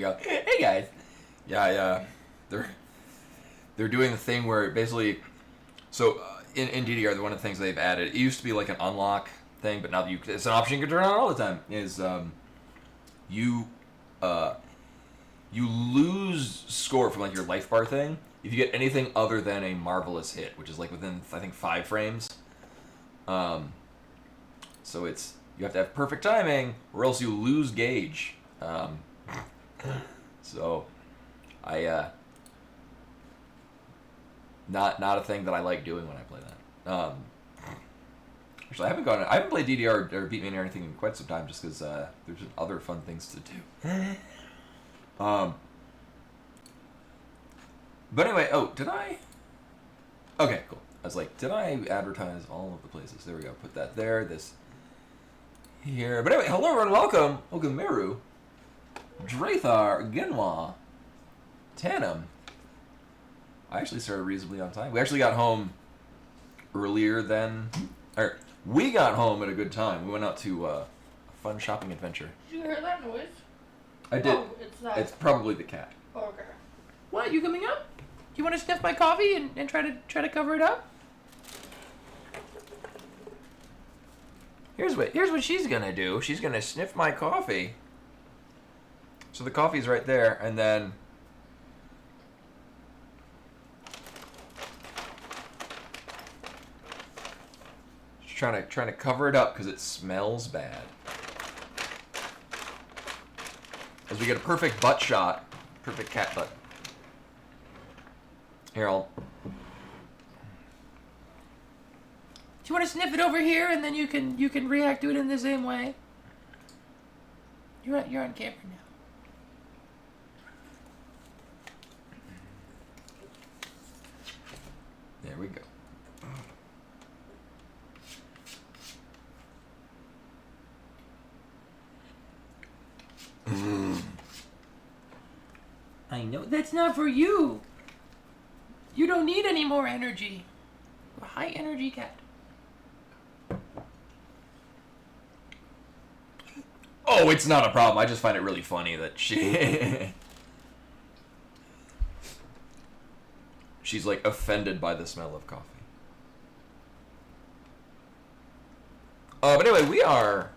go. Hey guys. Yeah. They're doing the thing where basically, so in DDR, one of the things they've added, it used to be like an unlock thing, but now that it's an option you can turn on all the time. Is you lose score from like your life bar thing if you get anything other than a marvelous hit, which is like within I think 5 frames. So it's you have to have perfect timing, or else you lose gauge. So I not a thing that I like doing when I play that. Actually, I haven't played DDR or Beatman or anything in quite some time, just because there's other fun things to do. But anyway, did I? Okay, cool. I was like, did I advertise all of the places? There we go. Put that there. This here. But anyway, hello everyone. Welcome, Meru, Drathar, Genwa, Tanum. I actually started reasonably on time. We actually got home earlier than, or we got home at a good time. We went out to a fun shopping adventure. Did you hear that noise? I did. Oh, it's not. It's probably the cat. Oh, okay. What? You coming up? Do you want to sniff my coffee and try to cover it up? Here's what she's gonna do. She's gonna sniff my coffee. So the coffee's right there, and then she's trying to cover it up because it smells bad. As we get a perfect butt shot, perfect cat butt. Here, Do you want to sniff it over here, and then you can react to it in the same way? You're on camera now. There we go. I know that's not for you. You don't need any more energy. You're a high energy cat. Oh, it's not a problem. I just find it really funny that she's like offended by the smell of coffee. But anyway, we are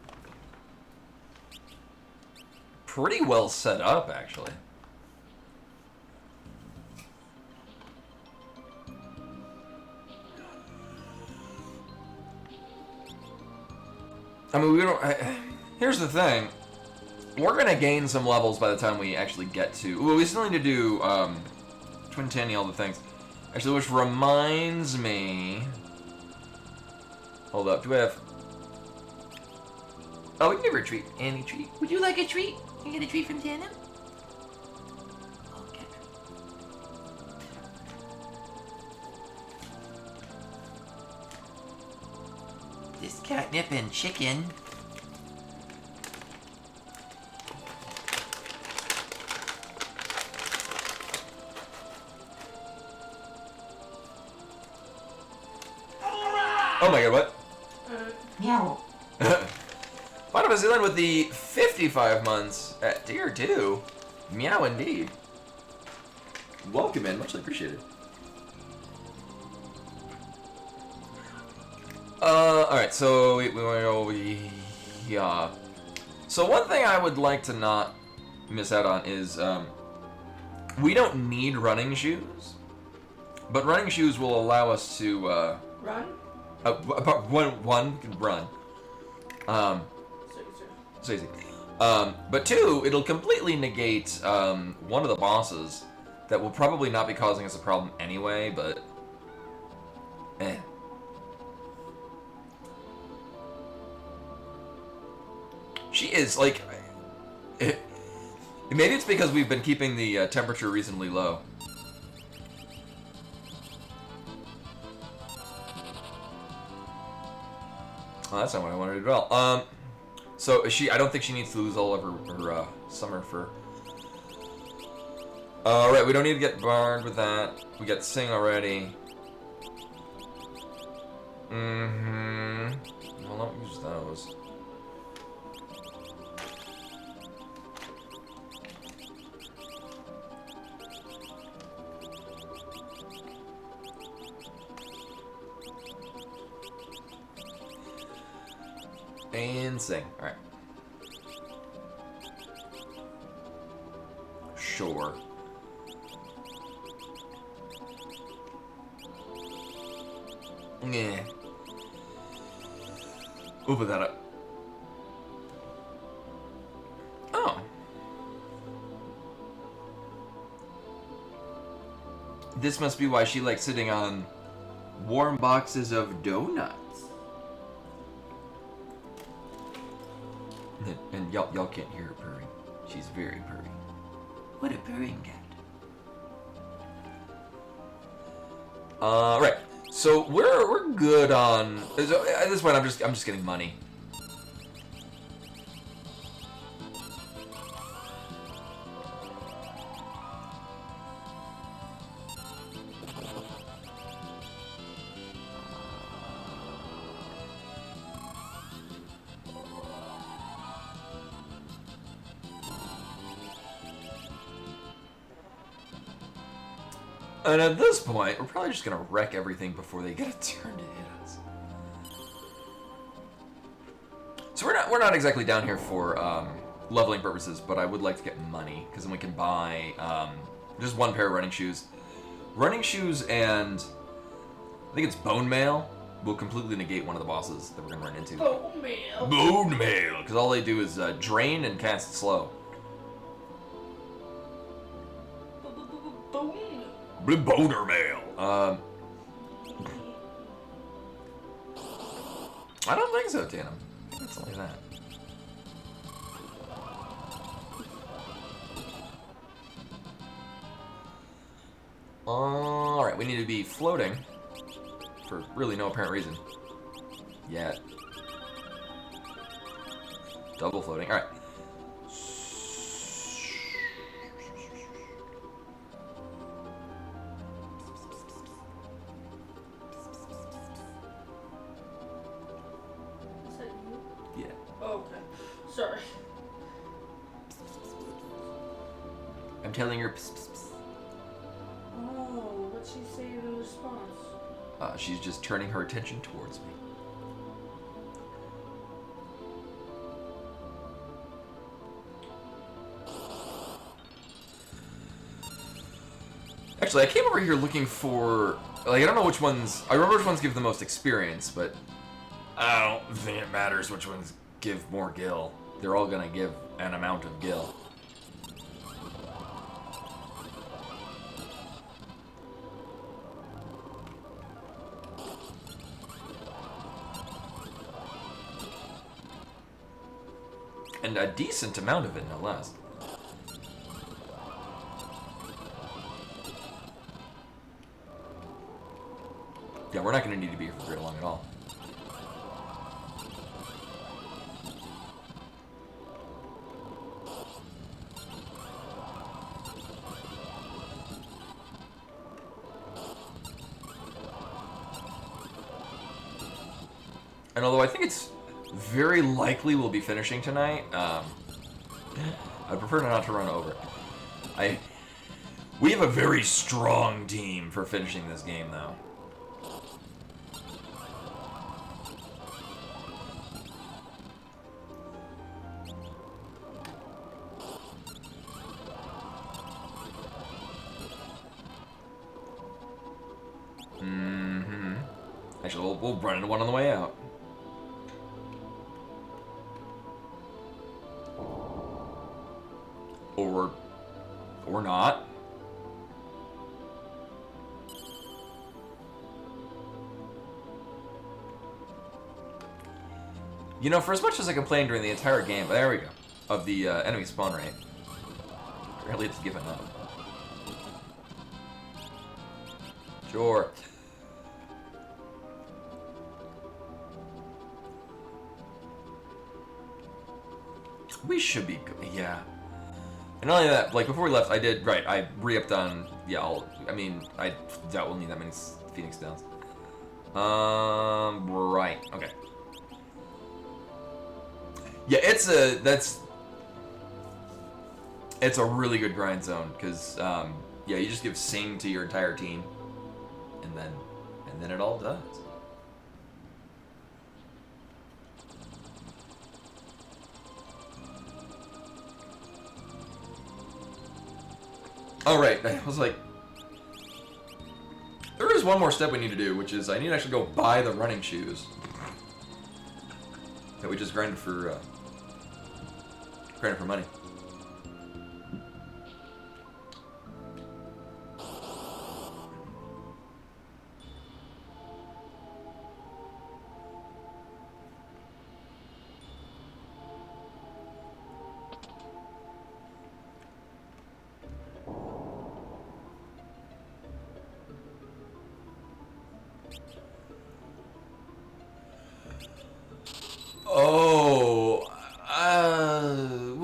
pretty well set up, actually. I mean, we don't. Here's the thing. We're gonna gain some levels by the time we actually get to. Well, we still need to do Twin Tanny, all the things. Actually, which reminds me. Hold up. Do we have? Oh, we can give her a treat. Any treat. Would you like a treat? Can you get a treat from Tana? Okay. This catnip and chicken. Oh my god, what? Meow. Final Zealand with the 55 months at tier 2. Meow indeed. Welcome in, muchly appreciated. Alright, so we want to go, yeah. So one thing I would like to not miss out on is, we don't need running shoes, but running shoes will allow us to, Run? one can run. So easy. But 2, it'll completely negate one of the bosses that will probably not be causing us a problem anyway, but She is, like, maybe it's because we've been keeping the temperature reasonably low. Well, that's not what I wanted to do at all. So I don't think she needs to lose all of her summer fur. Alright, we don't need to get barred with that. We got Sing already. Well, don't use those. insane. All right. Sure. Yeah. Open that up. Oh. This must be why she likes sitting on warm boxes of donuts. And y'all can't hear her purring. She's very purring. What a purring cat. Right. So we're good on. At this point, I'm just getting money. And at this point, we're probably just gonna wreck everything before they get a turn to hit us. So we're not exactly down here for leveling purposes, but I would like to get money because then we can buy just one pair of running shoes. Running shoes and I think it's bone mail will completely negate one of the bosses that we're gonna run into. Bone mail. Bone mail, because all they do is drain and cast slow. Boner mail. I don't think so, Tana. I think it's only that. Alright, we need to be floating for really no apparent reason. Yet. Double floating. Alright. Sorry. I'm telling her. Pss, pss, pss. Oh, what'd she say in response? She's just turning her attention towards me. Actually, I came over here looking for. Like, I don't know which ones. I remember which ones give the most experience, but I don't think it matters which ones give more gil. They're all gonna give an amount of gil. And a decent amount of it, no less. Yeah, we're not gonna need to be here for very long at all. And although I think it's very likely we'll be finishing tonight, I'd prefer not to run over. We have a very strong team for finishing this game, though. Actually, we'll run into one on the way out. Or not. You know, for as much as I complained during the entire game, there we go, of the enemy spawn rate, apparently it's given up. Sure. We should be good, yeah. And not only that, like, before we left, I re-upped on, yeah, I doubt we'll need that many Phoenix Downs. Right, okay. Yeah, it's a really good grind zone, because, yeah, you just give Sing to your entire team, and then it all does. Oh, right. I was like... There is one more step we need to do, which is I need to actually go buy the running shoes. That we just grinded for money.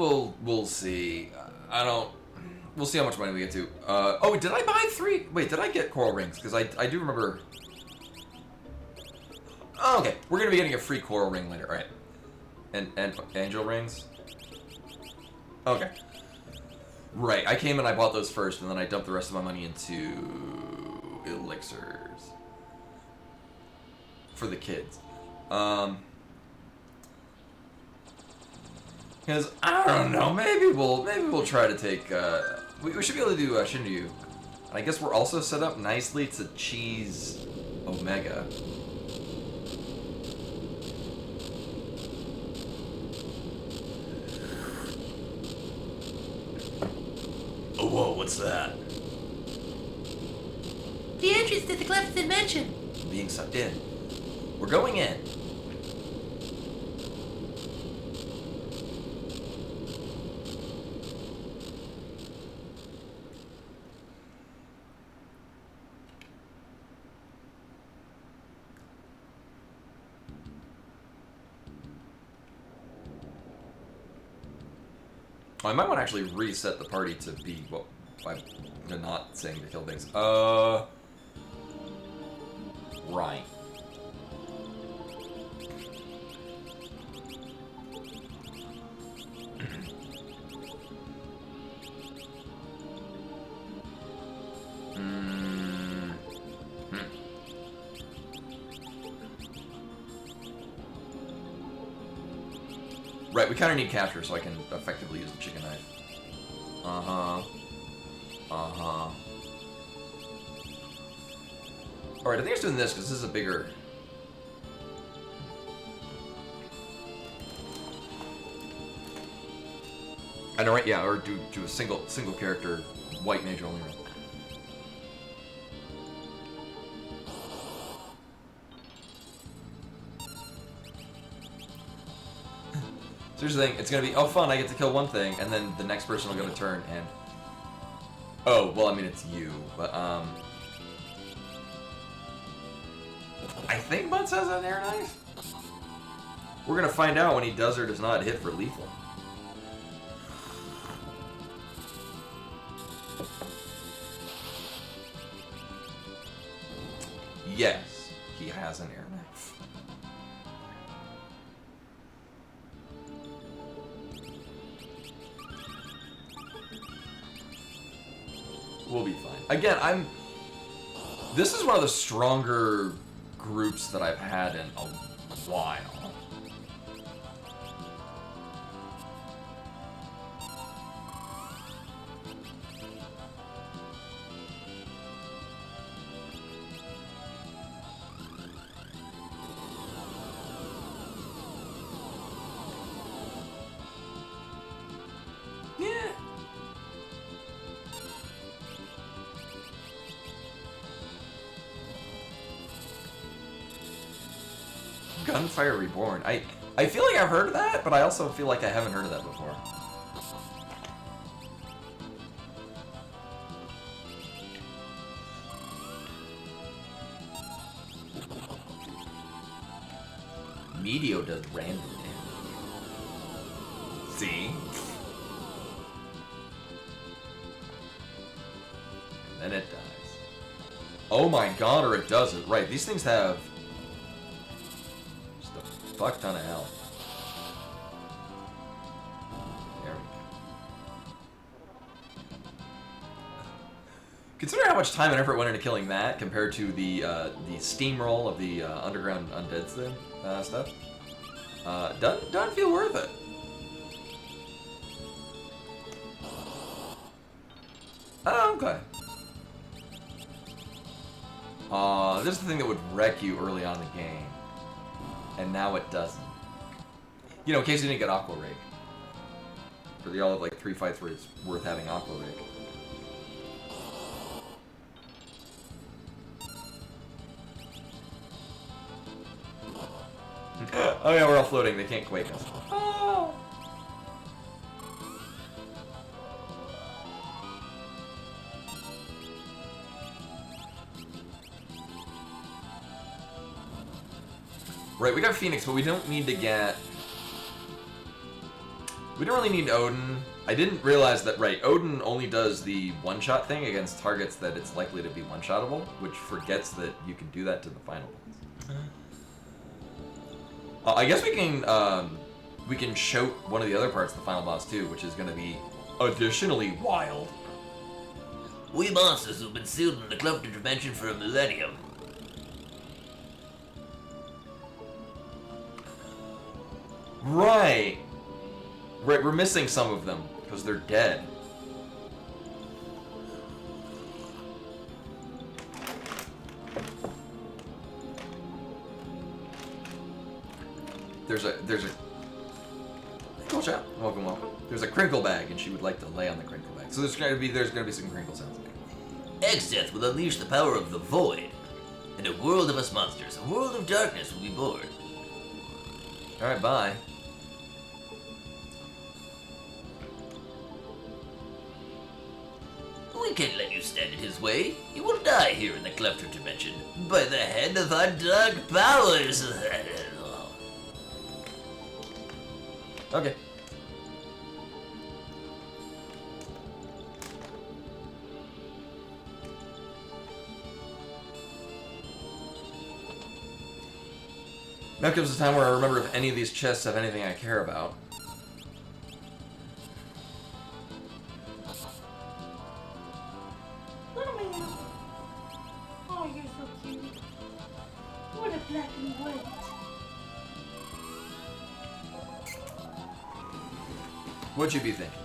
Oh, we'll see. I don't. We'll see how much money we get to. Oh, did I buy 3? Wait, did I get coral rings? Because I do remember. Oh, okay, we're gonna be getting a free coral ring later, all right? And angel rings. Okay. Right, I came and I bought those first, and then I dumped the rest of my money into elixirs for the kids. Because I don't know, maybe we'll try to take. We should be able to do Shinryu, and I guess we're also set up nicely to cheese Omega. Oh, whoa, what's that? The entrance to the cleft dimension. Being sucked in. We're going in. I might want to actually reset the party to be, well, by not saying to kill things. Right. Right, we kind of need capture so I can effectively use the chicken knife. Uh-huh. Uh-huh. Alright, I think it's doing this because this is a bigger... I know, right? Yeah, or do a single character white mage only run. So here's the thing, it's gonna be, oh fun, I get to kill one thing, and then the next person will get a turn, and... Oh, well, I mean, it's you, but, I think Butts has an air knife? We're gonna find out when he does or does not hit for lethal. Yes, he has an air knife. We'll be fine. Again, this is one of the stronger groups that I've had in a while. Gunfire Reborn. I feel like I've heard of that, but I also feel like I haven't heard of that before. Meteor does random damage. See? And then it dies. Oh my god, or it doesn't. Right, these things have just a fuck ton of health. There we go. Consider how much time and effort went into killing that compared to the steamroll of the underground undead stuff. Doesn't feel worth it. Oh, okay. This is the thing that would wreck you early on in the game. And now it doesn't. You know, in case you didn't get Aqua Rig. But they all have like 3 fights where it's worth having Aqua Rig. Oh yeah, we're all floating. They can't quake us. Oh. Right, we got Phoenix, but we don't need to get... We don't really need Odin. I didn't realize that, right, Odin only does the one-shot thing against targets that it's likely to be one-shottable, which forgets that you can do that to the final boss. I guess we can shout one of the other parts of the final boss too, which is going to be additionally wild. We monsters have been sealed in the Cluster Dimension for a millennium. Right. Right, we're missing some of them because they're dead. There's a cool chat. Welcome. There's a crinkle bag, and she would like to lay on the crinkle bag. So there's gonna be some crinkle sounds. Exdeath will unleash the power of the void, and a world of us monsters, a world of darkness will be born. All right, bye. We can't let you stand in his way. You will die here in the Cluster Dimension by the hand of our dark powers. Okay. Now comes the time where I remember if any of these chests have anything I care about. Little man. Oh, you're so cute. What a black and white. What'd you be thinking?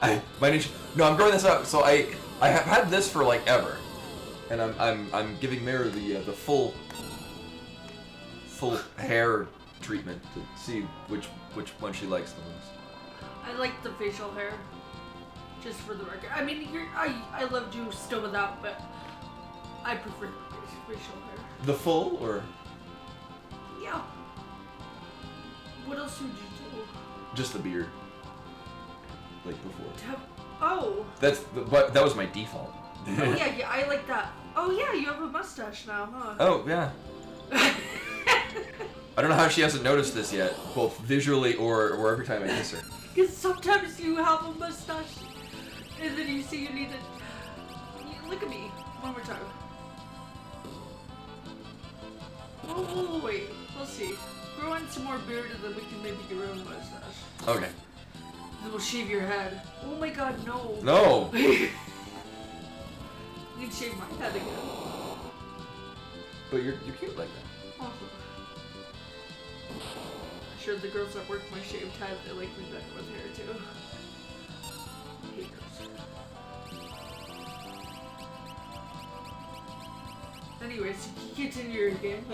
I'm growing this out. So I have had this for like ever, and I'm giving Meru the full hair treatment to see which one she likes the most. I like the facial hair. Just for the record. I mean, I loved you still without, but I prefer the facial hair. The full or Yeah. What else would you do? just the beard? Like before. Oh. But that was my default. Oh yeah, I like that. Oh yeah, you have a mustache now, huh? Oh yeah. I don't know how she hasn't noticed this yet, both visually or every time I kiss her. Because sometimes you have a mustache, and then you see you need it. Look at me. One more time. Oh, wait. We'll see. Grow in some more beard, and then we can maybe get rid of the mustache. Okay. Then we'll shave your head. Oh my god, no. No. You can shave my head again. But you're cute like that. Awesome. I'm sure the girls that work my shaved head, they like me better with hair too. Haters. Anyways, you continue your game.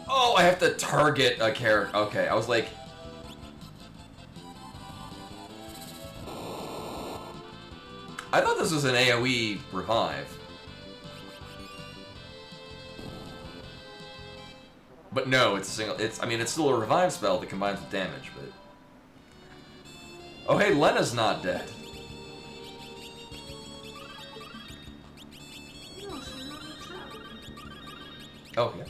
Oh, I have to target a character. Okay, I was like... I thought this was an AoE revive. But no, it's a single... it's still a revive spell that combines with damage, but... Oh, hey, Lena's not dead. No, she's not a trap. Oh, yeah.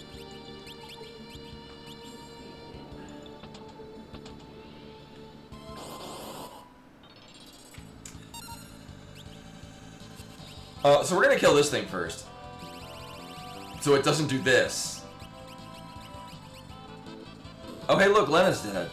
So we're gonna kill this thing first. So it doesn't do this. Oh, hey, look, Lena's dead.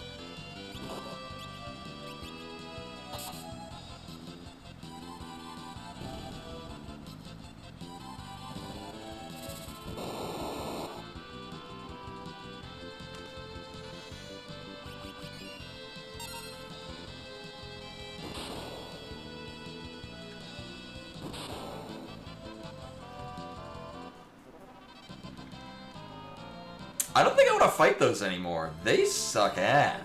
I don't think I want to fight those anymore. They suck ass.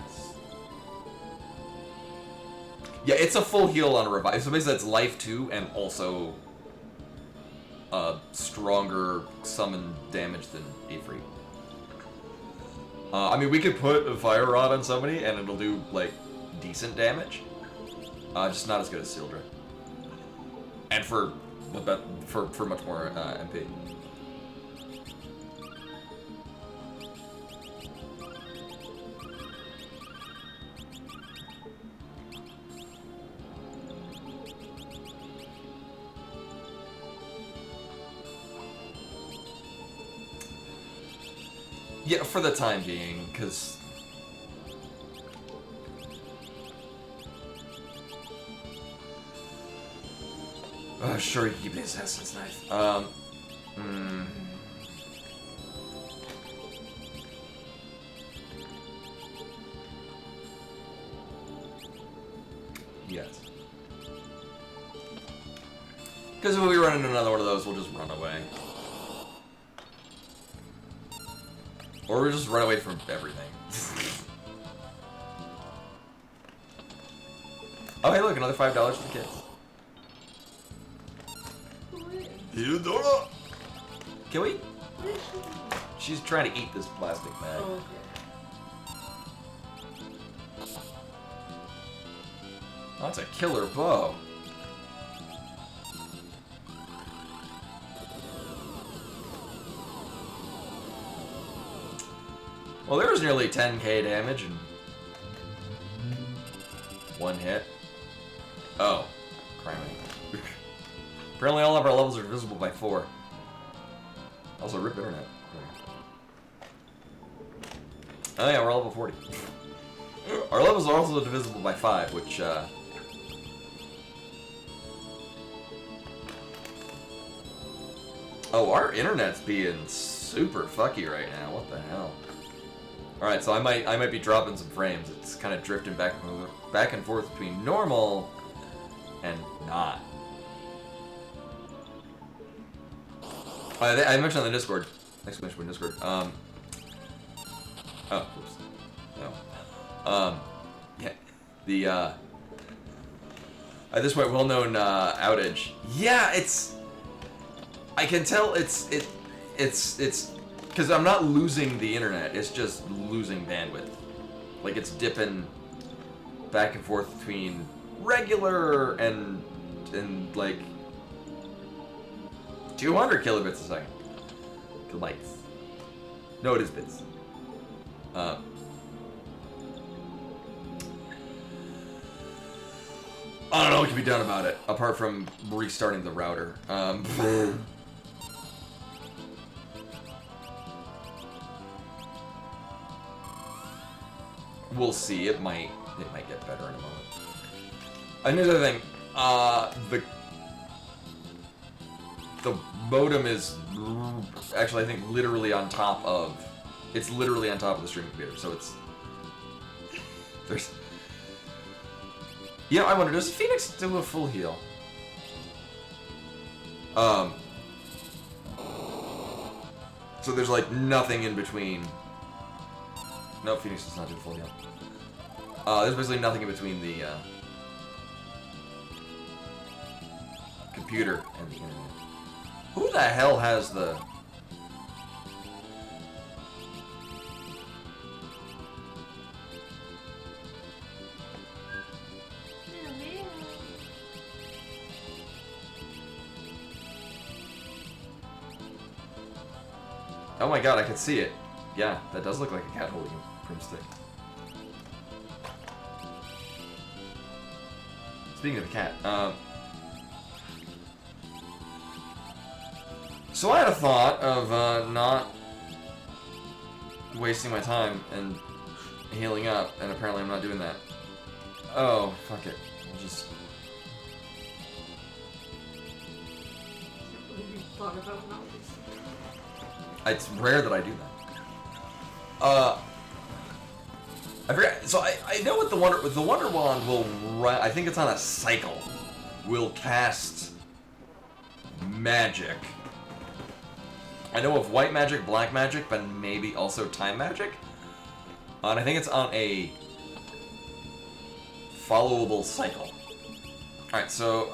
Yeah, it's a full heal on a revive. So basically that's life 2 and also stronger summon damage than Ifrit. I mean, we could put a fire rod on somebody and it'll do like decent damage. Just not as good as Sildra. And for much more MP. Yeah, for the time being, because... sure, you can keep the Assassin's Knife. Yes. Because if we run into another one of those, we'll just run away. Or we'll just run away from everything. Oh, hey, look, another $5 for the kids. Theodora! Can we? She's trying to eat this plastic bag. Oh, okay. Oh, that's a killer bow. Well, there was nearly 10k damage in one hit. Oh, criminy. Apparently all of our levels are divisible by 4. Also, rip internet. Oh yeah, we're level 40. Our levels are also divisible by 5, which, Oh, our internet's being super fucky right now. What the hell? Alright, so I might be dropping some frames. It's kind of drifting back and forth between normal and not. I mentioned on the Discord. Exclamation point Discord. Oh, oops. No. Yeah. The, at this point, well-known, outage. Yeah, it's... I can tell it's... Because I'm not losing the internet, it's just losing bandwidth. Like, it's dipping back and forth between regular and like... 200 kilobits a second. Kilobytes. No, it is bits. I don't know what can be done about it, apart from restarting the router. We'll see. It might get better in a moment. And here's the other thing. The modem is actually, I think, literally on top of... It's literally on top of the streaming computer, so it's... There's... You know, I wonder, does Phoenix do a full heal? So there's, like, nothing in between... No, Phoenix does not do a full heal. There's basically nothing in between the, computer and the internet. Who the hell has the... Oh my god, I can see it. Yeah, that does look like a cat holding a broomstick. Speaking of the cat, so I had a thought of not wasting my time and healing up, and apparently I'm not doing that. Oh, fuck it. I'll just... Thought about not wasting. It's rare that I do that. I forgot. So I know what the Wonder Wand will run. I think it's on a cycle. Will cast magic I know of white magic, black magic, but maybe also time magic. And I think it's on a followable cycle. Alright, so,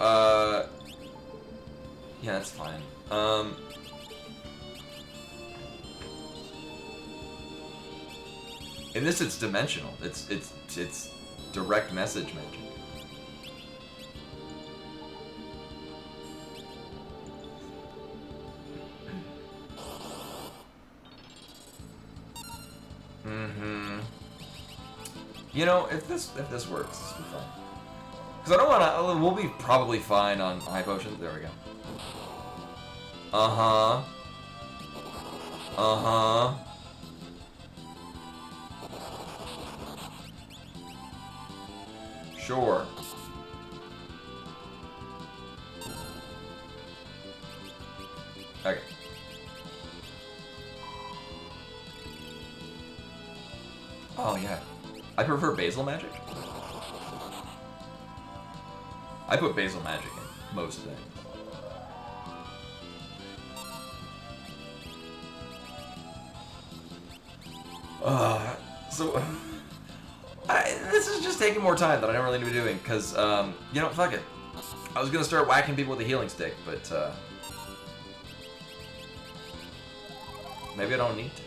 yeah, that's fine. In this, it's dimensional. It's direct message magic. Mm-hmm. You know, if this works, this will be fine. Because I don't want to. We'll be probably fine on high potions. There we go. Uh huh. Uh huh. Sure. Okay. Oh yeah. I prefer basil magic. I put basil magic in most things. So this is just taking more time than I don't really need to be doing, because, you know, fuck it. I was gonna start whacking people with a healing stick, but, maybe I don't need to.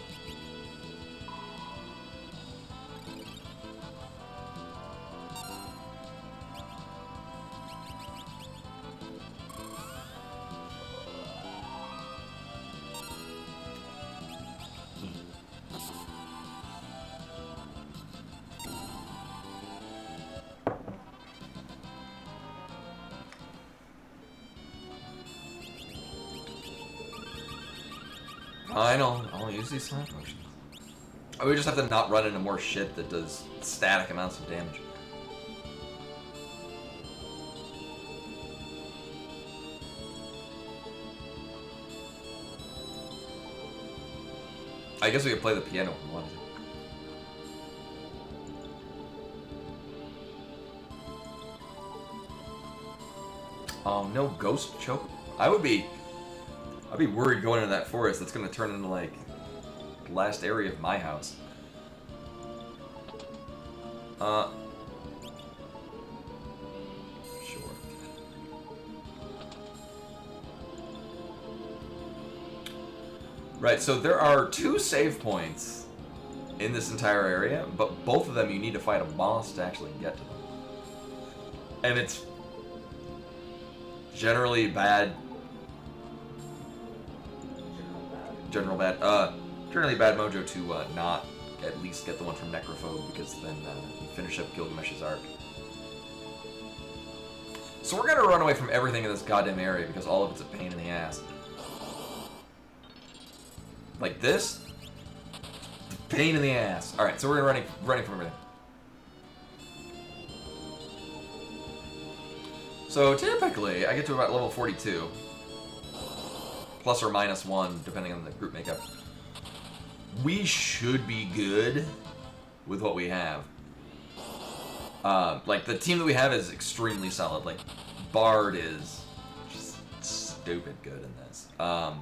Fine, I'll use these slime potions. We just have to not run into more shit that does static amounts of damage. I guess we could play the piano if we wanted to. Oh, no ghost choke. I'd be worried going into that forest. That's gonna turn into like the last area of my house. Sure. Right, so there are 2 save points in this entire area, but both of them you need to fight a boss to actually get to them. And it's generally bad. Generally bad mojo to not at least get the one from Necrophobe, because then you finish up Gilgamesh's arc. So we're gonna run away from everything in this goddamn area because all of it's a pain in the ass. Like this, pain in the ass. All right, so we're running from everything. So typically, I get to about level 42. Plus or minus 1, depending on the group makeup. We should be good with what we have. Like, the team that we have is extremely solid. Like, Bard is just stupid good in this. I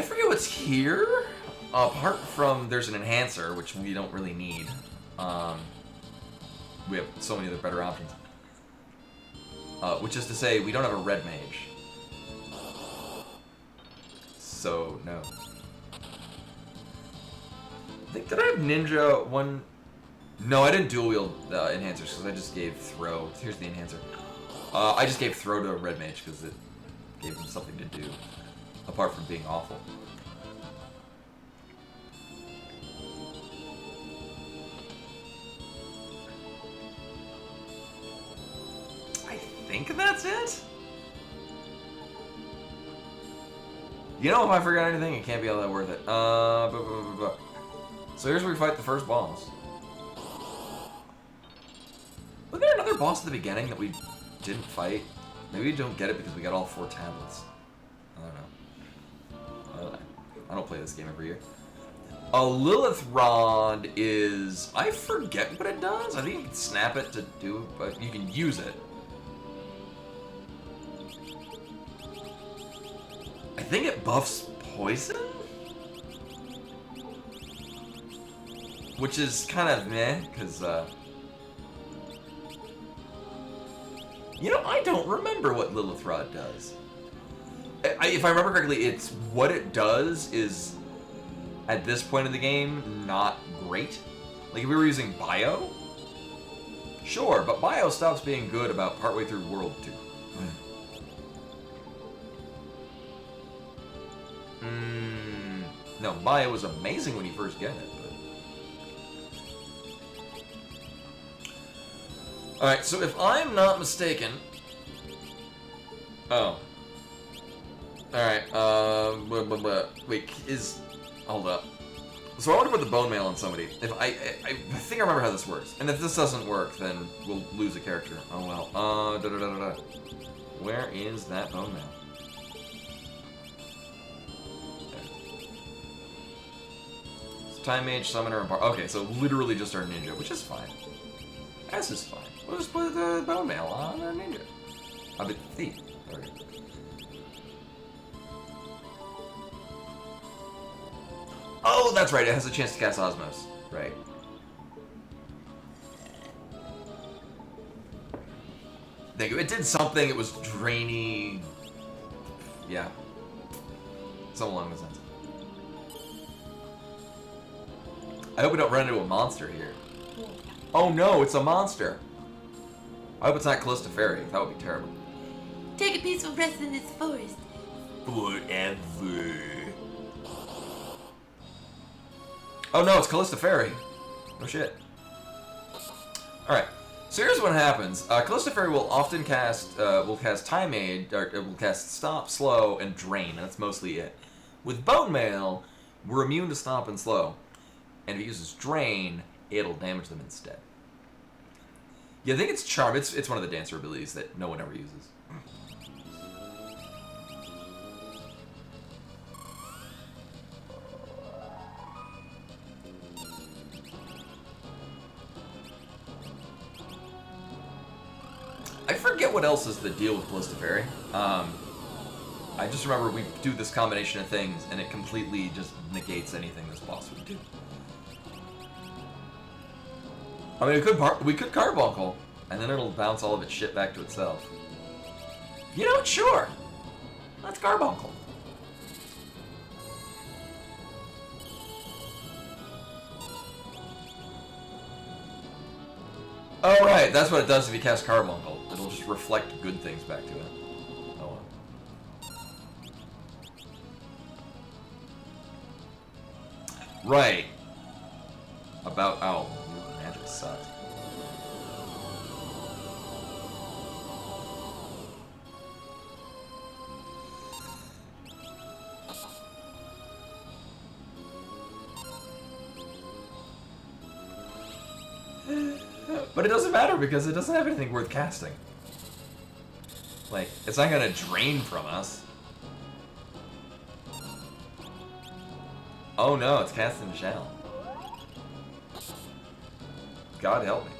forget what's here. Apart from, there's an enhancer, which we don't really need. We have so many other better options. Which is to say, we don't have a red mage. So, no. I think, did I have ninja one? No, I didn't dual wield enhancers because I just gave throw. Here's the enhancer. I just gave throw to a red mage because it gave him something to do, apart from being awful. I think that's it? You know, if I forgot anything, it can't be all that worth it. So here's where we fight the first boss. Was there another boss at the beginning that we didn't fight? Maybe we don't get it because we got all 4 tablets. I don't know. I don't play this game every year. A Lilith Rod is... I forget what it does. I think you can snap it to do... but you can use it. think it buffs poison? Which is kind of meh, because, you know, I don't remember what Lilith Rod does. If I remember correctly, it's what it does is, at this point in the game, not great. Like, if we were using Bio, sure, but Bio stops being good about partway through World 2. No, Bio was amazing when you first get it, but... Alright, so if I'm not mistaken... Oh. Alright, wait, hold up. So I want to put the bone mail on somebody. If I think I remember how this works. And if this doesn't work, then we'll lose a character. Oh well. Where is that bone mail? Time Mage, Summoner, and Bar. Okay, so literally just our ninja, which is fine. This is fine. We'll just put the bone mail on our ninja. A bit thief. Okay. Oh, that's right. It has a chance to cast Osmos. Right. Thank you. It did something. It was drainy. Yeah. Something along those lines. I hope we don't run into a monster here. Oh no, it's a monster. I hope it's not close to Fairy. That would be terrible. Take a peaceful rest in this forest. Forever. Oh no, it's Callista Fairy. No shit. Alright, so here's what happens. Callista Fairy will often cast, Time Aid, or it will cast Stop, Slow, and Drain. That's mostly it. With Bone Mail, we're immune to Stop and Slow. And if it uses Drain, it'll damage them instead. Yeah, I think it's Charm. It's one of the dancer abilities that no one ever uses. I forget what else is the deal with Callista Fairy. I just remember we do this combination of things, and it completely just negates anything this boss would do. I mean, we could Carbuncle, and then it'll bounce all of its shit back to itself. You know what? Sure. Let's Carbuncle. Oh, right. That's what it does if you cast Carbuncle. It'll just reflect good things back to it. Oh, well. Right. About... Oh, your magic sucks. But it doesn't matter because it doesn't have anything worth casting. Like, it's not gonna drain from us. Oh no, it's casting Shell. God help me.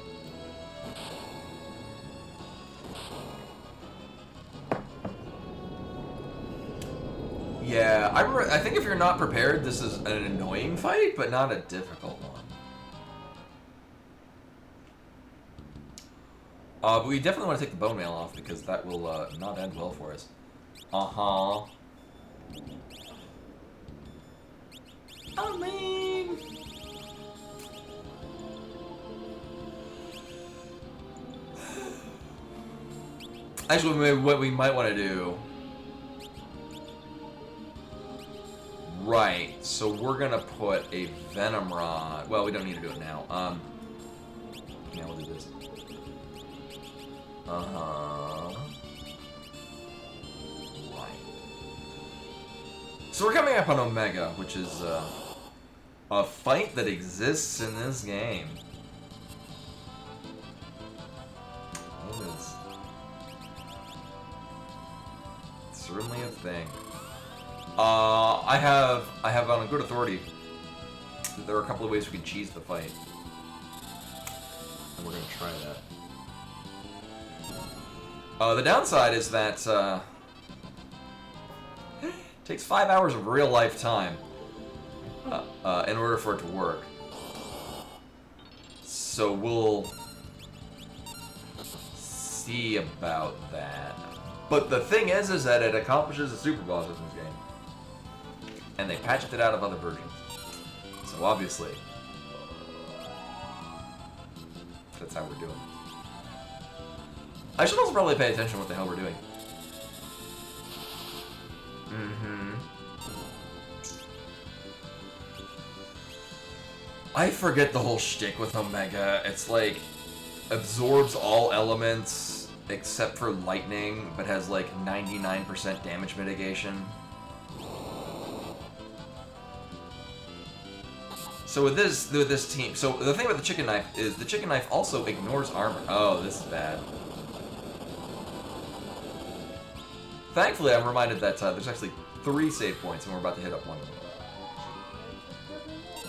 Yeah, I think if you're not prepared, this is an annoying fight, but not a difficult one. But we definitely want to take the bone mail off because that will not end well for us. Uh-huh. I mean... Actually, maybe what we might want to do... Right, so we're gonna put a Venom Rod... Well, we don't need to do it now. Yeah, we'll do this. Uh-huh. Right. So we're coming up on Omega, which is a fight that exists in this game. It is certainly a thing. I have on a good authority that there are a couple of ways we can cheese the fight. And we're gonna try that. The downside is that, Takes 5 hours of real life time in order for it to work. So we'll see about that. But the thing is that it accomplishes the super bosses in this game. And they patched it out of other versions. So obviously, that's how we're doing. I should also probably pay attention to what the hell we're doing. I forget the whole shtick with Omega. It's like, absorbs all elements except for lightning, but has like 99% damage mitigation. So with this team, so the thing about the chicken knife is the chicken knife also ignores armor. Oh, this is bad. Thankfully, I'm reminded that there's actually 3 save points, and we're about to hit up one of them.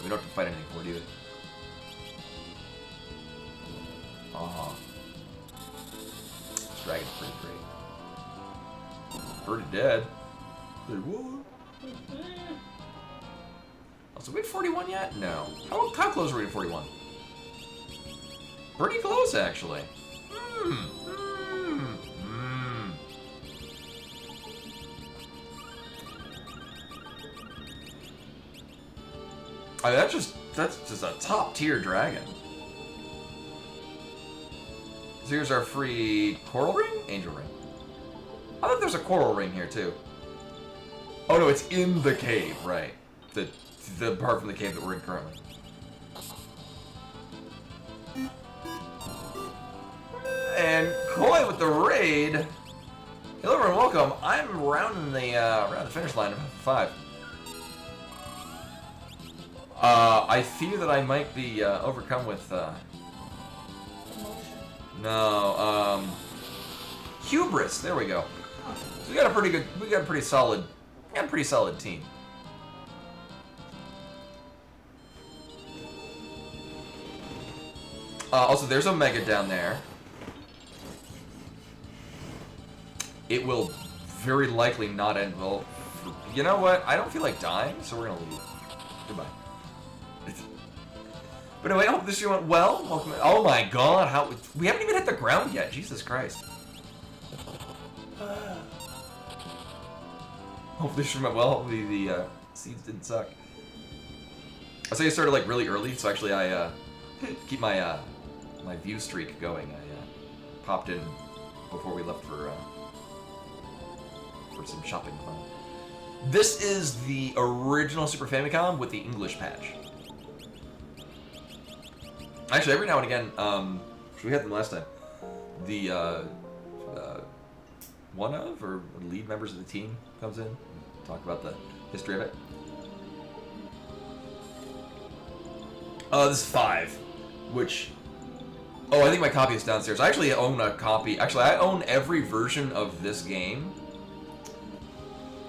We don't have to fight anything for it either. This dragon's pretty great. Pretty dead. Wait, what? Oh, so we at 41 yet? No. How close are we to 41? Pretty close, actually. I mean, that's just a top tier dragon. So here's our free coral ring? Angel ring. I thought there's a coral ring here too. Oh no, it's in the cave, right. The part from the cave that we're in currently. And Koi with the raid. Hello everyone, welcome. I'm rounding the finish line of 5. I fear that I might be overcome with hubris. There we go. So we got a pretty solid team. Also, there's Omega down there. It will very likely not end well. You know what? I don't feel like dying, so we're gonna leave. Goodbye. But anyway, I hope this year went well. Welcome. Oh my god, how we haven't even hit the ground yet. Jesus Christ. Hope this year went well. Hopefully the seeds didn't suck. I say I started like really early, so actually I keep my my view streak going. I popped in before we left for some shopping fun. This is the original Super Famicom with the English patch. Actually, every now and again, we had them last time. The one of or lead members of the team comes in, talk about the history of it. This is 5, which. Oh, I think my copy is downstairs. I actually own a copy. Actually, I own every version of this game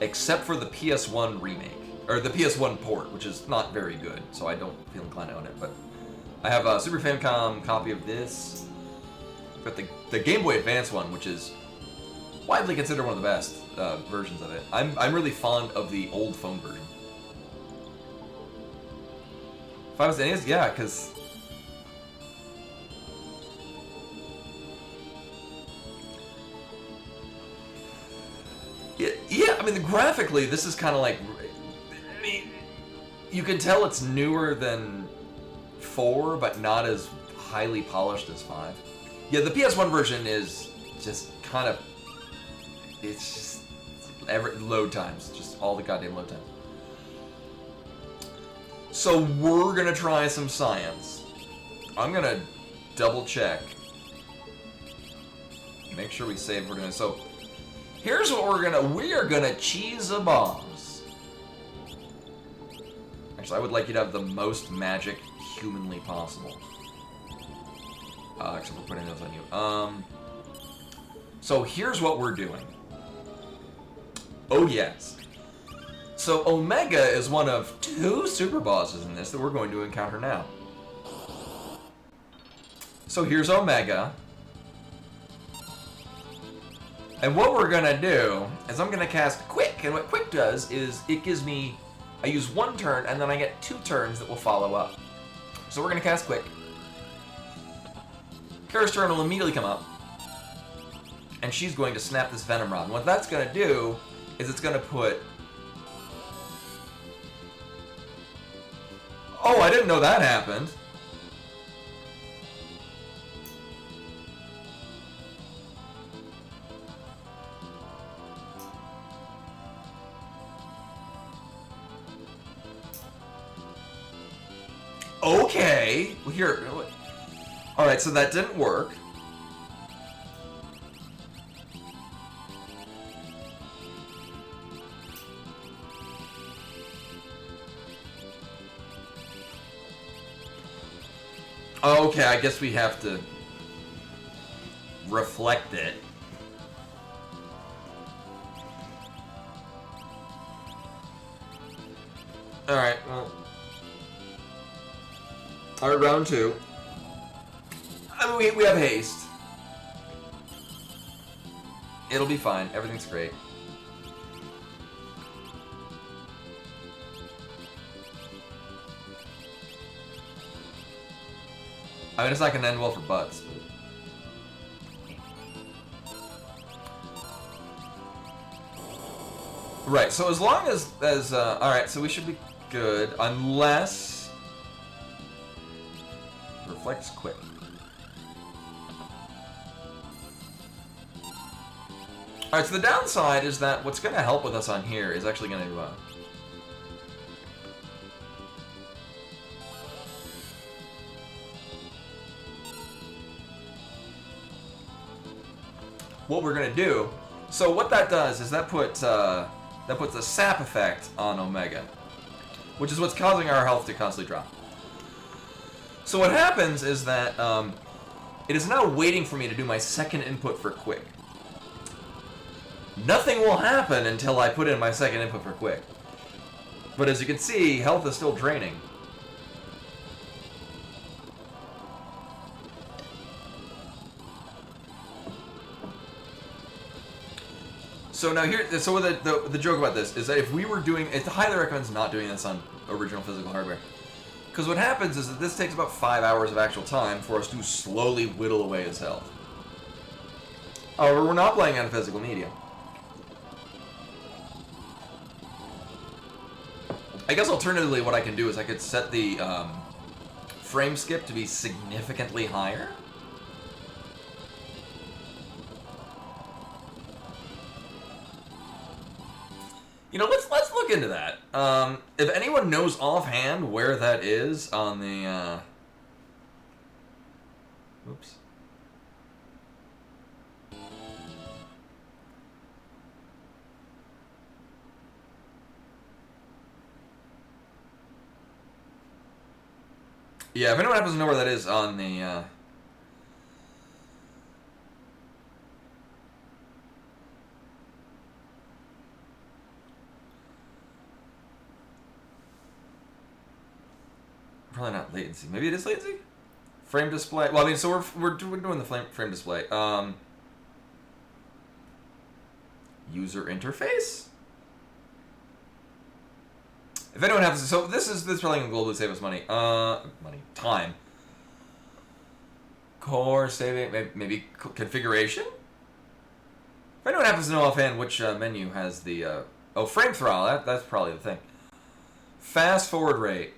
except for the PS1 remake or the PS1 port, which is not very good, so I don't feel inclined to own it, but. I have a Super Famicom copy of this. I've got the Game Boy Advance one, which is widely considered one of the best versions of it. I'm really fond of the old phone version. If I was NES, yeah, because yeah, I mean, graphically, this is kind of like, I mean, you can tell it's newer than 4, but not as highly polished as 5. Yeah, the PS1 version is just kind of, it's just load times, just all the goddamn load times. So we're gonna try some science. I'm gonna double check, make sure we save. We're doing so. Here's what we are gonna cheese a boss. Actually, I would like you to have the most magic humanly possible. Except for putting those on you. So here's what we're doing. Oh yes. So Omega is one of 2 super bosses in this that we're going to encounter now. So here's Omega. And what we're gonna do is I'm gonna cast Quick, and what Quick does is it gives me, I use 1 turn, and then I get 2 turns that will follow up. So we're gonna cast Quick. Kara's turn will immediately come up, and she's going to snap this Venom Rod. What that's gonna do is it's gonna put... Oh, I didn't know that happened. Okay. Well, here. Alright, so that didn't work. Okay, I guess we have to reflect it. Alright, well. Alright, round 2. I mean, we have haste. It'll be fine. Everything's great. I mean, it's not gonna end well for Butts, but... Right, so as long as alright, so we should be good, unless... Reflects Quick. Alright, so the downside is that what's gonna help with us on here is actually gonna, what we're gonna do, so what that does is that puts a sap effect on Omega, which is what's causing our health to constantly drop. So what happens is that it is now waiting for me to do my second input for Quick. Nothing will happen until I put in my second input for Quick. But as you can see, health is still draining. So now here, so the joke about this is that if we were doing, it highly recommends not doing this on original physical hardware. Because what happens is that this takes about 5 hours of actual time for us to slowly whittle away his health. However, we're not playing on a physical medium. I guess alternatively what I can do is I could set the frame skip to be significantly higher. You know, let's look into that. If anyone knows offhand where that is on the, oops. Yeah, if anyone happens to know where that is on the, probably not latency. Maybe it is latency? Frame display. Well, I mean, so we're doing the frame display. User interface? If anyone happens to, so this probably gonna globally save us money. Time. Core saving, maybe configuration? If anyone happens to know offhand which menu has the, frame throttle, that's probably the thing. Fast forward rate.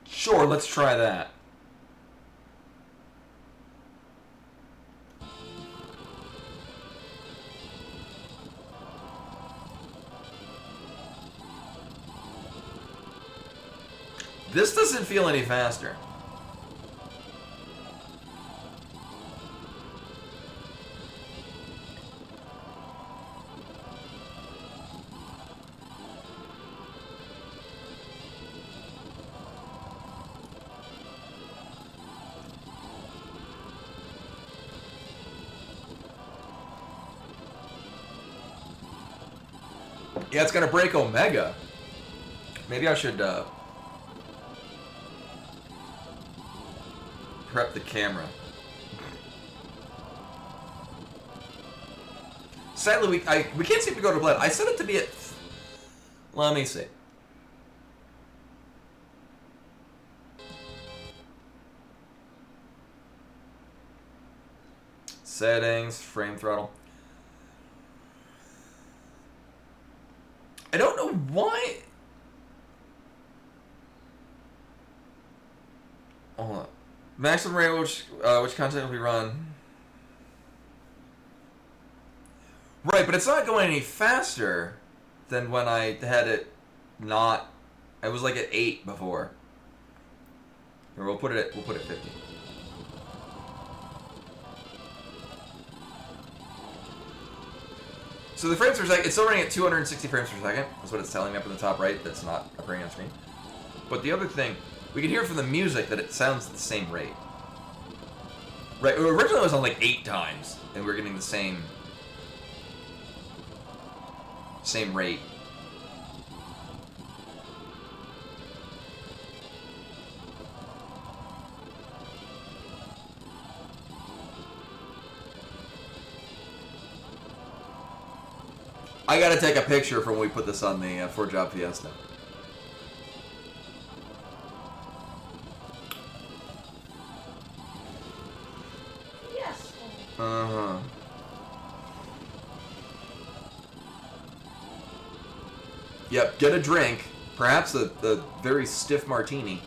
Sure, let's try that. This doesn't feel any faster. Yeah, it's gonna break Omega. Maybe I should, prep the camera. Sadly, we can't seem to go to bed. I set it to be at... Let me see. Settings, frame throttle. I don't know why... Hold on. Maximum rate which content will be run. Right, but it's not going any faster than when I had it not... I was like at 8 before. Here, we'll put it at 50. So the frames per second, it's still running at 260 frames per second. That's what it's telling me up in the top right. That's not appearing on screen. But the other thing, we can hear from the music that it sounds at the same rate. Right, originally it was on like 8 times, and we're getting the same rate. I gotta take a picture from when we put this on the 4-job Fiesta. Yes. Uh-huh. Yep, get a drink. Perhaps a very stiff martini.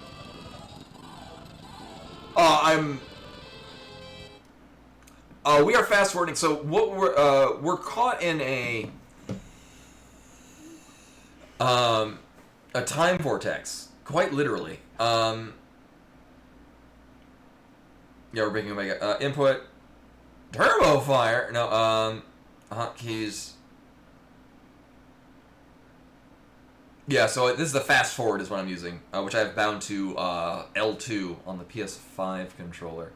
We are fast forwarding. So what we're caught in a time vortex, quite literally. Yeah, we're making Omega input turbo fire. No, hotkeys. Yeah, so this is the fast forward is what I'm using, which I have bound to L2 on the PS5 controller.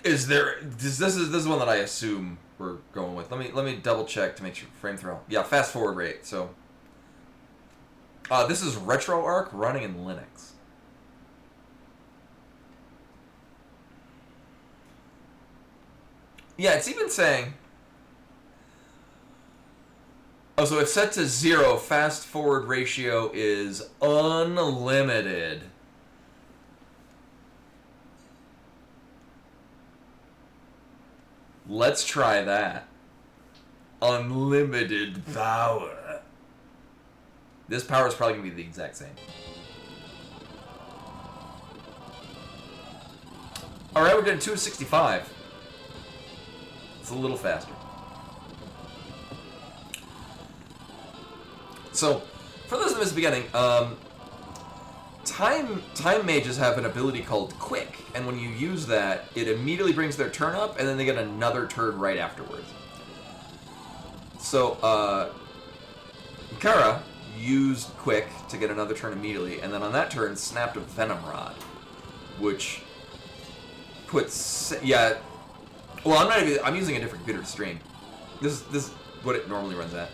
This is one that I assume we're going with. Let me double check to make sure frame throttle. Yeah, fast forward rate. So this is RetroArch running in Linux. Yeah, it's even saying. Oh, so it's set to 0. Fast forward ratio is unlimited. Let's try that. Unlimited power. This power is probably going to be the exact same. Alright, we're getting 265. It's a little faster. So, for those of us beginning, time mages have an ability called Quick, and when you use that, it immediately brings their turn up, and then they get another turn right afterwards. So, Kara used Quick to get another turn immediately, and then on that turn snapped a Venom Rod, which puts, yeah, well, I'm using a different computer to stream. This is what it normally runs at.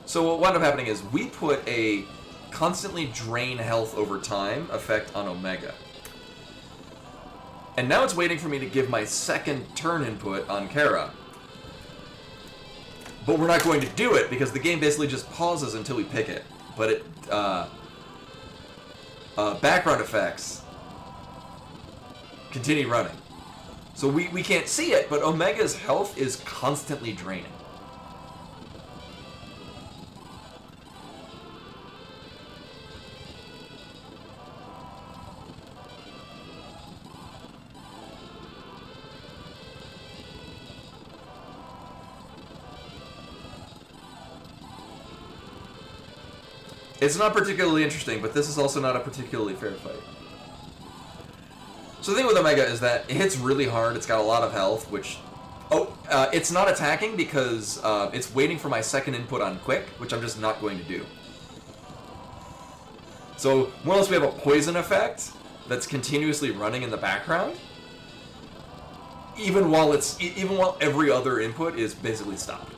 So what wound up happening is we put a constantly drain health over time effect on Omega. And now it's waiting for me to give my second turn input on Kara. But we're not going to do it because the game basically just pauses until we pick it. But it, background effects continue running. So we can't see it, but Omega's health is constantly draining. It's not particularly interesting, but this is also not a particularly fair fight. So the thing with Omega is that it hits really hard, it's got a lot of health, which... it's not attacking because it's waiting for my second input on Quick, which I'm just not going to do. So, more or less we have a poison effect that's continuously running in the background, even while every other input is basically stopped.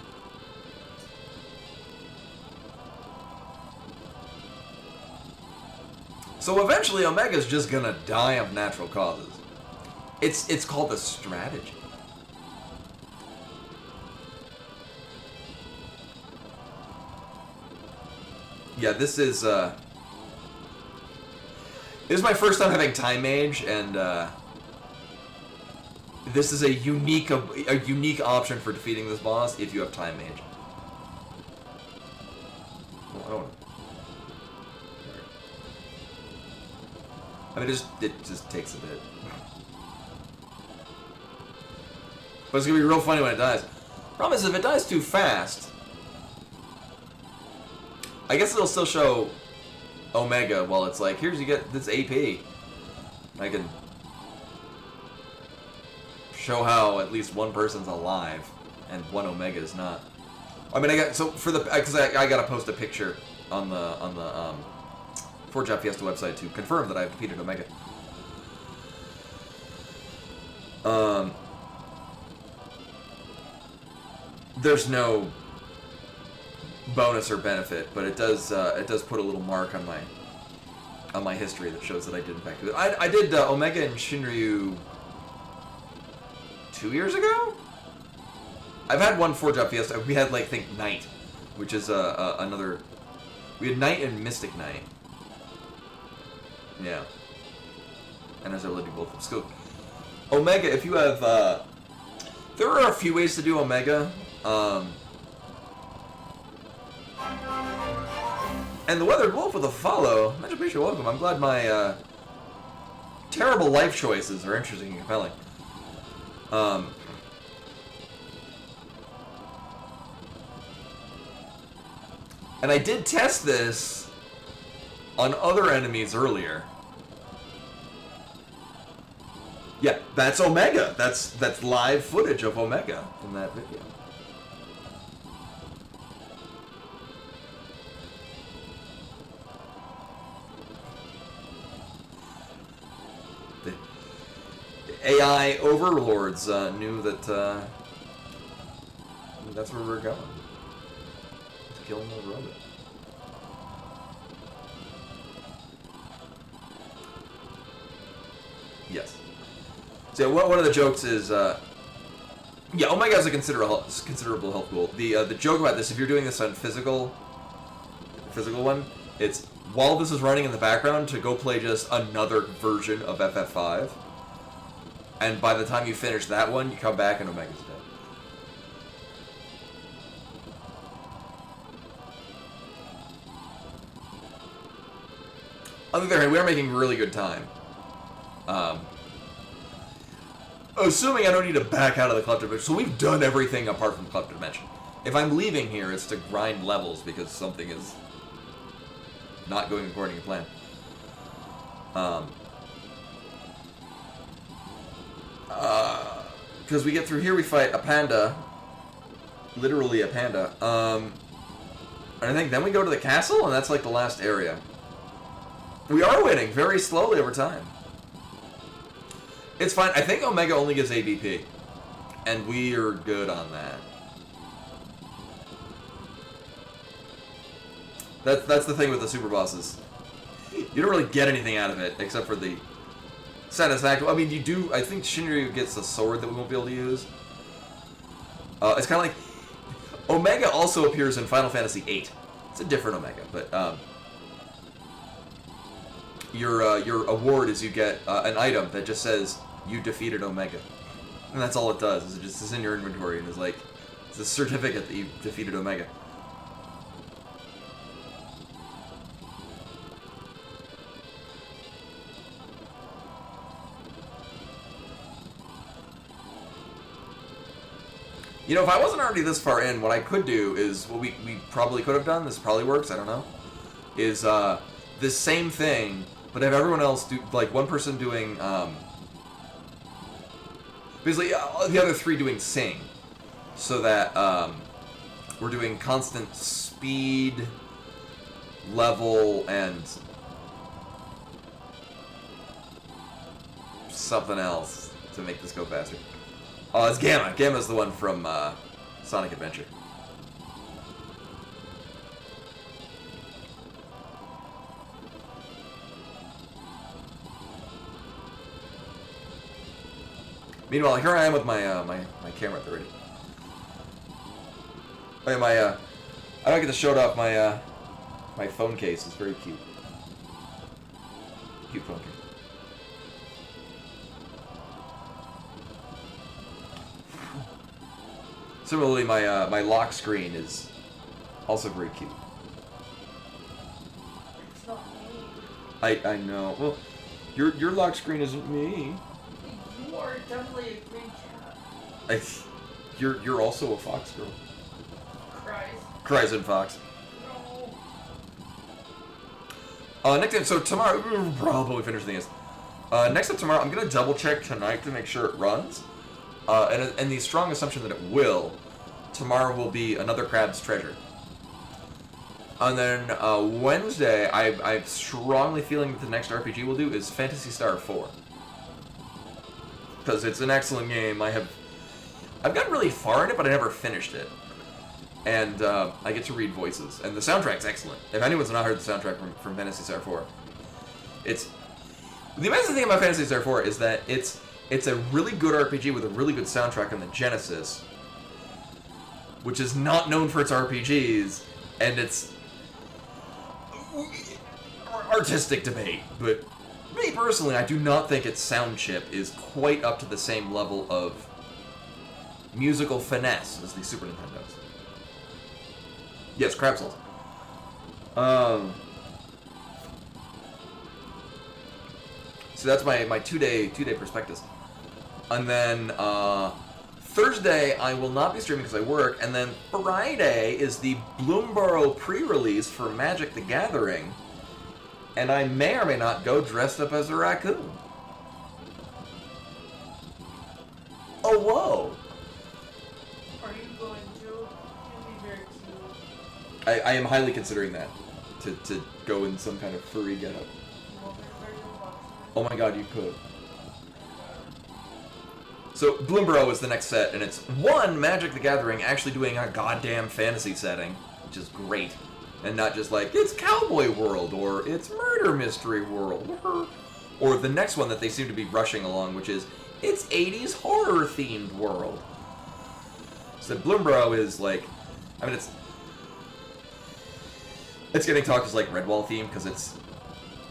So eventually Omega's just gonna die of natural causes. It's called a strategy. Yeah, this is my first time having Time Mage, and this is a unique option for defeating this boss if you have Time Mage. Well, I don't wanna... I mean, it just takes a bit. But it's gonna be real funny when it dies. Problem is, if it dies too fast, I guess it'll still show Omega while it's like, here's you get this AP. I can show how at least one person's alive and one Omega is not. I mean, because I gotta post a picture on the Forge Out Fiesta website to confirm that I've defeated Omega. There's no bonus or benefit, but it does put a little mark on my history that shows that I did in fact do it. I did Omega and Shinryu 2 years ago. I've had one Forge Out Fiesta. We had, like, I think, Knight, which is another. We had Knight and Mystic Knight. Yeah. And as I led you both from school. Omega, if you have, there are a few ways to do Omega. And the Weathered Wolf with a follow. Much appreciated, welcome. I'm glad my terrible life choices are interesting and compelling. And I did test this on other enemies earlier. Yeah, that's Omega. That's live footage of Omega in that video. The AI overlords knew that that's where we're going. It's killing the robot. Yes. So one of the jokes is, yeah, Omega has a considerable health goal. The joke about this, if you're doing this on physical one, it's while this is running in the background to go play just another version of FF5, and by the time you finish that one, you come back and Omega's dead. On the other hand, we are making really good time. Assuming I don't need to back out of the Collector Dimension. So we've done everything apart from Collector Dimension. If I'm leaving here, it's to grind levels because something is not going according to plan. Because we get through here, we fight a panda. Literally a panda. And I think then we go to the castle, and that's like the last area. We are winning very slowly over time. It's fine. I think Omega only gives ABP. And we are good on that. That's the thing with the super bosses. You don't really get anything out of it, except for the satisfaction. I mean, you do. I think Shinryu gets the sword that we won't be able to use. It's kind of like... Omega also appears in Final Fantasy VIII. It's a different Omega, but... Your award is you get an item that just says you defeated Omega, and that's all it does. Is it just is in your inventory and it's like it's a certificate that you defeated Omega. You know, if I wasn't already this far in, what I could do is what we probably could have done. This probably works. I don't know. Is this same thing. But have everyone else do, like, one person doing, basically, the other three doing sing. So that, we're doing constant speed, level, and something else to make this go faster. Oh, it's Gamma. Gamma's the one from, Sonic Adventure. Meanwhile, here I am with my my camera at the ready. Oh yeah, I don't get to show it off. My phone case is very cute. Cute phone case. Similarly, my lock screen is also very cute. It's not me. I know. Well, your lock screen isn't me. You are definitely a green cat. You're also a fox girl. Cries. Cries and fox. No. Next time, so tomorrow we'll probably finish this. Next up tomorrow, I'm gonna double check tonight to make sure it runs. And the strong assumption that it will, tomorrow will be another Crab's Treasure. And then Wednesday, I'm strongly feeling that the next RPG we'll do is Phantasy Star 4. Because it's an excellent game. I've gotten really far in it, but I never finished it. And I get to read voices. And the soundtrack's excellent. If anyone's not heard the soundtrack from Phantasy Star 4, it's... The amazing thing about Phantasy Star 4 is that it's a really good RPG with a really good soundtrack on the Genesis, which is not known for its RPGs, and it's artistic debate. But me personally, I do not think its sound chip is quite up to the same level of musical finesse as the Super Nintendo's. Yes, Crab Souls. So that's my two-day prospectus. And then Thursday I will not be streaming because I work, and then Friday is the Bloomborough pre-release for Magic the Gathering, and I may or may not go dressed up as a raccoon. Oh, whoa! Are you going to? You'll be very cute. I am highly considering that, to go in some kind of furry getup. You want me to wear your boxers? Oh my god, you could. So, Bloomborough is the next set, and it's one Magic the Gathering actually doing a goddamn fantasy setting, which is great. And not just like, it's Cowboy World, or it's Murder Mystery World, or the next one that they seem to be rushing along, which is, it's 80s horror-themed world. So, Bloomborough is like, I mean, it's getting talked as like Redwall themed, because it's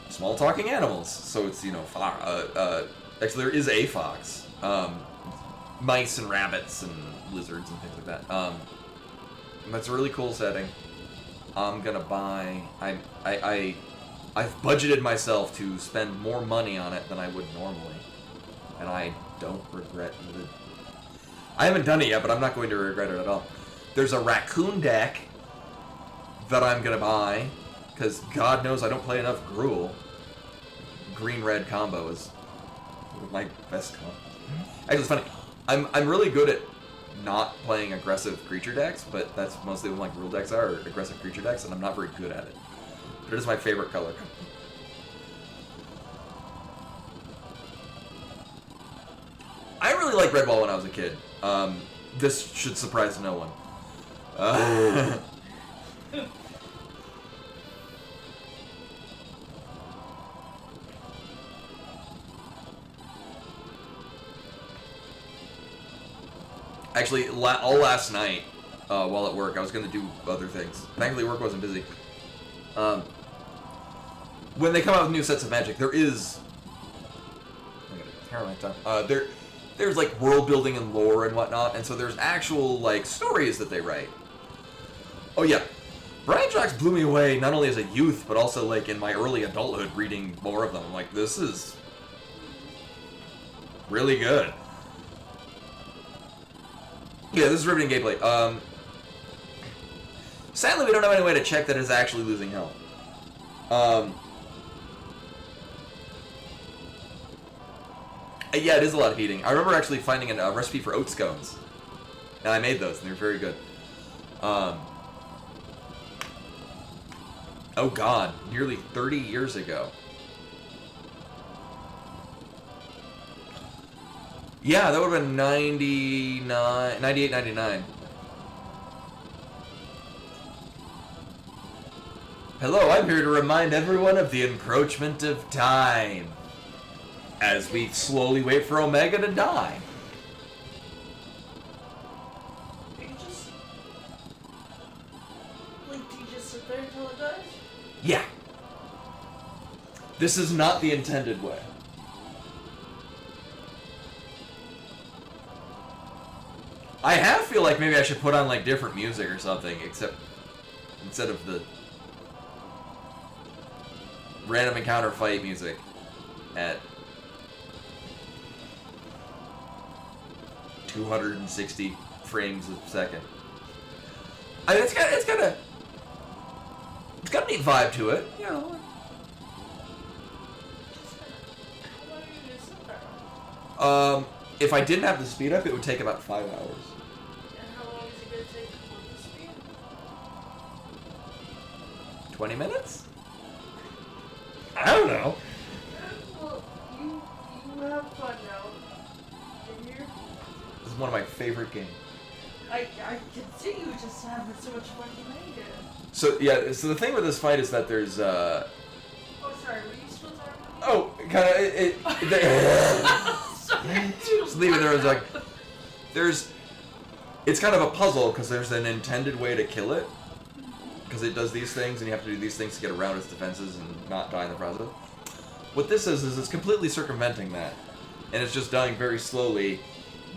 small talking animals. So it's, you know, actually there is a fox. Mice and rabbits and lizards and things like that. That's a really cool setting. I'm gonna buy. I've budgeted myself to spend more money on it than I would normally, and I don't regret it. I haven't done it yet, but I'm not going to regret it at all. There's a raccoon deck that I'm gonna buy, because God knows I don't play enough Gruul. Green-red combo is my best combo. Actually, it's funny. I'm really good at not playing aggressive creature decks, but that's mostly what my Gruul decks are aggressive creature decks, and I'm not very good at it. But it is my favorite color. I really liked Redwall when I was a kid. This should surprise no one. Actually, all last night, while at work, I was going to do other things. Thankfully, work wasn't busy. When they come out with new sets of Magic, there is... There's like world building and lore and whatnot, and so there's actual like stories that they write. Oh yeah, Brian Jocks blew me away not only as a youth, but also like in my early adulthood reading more of them. I'm like, this is really good. Yeah, this is riveting gameplay. Sadly, we don't have any way to check that it's actually losing health. Yeah, it is a lot of heating. I remember actually finding a recipe for oat scones, and I made those, and they're very good. Oh god, nearly 30 years ago. Yeah, that would have been 98, 99. Hello, I'm here to remind everyone of the encroachment of time. As we slowly wait for Omega to die. there until it dies? Yeah. This is not the intended way. I half feel like maybe I should put on like different music or something, except instead of the random encounter fight music at 260 frames a second. I mean, it's got a neat vibe to it, you know. How long are you gonna sit there? If I didn't have the speed up, it would take about 5 hours. And how long is it gonna take with the speed? 20 minutes? I don't know. Well, you have fun now. Can you? This is one of my favorite games. I can see you just having so much fun playing it. So yeah, so the thing with this fight is that there's Oh, sorry, were you still talking? oh, kind of Sorry, just leave it there. It's like it's kind of a puzzle because there's an intended way to kill it because it does these things and you have to do these things to get around its defenses and not die in the process. What this is it's completely circumventing that, and it's just dying very slowly,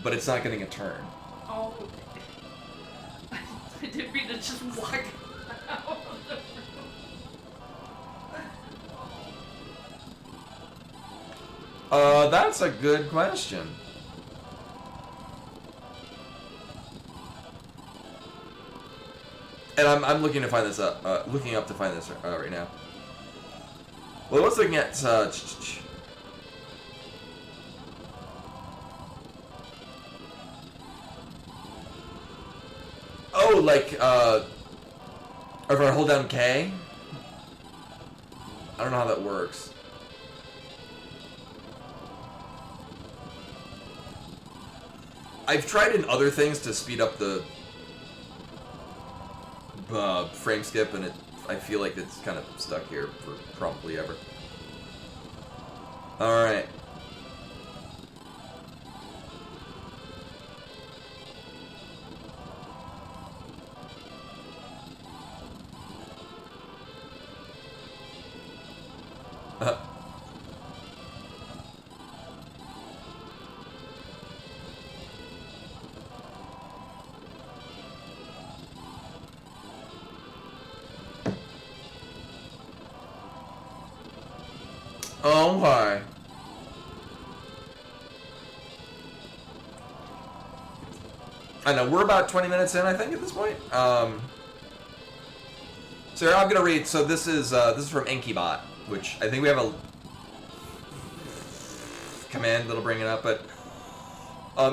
but it's not getting a turn. Oh, I didn't mean to just walk out of the room. That's a good question. And I'm looking to find this looking up to find this right now. Well, I was looking at oh, like if I hold down K. I don't know how that works. I've tried in other things to speed up the frame skip, and I feel like it's kind of stuck here for probably ever. All right. Oh my. I know, we're about 20 minutes in, I think, at this point. So I'm gonna read. So this is from Enkybot, which I think we have a command that'll bring it up, but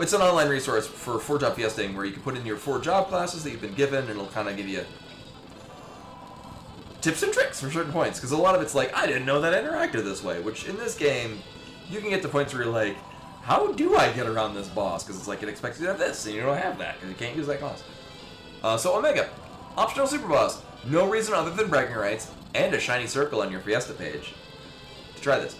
it's an online resource for 4-job fiesting where you can put in your 4 job classes that you've been given, and it'll kind of give you tips and tricks for certain points, because a lot of it's like, I didn't know that I interacted this way, which in this game, you can get to points where you're like, how do I get around this boss? Because it's like, it expects you to have this, and you don't have that, because you can't use that class. So Omega, optional super boss, no reason other than bragging rights, and a shiny circle on your Fiesta page. Let's try this.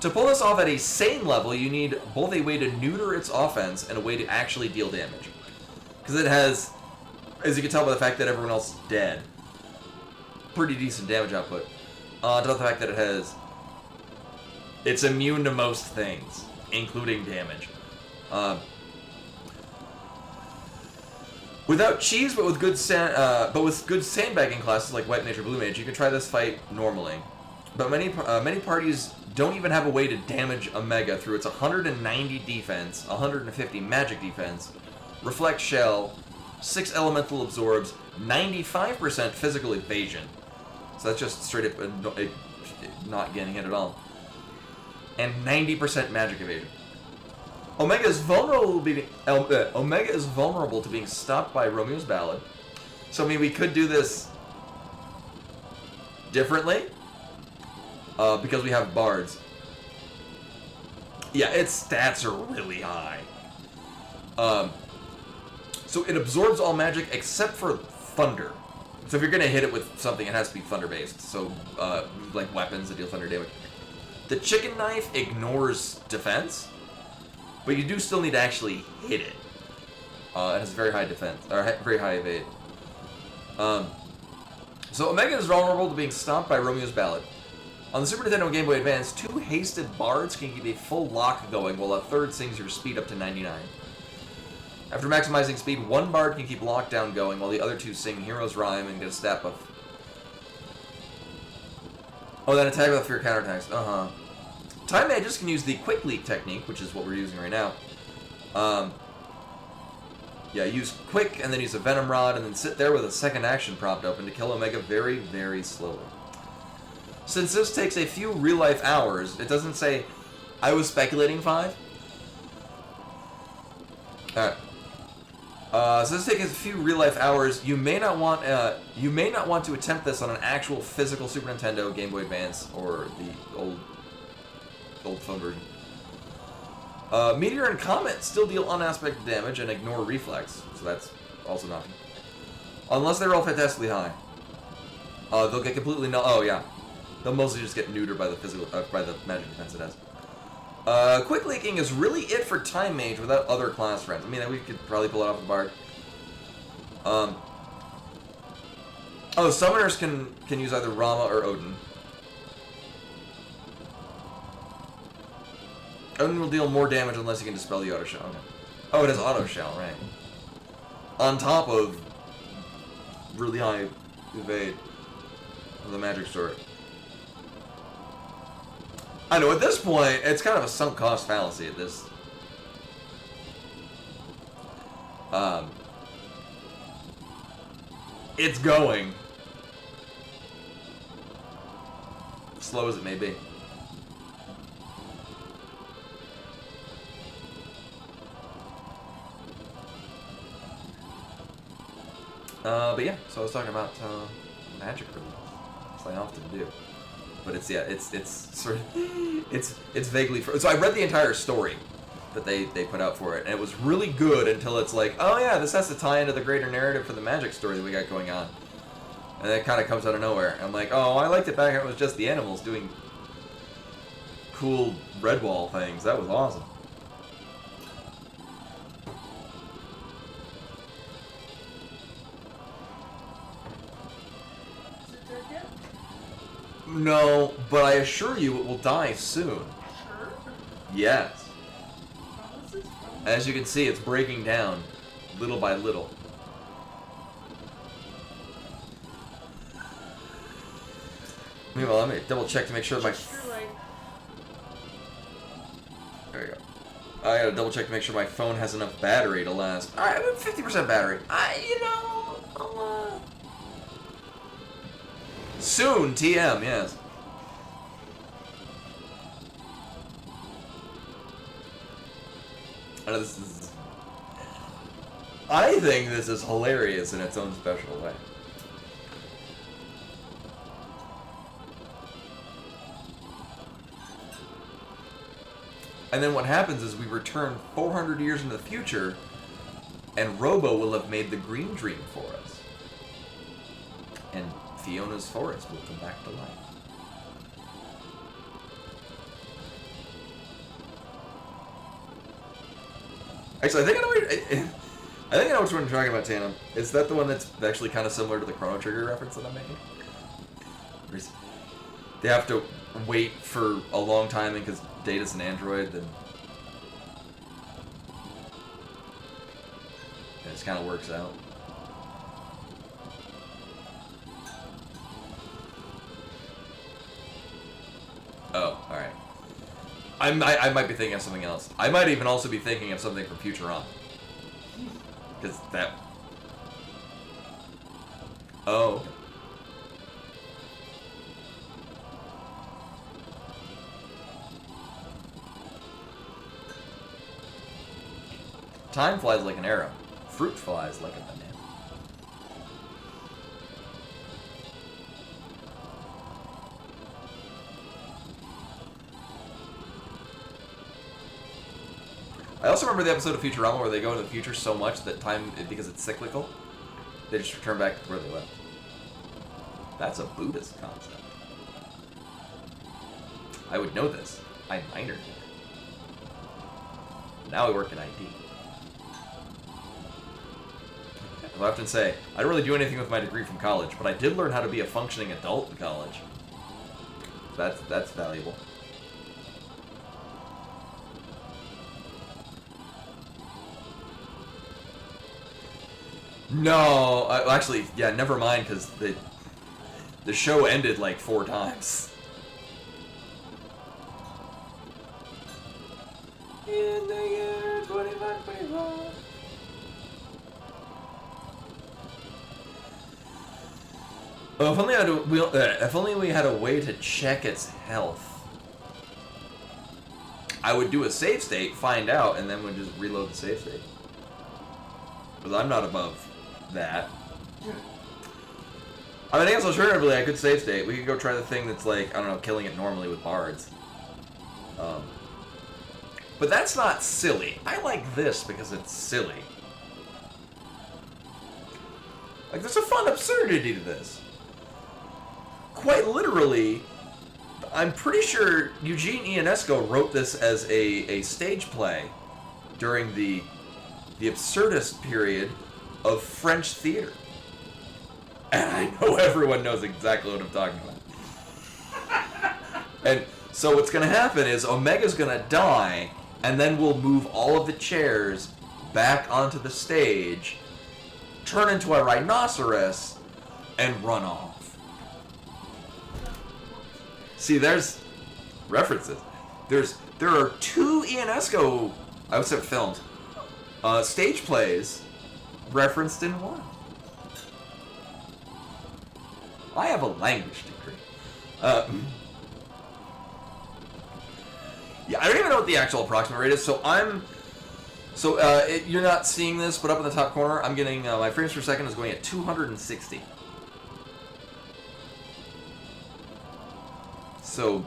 To pull this off at a sane level, you need both a way to neuter its offense and a way to actually deal damage. Because it has, as you can tell by the fact that everyone else is dead, pretty decent damage output. On top of the fact that it's immune to most things, including damage. Without cheese, but with good sandbagging classes like White Mage or Blue Mage, you can try this fight normally. But many parties don't even have a way to damage Omega through its 190 defense, 150 magic defense, Reflect Shell, 6 elemental absorbs, 95% physical evasion. So that's just straight up not getting hit at all. And 90% magic evasion. Omega is vulnerable to being stopped by Romeo's Ballad. So I mean, we could do this differently because we have bards. Yeah, its stats are really high. So it absorbs all magic except for thunder. So if you're gonna hit it with something, it has to be thunder-based. So like weapons that deal thunder damage. The chicken knife ignores defense, but you do still need to actually hit it. It has very high defense, or very high evade. So Omega is vulnerable to being stopped by Romeo's Ballad. On the Super Nintendo and Game Boy Advance, 2 hasted bards can keep a full lock going, while a third sings your speed up to 99. After maximizing speed, 1 bard can keep lockdown going, while the other 2 sing Hero's Rhyme and get a stat buff. Oh, then attack with fear counterattacks. Time Mages can use the Quick Leak technique, which is what we're using right now. Yeah, use Quick, and then use a Venom Rod, and then sit there with a second action prompt open to kill Omega very, very slowly. Since this takes a few real-life hours, it doesn't say... I was speculating 5. Alright. So this takes a few real-life hours. You may not want to attempt this on an actual physical Super Nintendo, Game Boy Advance, or the old phone version. Meteor and Comet still deal unaspected damage and ignore reflex, so that's also an option. Unless they roll fantastically high. They'll get completely oh yeah. They'll mostly just get neutered by the physical by the magic defense it has. Quick Leaking is really it for Time Mage without other class friends. I mean, we could probably pull it off the Bard. Oh, Summoners can use either Rama or Odin. Odin will deal more damage unless you can dispel the auto shell. Okay. Oh, it has auto shell, right? On top of really high evade of the magic sword. I know, at this point, it's kind of a sunk cost fallacy at this. It's going. Slow as it may be. But yeah, so I was talking about magic really, as I often do. But it's sort of it's vaguely so I read the entire story that they put out for it, and it was really good until it's like, oh yeah, this has to tie into the greater narrative for the magic story that we got going on, and it kind of comes out of nowhere. I'm like, oh, I liked it back when it was just the animals doing cool Redwall things. That was awesome. No, but I assure you it will die soon. Sure. Yes. Promises? As you can see, it's breaking down little by little. Meanwhile, let me double check to make sure my... There you go. I gotta double check to make sure my phone has enough battery to last. Alright, I'm at 50% battery. Soon, TM, yes. I think this is hilarious in its own special way. And then what happens is we return 400 years into the future, and Robo will have made the Green Dream for us. And Fiona's forest will come back to life. Actually, I think I know which one you're talking about, Tana. Is that the one that's actually kind of similar to the Chrono Trigger reference that I'm making? They have to wait for a long time because Data's an android, then it just kind of works out. Oh, alright. I might be thinking of something else. I might even also be thinking of something from Futurama. Because that... Oh, okay. Time flies like an arrow. Fruit flies like a banana. I also remember the episode of Futurama where they go into the future so much that time, because it's cyclical, they just return back to where they left. That's a Buddhist concept. I would know this. I minored in it. Now I work in IT. I often say, I don't really do anything with my degree from college, but I did learn how to be a functioning adult in college. That's valuable. No, actually, yeah, never mind, because the show ended like 4 times. In the year 2525. Oh, if only we had a way to check its health. I would do a save state, find out, and then we'd just reload the save state. Because I'm not above that. I mean, I guess alternatively I could save state. We could go try the thing that's like, I don't know, killing it normally with bards. But that's not silly. I like this because it's silly. Like, there's a fun absurdity to this. Quite literally, I'm pretty sure Eugene Ionesco wrote this as a stage play during the absurdist period of French theater. And I know everyone knows exactly what I'm talking about. And so what's going to happen is Omega's going to die, and then we'll move all of the chairs back onto the stage, turn into a rhinoceros, and run off. See, there's references. There are 2 Ionesco, I would say films, stage plays referenced in one. I have a language degree. Yeah, I don't even know what the actual approximate rate is. So you're not seeing this, but up in the top corner, I'm getting my frames per second is going at 260. So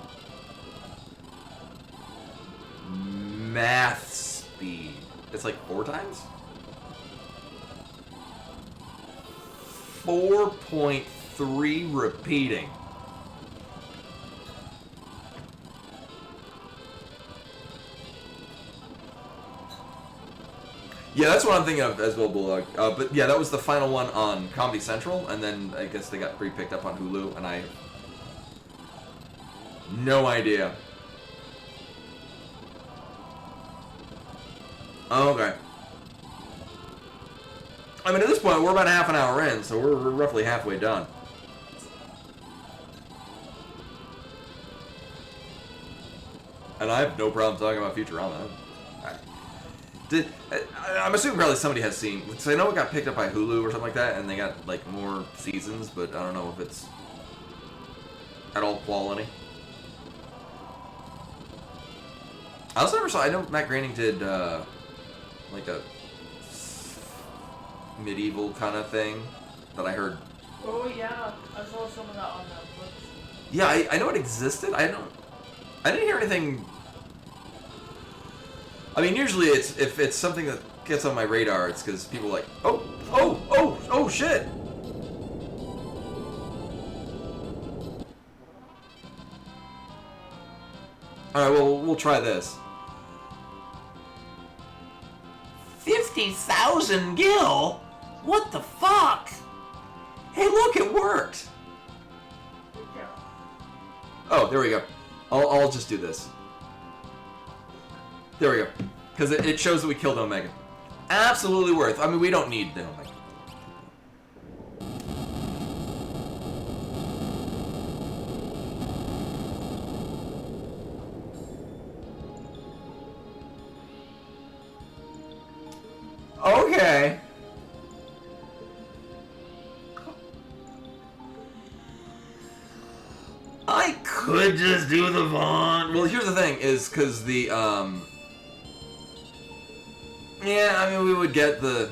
math speed. It's like 4 times? 4.3 repeating. Yeah, that's what I'm thinking of as well, Bulldog. But yeah, that was the final one on Comedy Central, and then I guess they got pre-picked up on Hulu, and I... no idea. Oh, okay. I mean, at this point, we're about half an hour in, so we're roughly halfway done. And I have no problem talking about Futurama. I'm assuming probably somebody has seen, because I know it got picked up by Hulu or something like that, and they got like more seasons, but I don't know if it's at all quality. I also never saw, I know Matt Groening did like a medieval kind of thing that I heard. Oh yeah, I saw some of that on Netflix. Yeah, I know it existed. I didn't hear anything. I mean, usually if it's something that gets on my radar, it's because people are like, oh shit. All right, well we'll try this. 50,000 gil? What the fuck? Hey, look, it worked. Yeah. Oh, there we go. I'll just do this. There we go. Because it shows that we killed Omega. Absolutely worth. I mean, we don't need the Omega. Okay. I could just do the Vaughn. Well, here's the thing, is because the, yeah, I mean, we would get the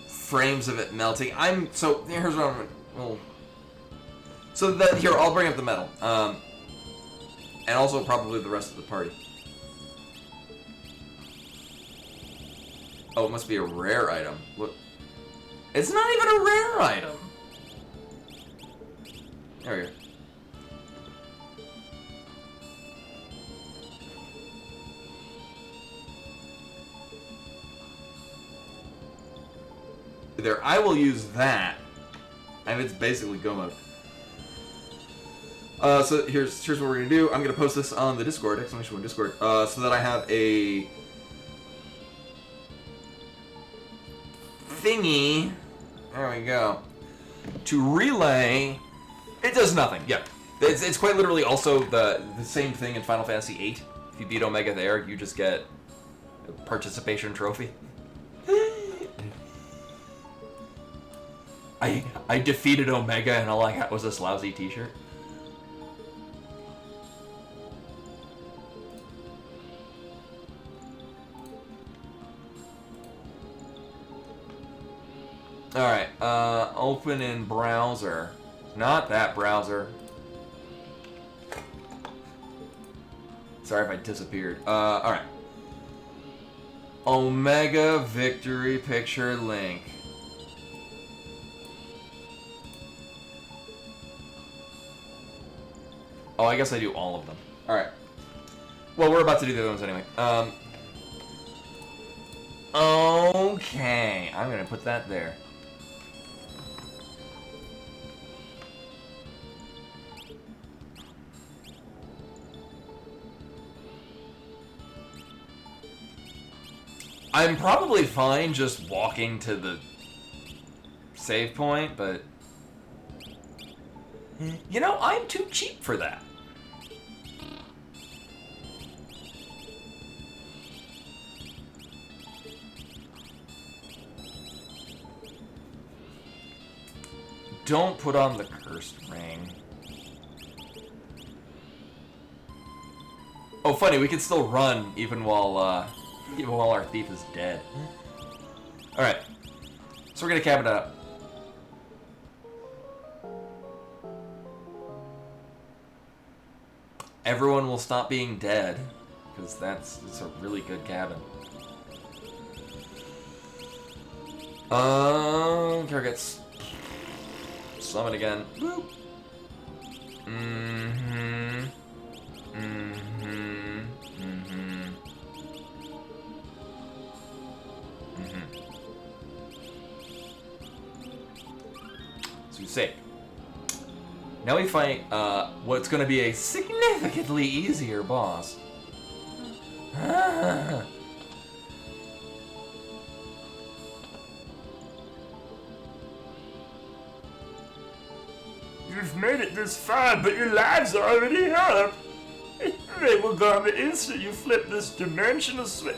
frames of it melting. So, here's what I'm, well, so here, I'll bring up the metal. And also probably the rest of the party. Oh, it must be a rare item. What? It's not even a rare item. There we go. There, I will use that. And it's basically go mode. So here's what we're gonna do. I'm gonna post this on the Discord, exclamation point Discord, so that I have a thingy. There we go. To relay, it does nothing. Yeah, it's quite literally also the same thing in Final Fantasy VIII. If you beat Omega there, you just get a participation trophy. I defeated Omega and all I got was this lousy T-shirt. Alright, open in browser. Not that browser. Sorry if I disappeared. Alright. Omega victory picture link. Oh, I guess I do all of them. Alright. Well, we're about to do the other ones anyway. Okay. I'm gonna put that there. I'm probably fine just walking to the save point, but you know, I'm too cheap for that. Don't put on the cursed ring. Oh, funny, we can still run even while our thief is dead. Alright. So we're gonna cap it up. Everyone will stop being dead, because it's a really good cabin. Here gets summon again. Boop. So you save. Now we fight what's going to be a significantly easier boss. You've made it this far, but your lives are already up. They will gone the instant you flip this dimensional switch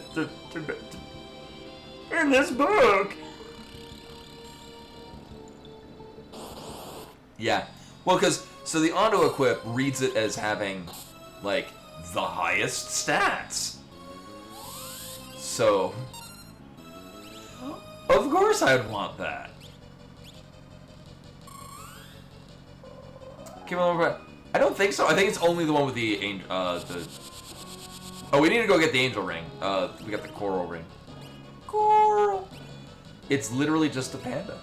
in this book. Yeah. Well, because, so the auto-equip reads it as having, like, the highest stats. So, of course I'd want that. I don't think so. I think it's only the one with the angel. Oh, we need to go get the angel ring. We got the coral ring. Coral. It's literally just a panda.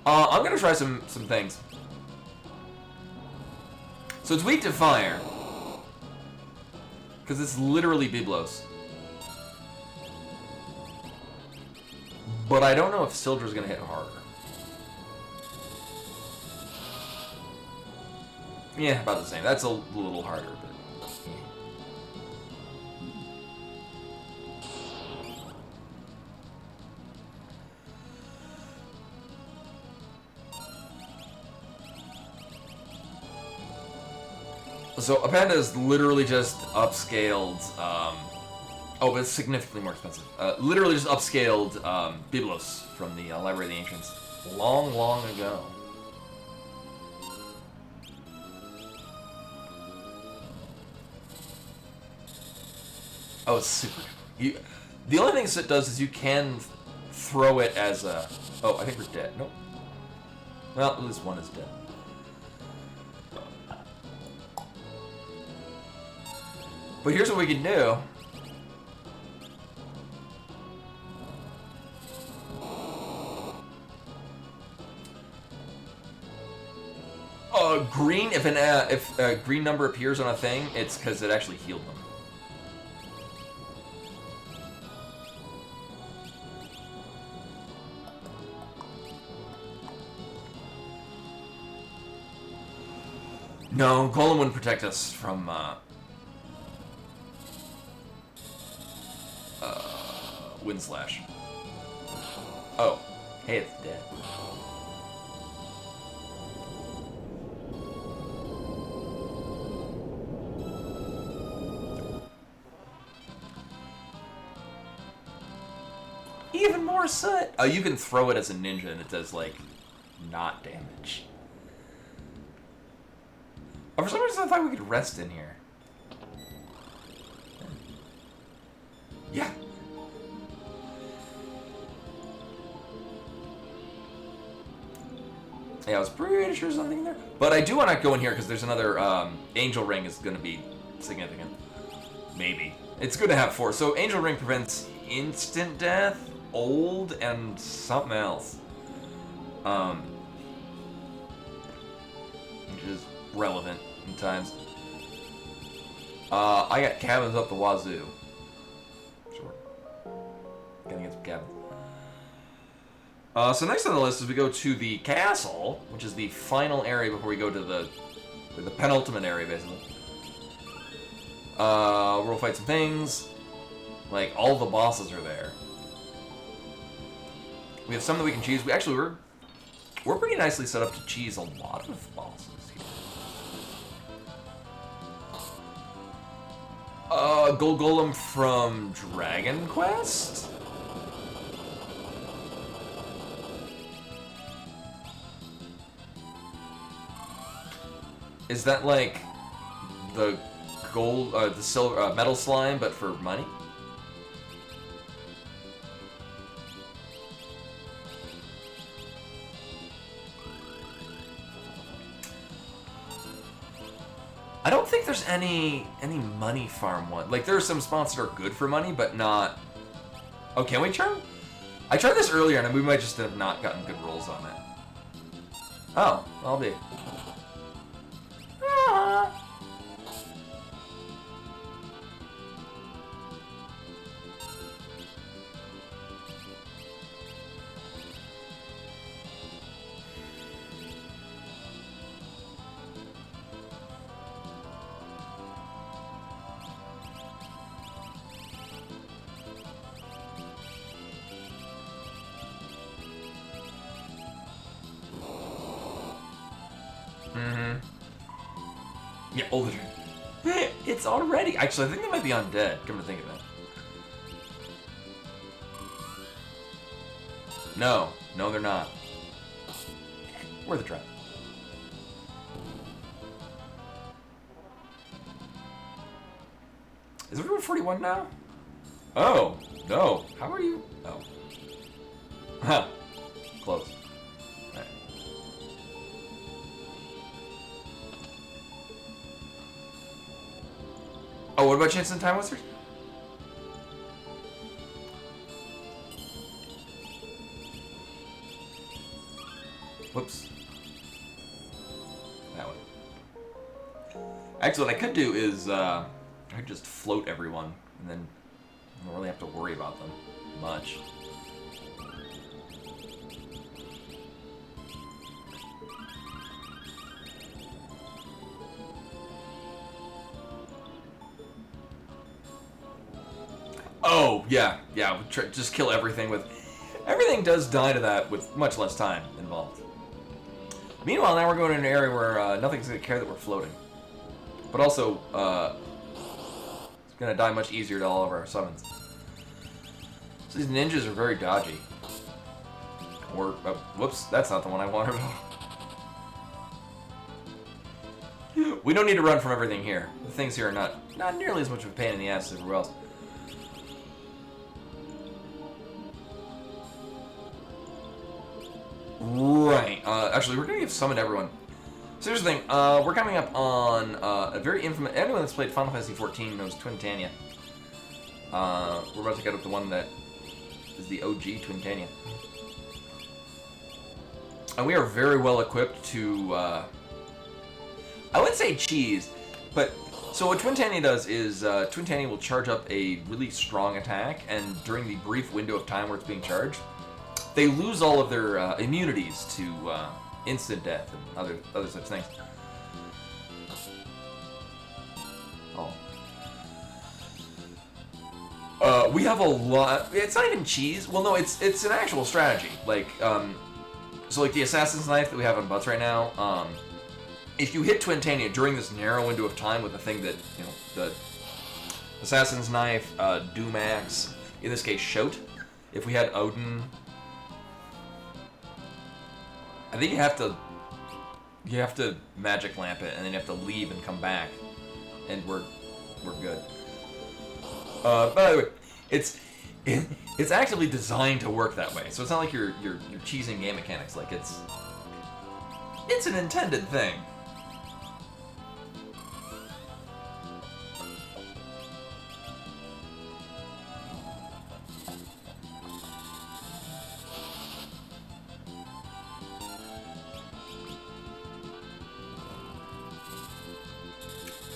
I'm gonna try some things. So it's weak to fire, because it's literally Biblos. But I don't know if Sildra's gonna hit harder. Yeah, about the same. That's a little harder, but yeah. So a panda is literally just upscaled. Oh, but it's significantly more expensive. Literally just upscaled Biblos from the Library of the Ancients long, long ago. Oh, it's super. The only thing it does is you can throw it as a. Oh, I think we're dead. Nope. Well, at least one is dead. But here's what we can do. Green. If a green number appears on a thing, it's because it actually healed them. No, Golem wouldn't protect us from, Wind Slash. Oh. Hey, it's dead. Even more soot! Oh, you can throw it as a ninja and it does, like, not damage. Oh, for some reason I thought we could rest in here. Yeah. Yeah, I was pretty sure there's nothing in there. But I do want to go in here because there's another Angel Ring is going to be significant. Maybe. It's good to have 4. So Angel Ring prevents instant death, old, and something else. Which is relevant in times. I got cabins up the wazoo. Sure. Gonna get some cabins. So next on the list is we go to the castle, which is the final area before we go to the penultimate area, basically. We'll fight some things. Like, all the bosses are there. We have some that we can choose. We're pretty nicely set up to cheese a lot of bosses here. Gold Golem from Dragon Quest? Is that like the gold, the silver, metal slime, but for money? I don't think there's any money farm one. Like, there are some spots that are good for money, but not... Oh, can we try? I tried this earlier, and we might just have not gotten good rolls on it. Oh, I'll be... Yeah, older. It's already... Actually, I think they might be undead, come to think of it. No. No, they're not. Where's the trap? Is everyone 41 now? Oh, no. How are you? Oh. Huh. Close. Alright. Oh, what about Chance and Time Wizard? Whoops. That way. Actually, what I could do is, I could just float everyone, and then I don't really have to worry about them much. Oh, yeah, just kill everything with... Everything does die to that with much less time involved. Meanwhile, now we're going to an area where nothing's going to care that we're floating. But also, it's going to die much easier to all of our summons. So these ninjas are very dodgy. Or, whoops, that's not the one I wanted. We don't need to run from everything here. The things here are not nearly as much of a pain in the ass as everywhere else. Right. Actually, we're going to summon everyone. So here's the thing. We're coming up on a very infamous... Anyone that's played Final Fantasy XIV knows Twintania. We're about to get up to one that is the OG Twintania. And we are very well equipped to... I wouldn't say cheese, but... So what Twintania does is Twintania will charge up a really strong attack, and during the brief window of time where it's being charged, they lose all of their immunities to instant death and other such things. call. We have a lot. It's not even cheese. Well, no, it's an actual strategy. Like, so like the assassin's knife that we have on Butts right now. If you hit Twintania during this narrow window of time with the thing that the assassin's knife, Doomax, in this case, Shout. If we had Odin, I think you have to magic lamp it, and then you have to leave and come back, and we're good. By the way, it's actively designed to work that way, so it's not like you're cheesing game mechanics. Like it's an intended thing.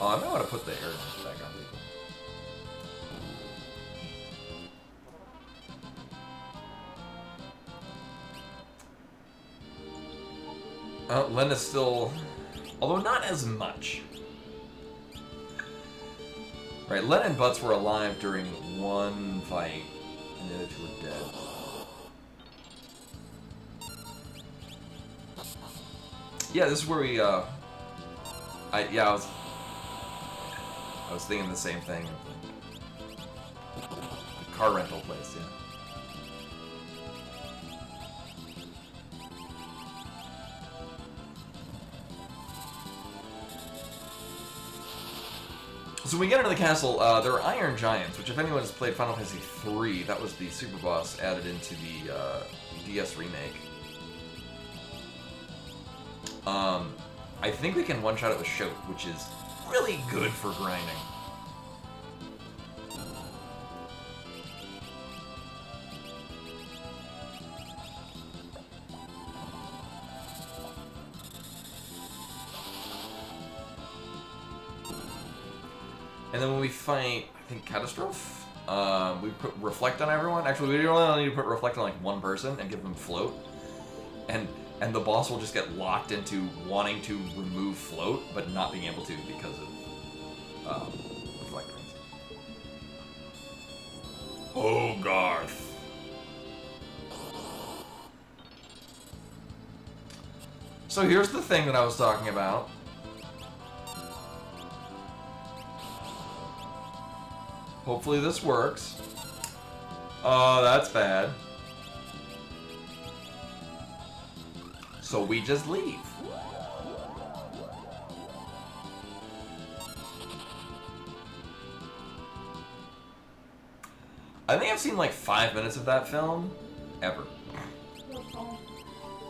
Oh, I might want to put the air back on people. Lena's still, although not as much. Right, Lena and Butts were alive during one fight, and the other two were dead. Yeah, this is where we, I was thinking the same thing. The car rental place, yeah. So when we get into the castle, there are Iron Giants, which if anyone has played Final Fantasy III, that was the super boss added into the DS remake. I think we can one-shot it with Shout, which is really good for grinding. And then when we fight, I think, Catastrophe, we put Reflect on everyone. Actually, we only need to put Reflect on like one person and give them Float. And the boss will just get locked into wanting to remove Float, but not being able to because of Reflect rings. Oh, Garth. So here's the thing that I was talking about. Hopefully this works. Oh, that's bad. So we just leave. I think I've seen like 5 minutes of that film, ever.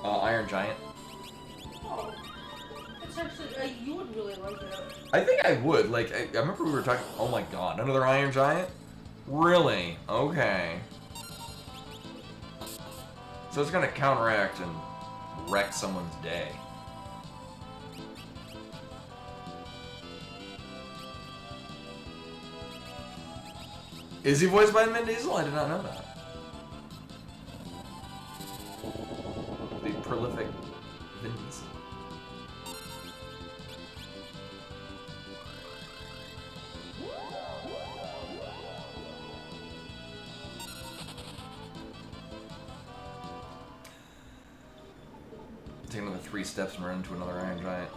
Iron Giant. Oh, it's actually, you would really like it. I think I would. Like, I remember we were talking. Oh my god, another Iron Giant? Really? Okay. So it's gonna counteract and wreck someone's day. Is he voiced by Vin Diesel? I did not know that. The prolific Vin Diesel. Take another 3 steps and run into another Iron Giant.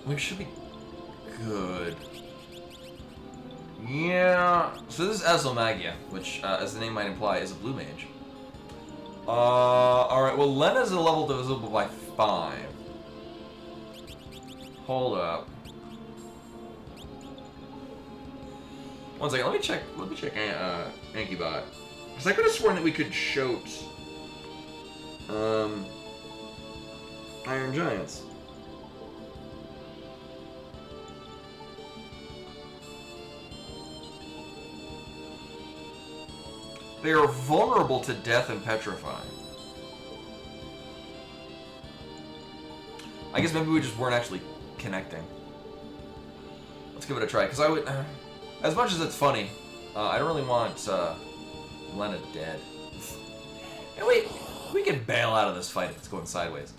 We should be good. Yeah. So this is Azulmagia, which, as the name might imply, is a blue mage. Alright, well, Lena's a level divisible by 5. Hold up. One second, let me check Ankybot. Because I could have sworn that we could shoot Iron Giants. They are vulnerable to death and petrify. I guess maybe we just weren't actually connecting. Let's give it a try, because I would... as much as it's funny, I don't really want Lena dead. And wait, We can bail out of this fight if it's going sideways.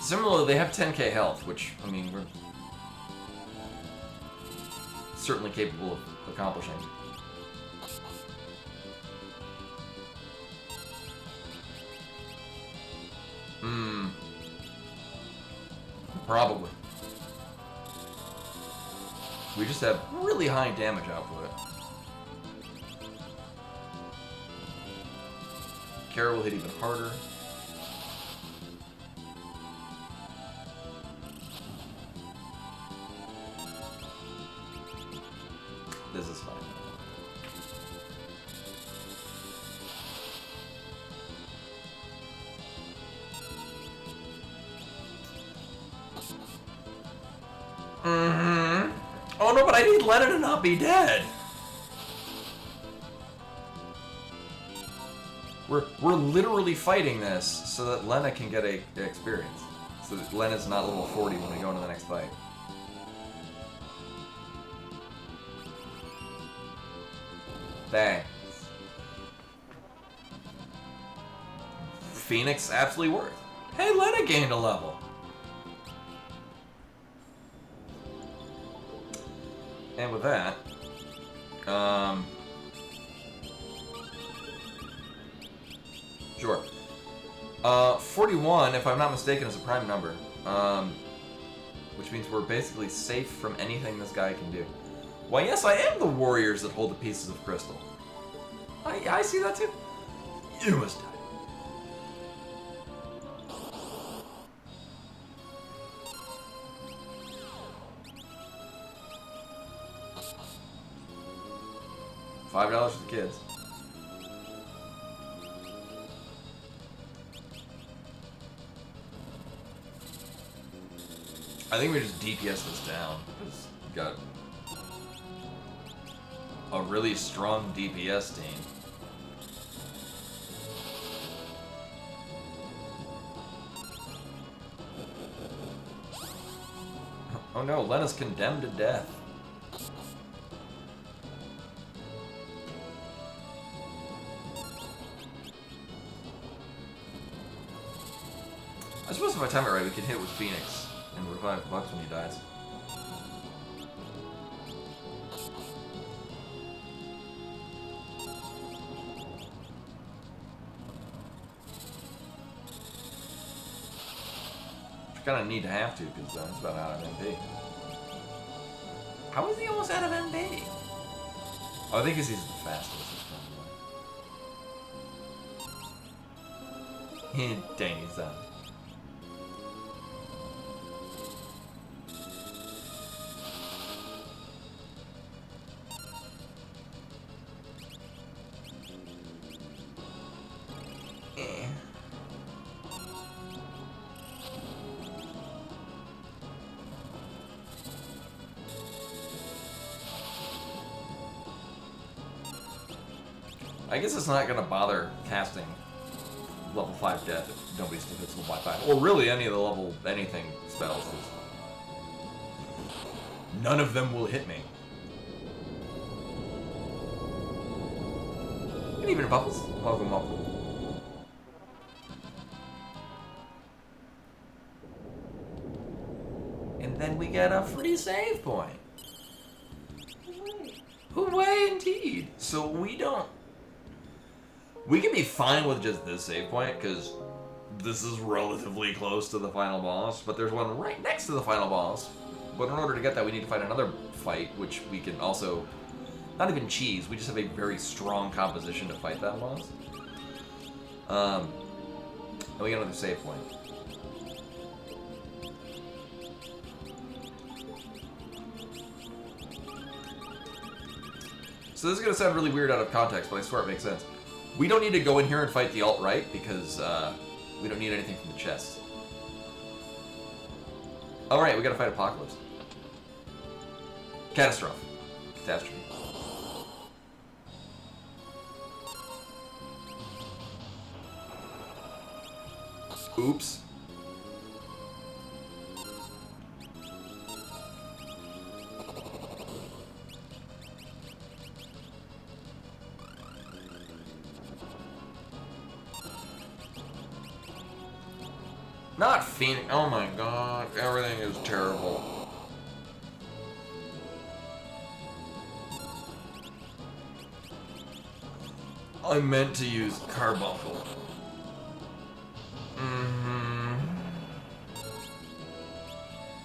Similarly, they have 10k health, which, I mean, we're certainly capable of accomplishing. Probably. We just have really high damage output. Kara will hit even harder. This is fine. Oh no, but I need Lennon to not be dead. We're literally fighting this so that Lena can get a experience. So that Lena's not level 40 when we go into the next fight. Thanks. Phoenix absolutely worth. Hey, Lena gained a level. And with that, sure. 41, if I'm not mistaken, is a prime number. Which means we're basically safe from anything this guy can do. Why, yes, I am the warriors that hold the pieces of crystal. I see that too. You must die. $5 for the kids. I think we just DPS this down. It's got a really strong DPS team. Oh no, Lena's condemned to death. I suppose if I time it right, we can hit with Phoenix and revive Bucks when he dies. Kind of need to have to because it's about out of MP. How is he almost out of MP? Oh, I think he's the fastest. Dang, he's done. I guess it's not going to bother casting level 5 death if nobody still hits level 5. Or really any of the level anything spells. None of them will hit me. And even Bubbles. Welcome, welcome. And then we get a free save point. Hooray, indeed. So we don't... We can be fine with just this save point, because this is relatively close to the final boss, but there's one right next to the final boss. But in order to get that, we need to fight another fight, which we can also... Not even cheese, we just have a very strong composition to fight that boss. And we get another save point. So this is going to sound really weird out of context, but I swear it makes sense. We don't need to go in here and fight the alt-right, because we don't need anything from the chest. Alright, we gotta fight Apocalypse. Catastrophe. Catastrophe. Oops. Not Phoenix. Oh my god, everything is terrible. I meant to use Carbuncle.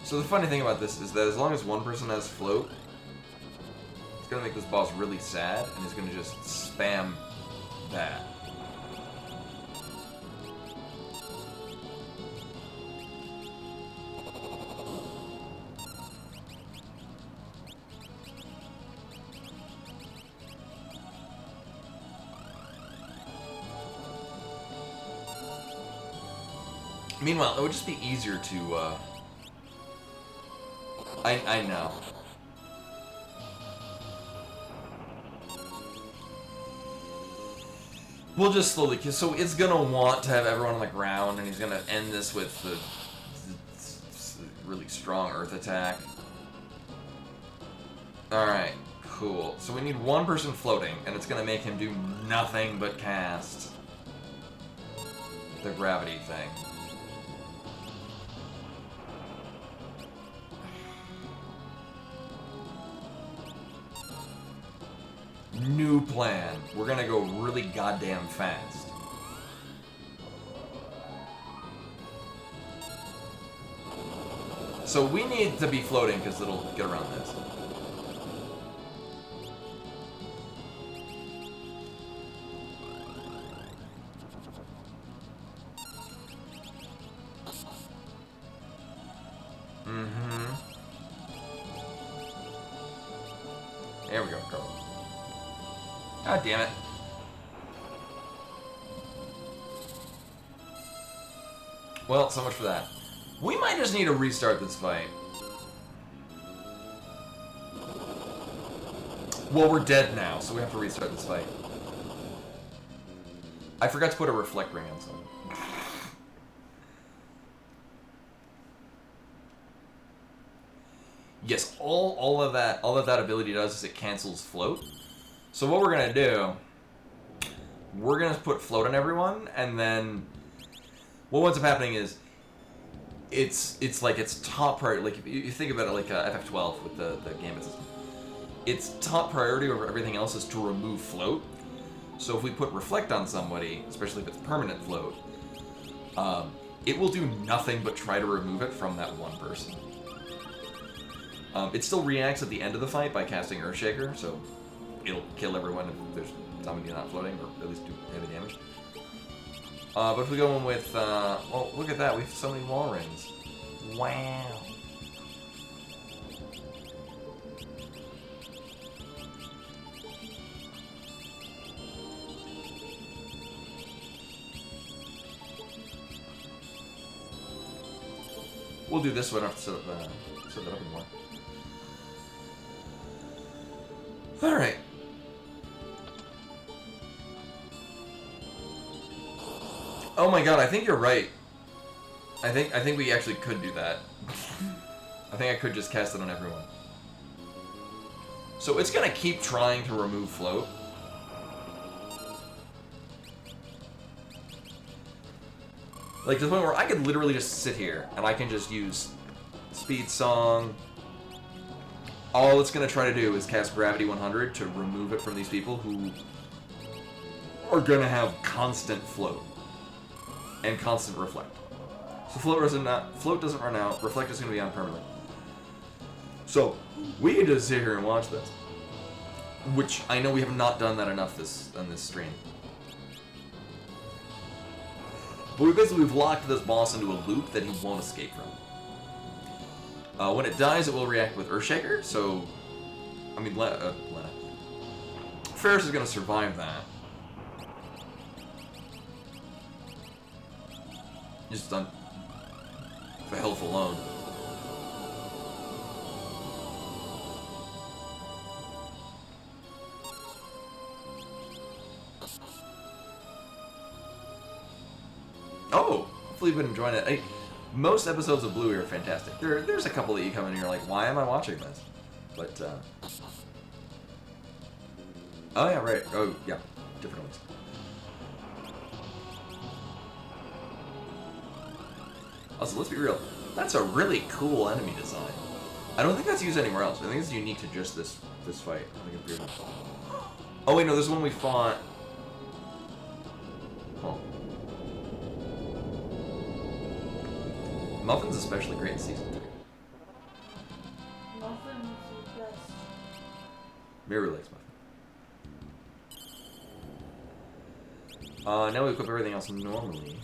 So the funny thing about this is that as long as one person has float, it's gonna make this boss really sad, and he's gonna just spam that. Meanwhile, it would just be easier to, I know. We'll just slowly, so it's gonna want to have everyone on the ground, and he's gonna end this with the really strong earth attack. Alright, cool. So we need one person floating, and it's gonna make him do nothing but cast the gravity thing. New plan. We're gonna go really goddamn fast. So we need to be floating because it'll get around this. There we go, go. God damn it. Well, so much for that. We might just need to restart this fight. Well, we're dead now, so we have to restart this fight. I forgot to put a reflect ring on something. Yes, all of that ability does is it cancels float. So what we're gonna do, we're gonna put float on everyone, and then what ends up happening is it's like it's top priority. Like if you think about it, like FF12 with the gambit system, its top priority over everything else is to remove float. So if we put reflect on somebody, especially if it's permanent float, it will do nothing but try to remove it from that one person. It still reacts at the end of the fight by casting Earthshaker, so it'll kill everyone if there's somebody not floating, or at least do heavy damage. But if we go in with, oh, look at that, we have so many wall rings. Wow. We'll do this one, I don't have to set that up anymore. Alright. Oh my god, I think you're right. I think we actually could do that. I think I could just cast it on everyone. So it's gonna keep trying to remove float. Like to the point where I could literally just sit here and I can just use Speed Song. All it's gonna try to do is cast Gravity 100 to remove it from these people who are gonna have constant float and constant reflect. So float doesn't run out. Reflect is gonna be on permanently. So we can just sit here and watch this, which I know we have not done that enough on this stream. But we've locked this boss into a loop that he won't escape from. When it dies, it will react with Earthshaker, so... I mean, Ferris is going to survive that. Just on... for health alone. Oh! hopefully you've been enjoying it. Most episodes of Bluey are fantastic. There's a couple that you come in and you're like, why am I watching this? But, oh yeah, right. Oh, yeah. Different ones. Also, let's be real. That's a really cool enemy design. I don't think that's used anywhere else. I think it's unique to just this fight. I think it's pretty much. Oh wait, no, this one we fought. Huh. Muffin's especially great in season 3. Muffin is the best. Mirror likes Muffin. Now we equip everything else normally.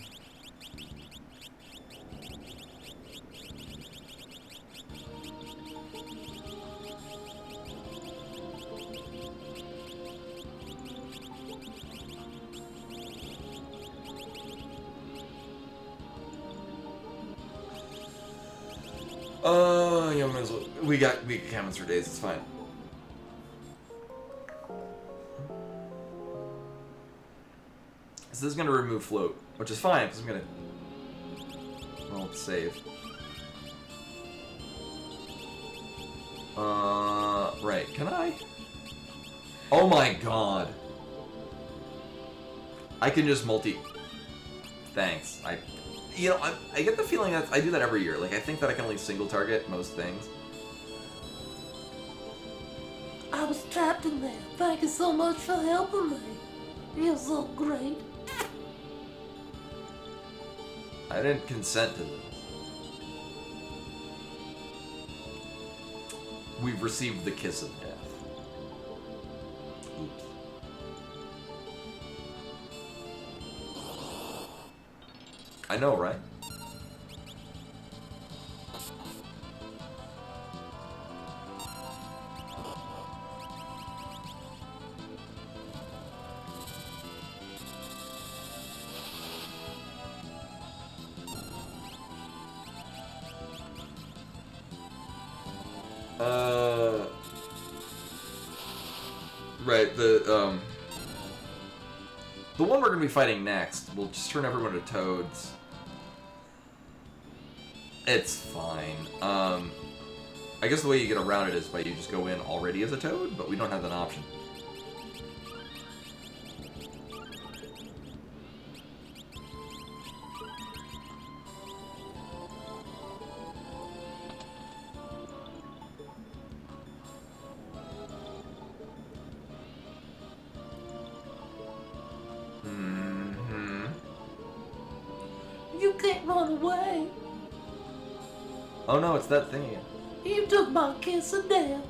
Yeah, might as well. We got comments for days. It's fine. So this is gonna remove float, which is fine because I'm gonna. Well, save. Right. Can I? Oh my god. I can just multi. Thanks. You know, I get the feeling that I do that every year. Like, I think that I can only single target most things. I was trapped in there. Thank you so much for helping me. You're so great. I didn't consent to this. We've received the kiss of death. Oops. I know, right? Right, the one we're gonna be fighting next, we'll just turn everyone to toads. It's fine. I guess the way you get around it is by you just go in already as a toad, but we don't have that option. You can't run away. Oh no, it's that thing again. You took my kiss of death.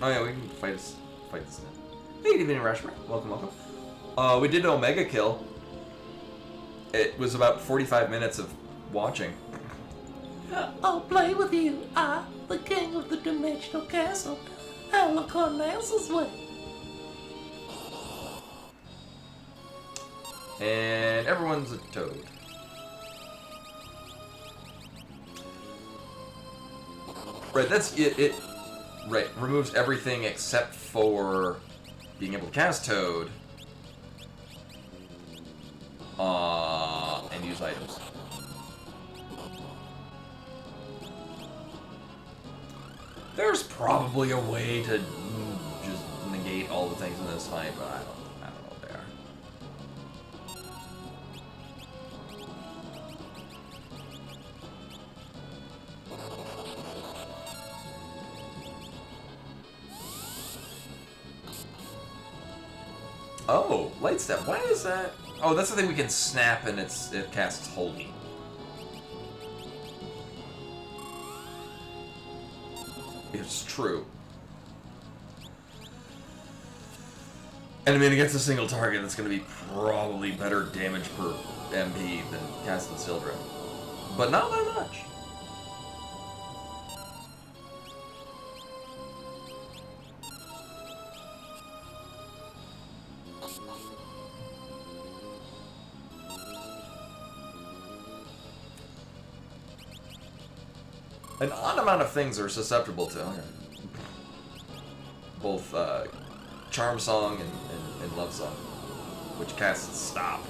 Oh yeah, we can fight this now. Hey, good evening, Rashmer. Welcome, welcome. We did an Omega kill. It was about 45 minutes of watching. I'll play with you. I, the king of the dimensional castle, Alacarnas's way. And everyone's a toad. Right, that's it. It removes everything except for being able to cast Toad and use items. There's probably a way to just negate all the things in this fight, but I don't know what they are. Oh, light step. Why is that? Oh, that's the thing we can snap and it casts holy. It's true. And I mean, against a single target, that's going to be probably better damage per MP than casting Sildren. But not that much. An odd amount of things are susceptible to both Charm Song and Love Song. which casts Stop.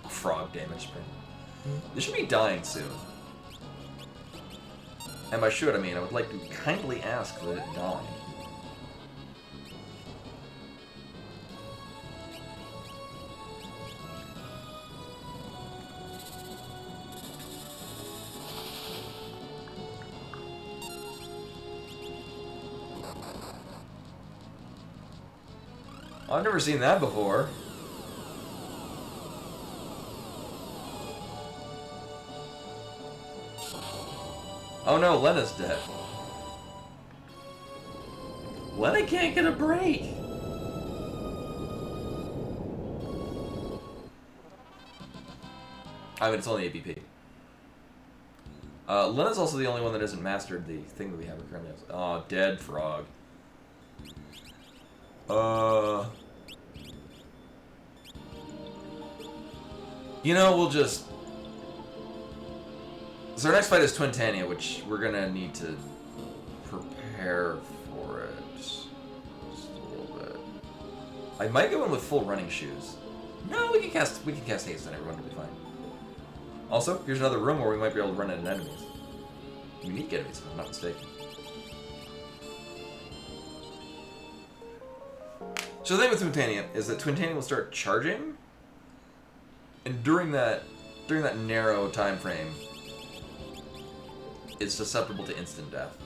Frog damage spring. This should be dying soon. And by should, I mean I would like to kindly ask that it die. I've never seen that before. Oh no, Lena's dead. Lena can't get a break. I mean, it's only ABP. Lena's also the only one that hasn't mastered the thing that we have currently. Oh, dead frog. You know, we'll just... So our next fight is Twintania, which we're gonna need to prepare for it just a little bit. I might go in with full running shoes. No, we can cast haste on everyone to be fine. Also, here's another room where we might be able to run into enemies. Unique enemies, if I'm not mistaken. So the thing with Twintania is that Twintania will start charging, and during that narrow time frame, it's susceptible to instant death.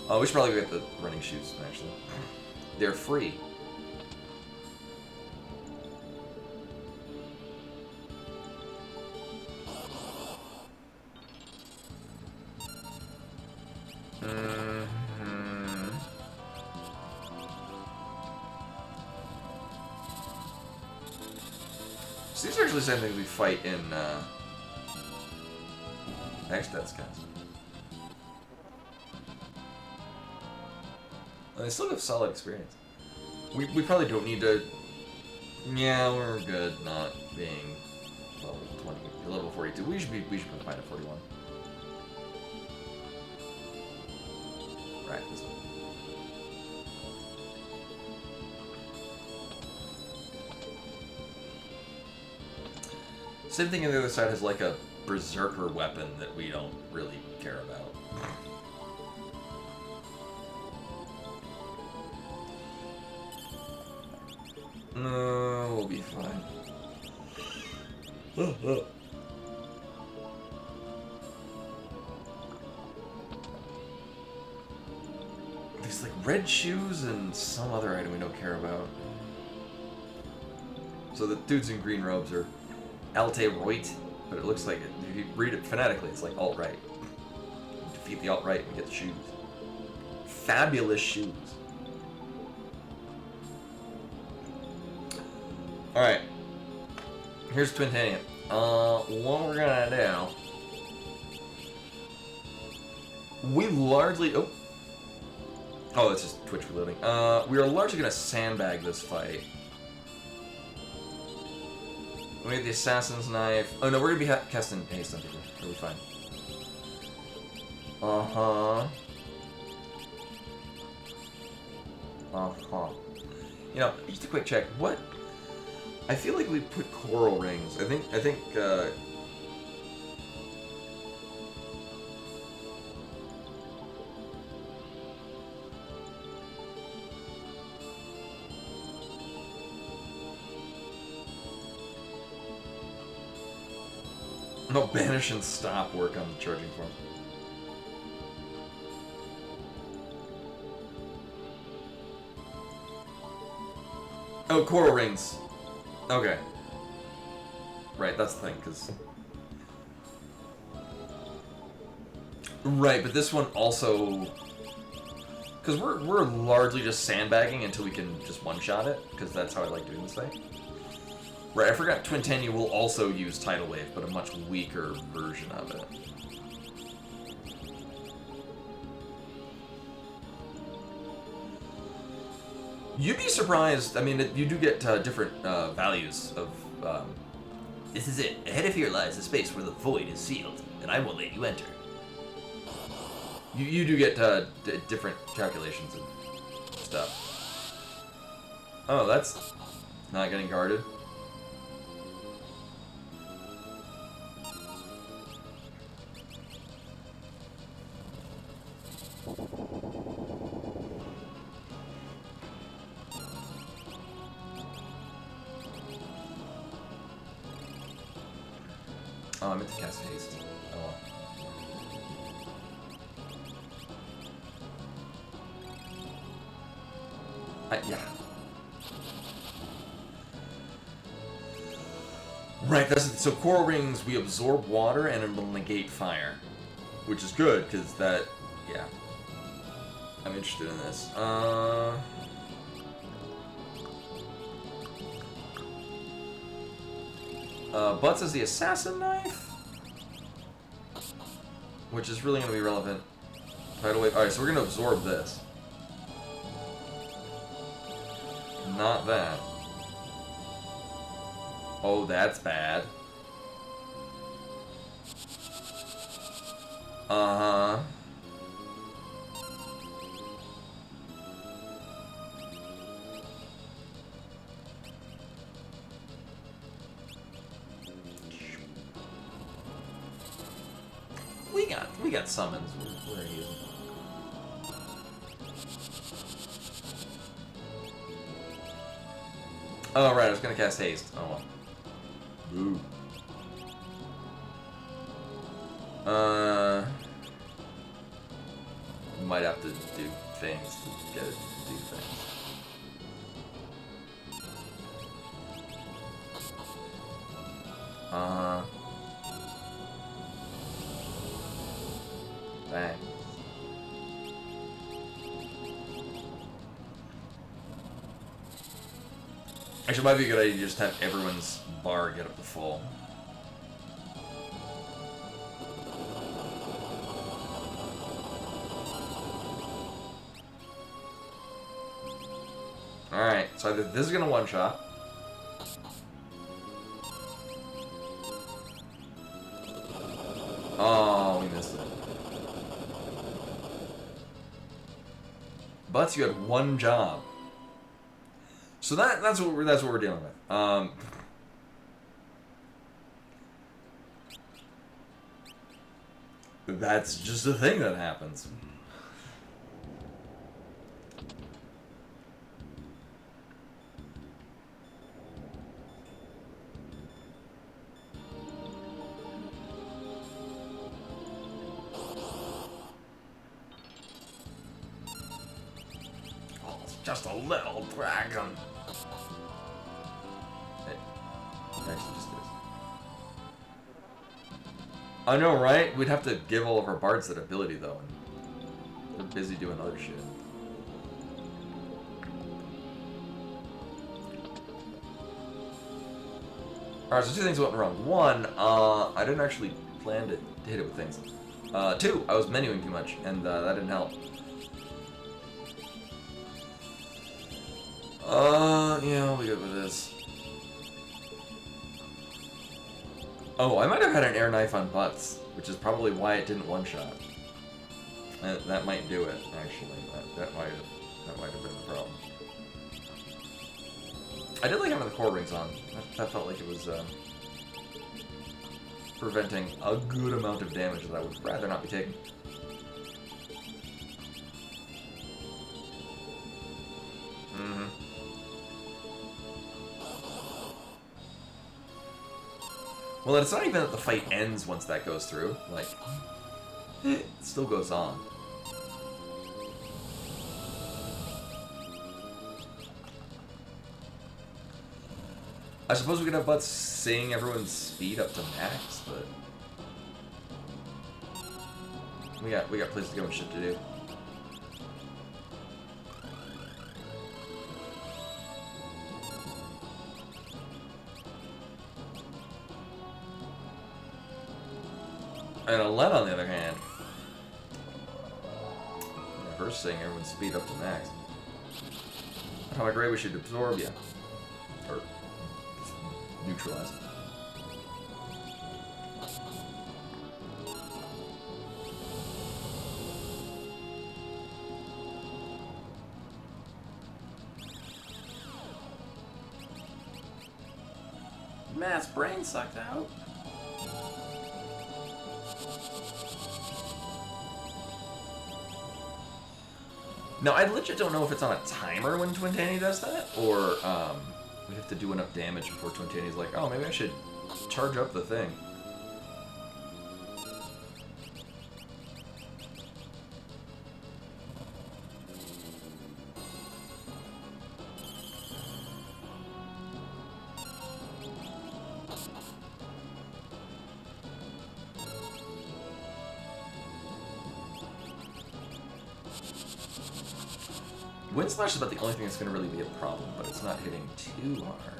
Oh, we should probably get the running shoes, actually. They're free. So these are actually the same things we fight in X-Death's Castle. And they still have solid experience. We probably don't need to... Yeah, we're good not being level 20, level 42. We should be fine at 41. Right, this one. Same thing on the other side has like a berserker weapon that we don't really care about. No, we'll be fine. There's like red shoes and some other item we don't care about. So the dudes in green robes are alt-right, but it looks like, if you read it phonetically, it's like alt-right. Defeat the alt-right and get the shoes. Fabulous shoes. Alright. Here's Twintania. What we're gonna do... We largely... Oh, that's just Twitch reloading. We are largely gonna sandbag this fight. We have the Assassin's Knife. Oh no, we're gonna be casting haste on people. It'll be fine. You know, just a quick check. What? I feel like we put coral rings. I think no, banish and stop work on the charging form. Oh, coral rings. Okay. Right, that's the thing, because... Right, but this one also... Because we're largely just sandbagging until we can just one-shot it, because that's how I like doing this thing. Right, I forgot Twintania will also use Tidal Wave, but a much weaker version of it. You'd be surprised. I mean, you do get different values of. This is it. Ahead of here lies a space where the void is sealed, and I won't let you enter. You do get different calculations of stuff. Oh, that's not getting guarded. Oh, I meant to cast haste. Oh well. Yeah. Right, so coral rings, we absorb water and it will negate fire. Which is good, because that, yeah. I'm interested in this. Butts is the assassin knife? Which is really going to be relevant. Tidal wave. Alright, so we're going to absorb this. Not that. Oh, that's bad. Uh-huh. We got summons. Where are you? Oh right, I was gonna cast haste. Oh well. Boo. Might have to do things to get it to do things. Bang. Actually, it might be a good idea to just have everyone's bar get up to full. Alright, so either this is gonna one-shot. Oh, we missed it. Butts, you had one job. So that's what we're dealing with. That's just a thing that happens. Just a little dragon. Hey, actually just is. I know, right? We'd have to give all of our bards that ability, though, and they're busy doing other shit. Alright, so two things went wrong. One, I didn't actually plan to hit it with things. Two, I was menuing too much, and that didn't help. Yeah, I'll be good with this. Oh, I might have had an air knife on Butts, which is probably why it didn't one-shot. That might do it, actually. That might have been the problem. I did like having the core rings on. That felt like it was preventing a good amount of damage that I would rather not be taking. Well, it's not even that the fight ends once that goes through. Like, it still goes on. I suppose we could have Butts sing everyone's speed up to max, but we got places to go and shit to do. And Alette, on the other hand, her sing everyone's speed up to max. atomic ray we should absorb, yeah. Or neutralize. Matt's brain sucked out. No, I legit don't know if it's on a timer when Twintani does that, or we have to do enough damage before Twintani's like, oh, maybe I should charge up the thing. Wind Slash is about the only thing that's going to really be a problem, but it's not hitting too hard.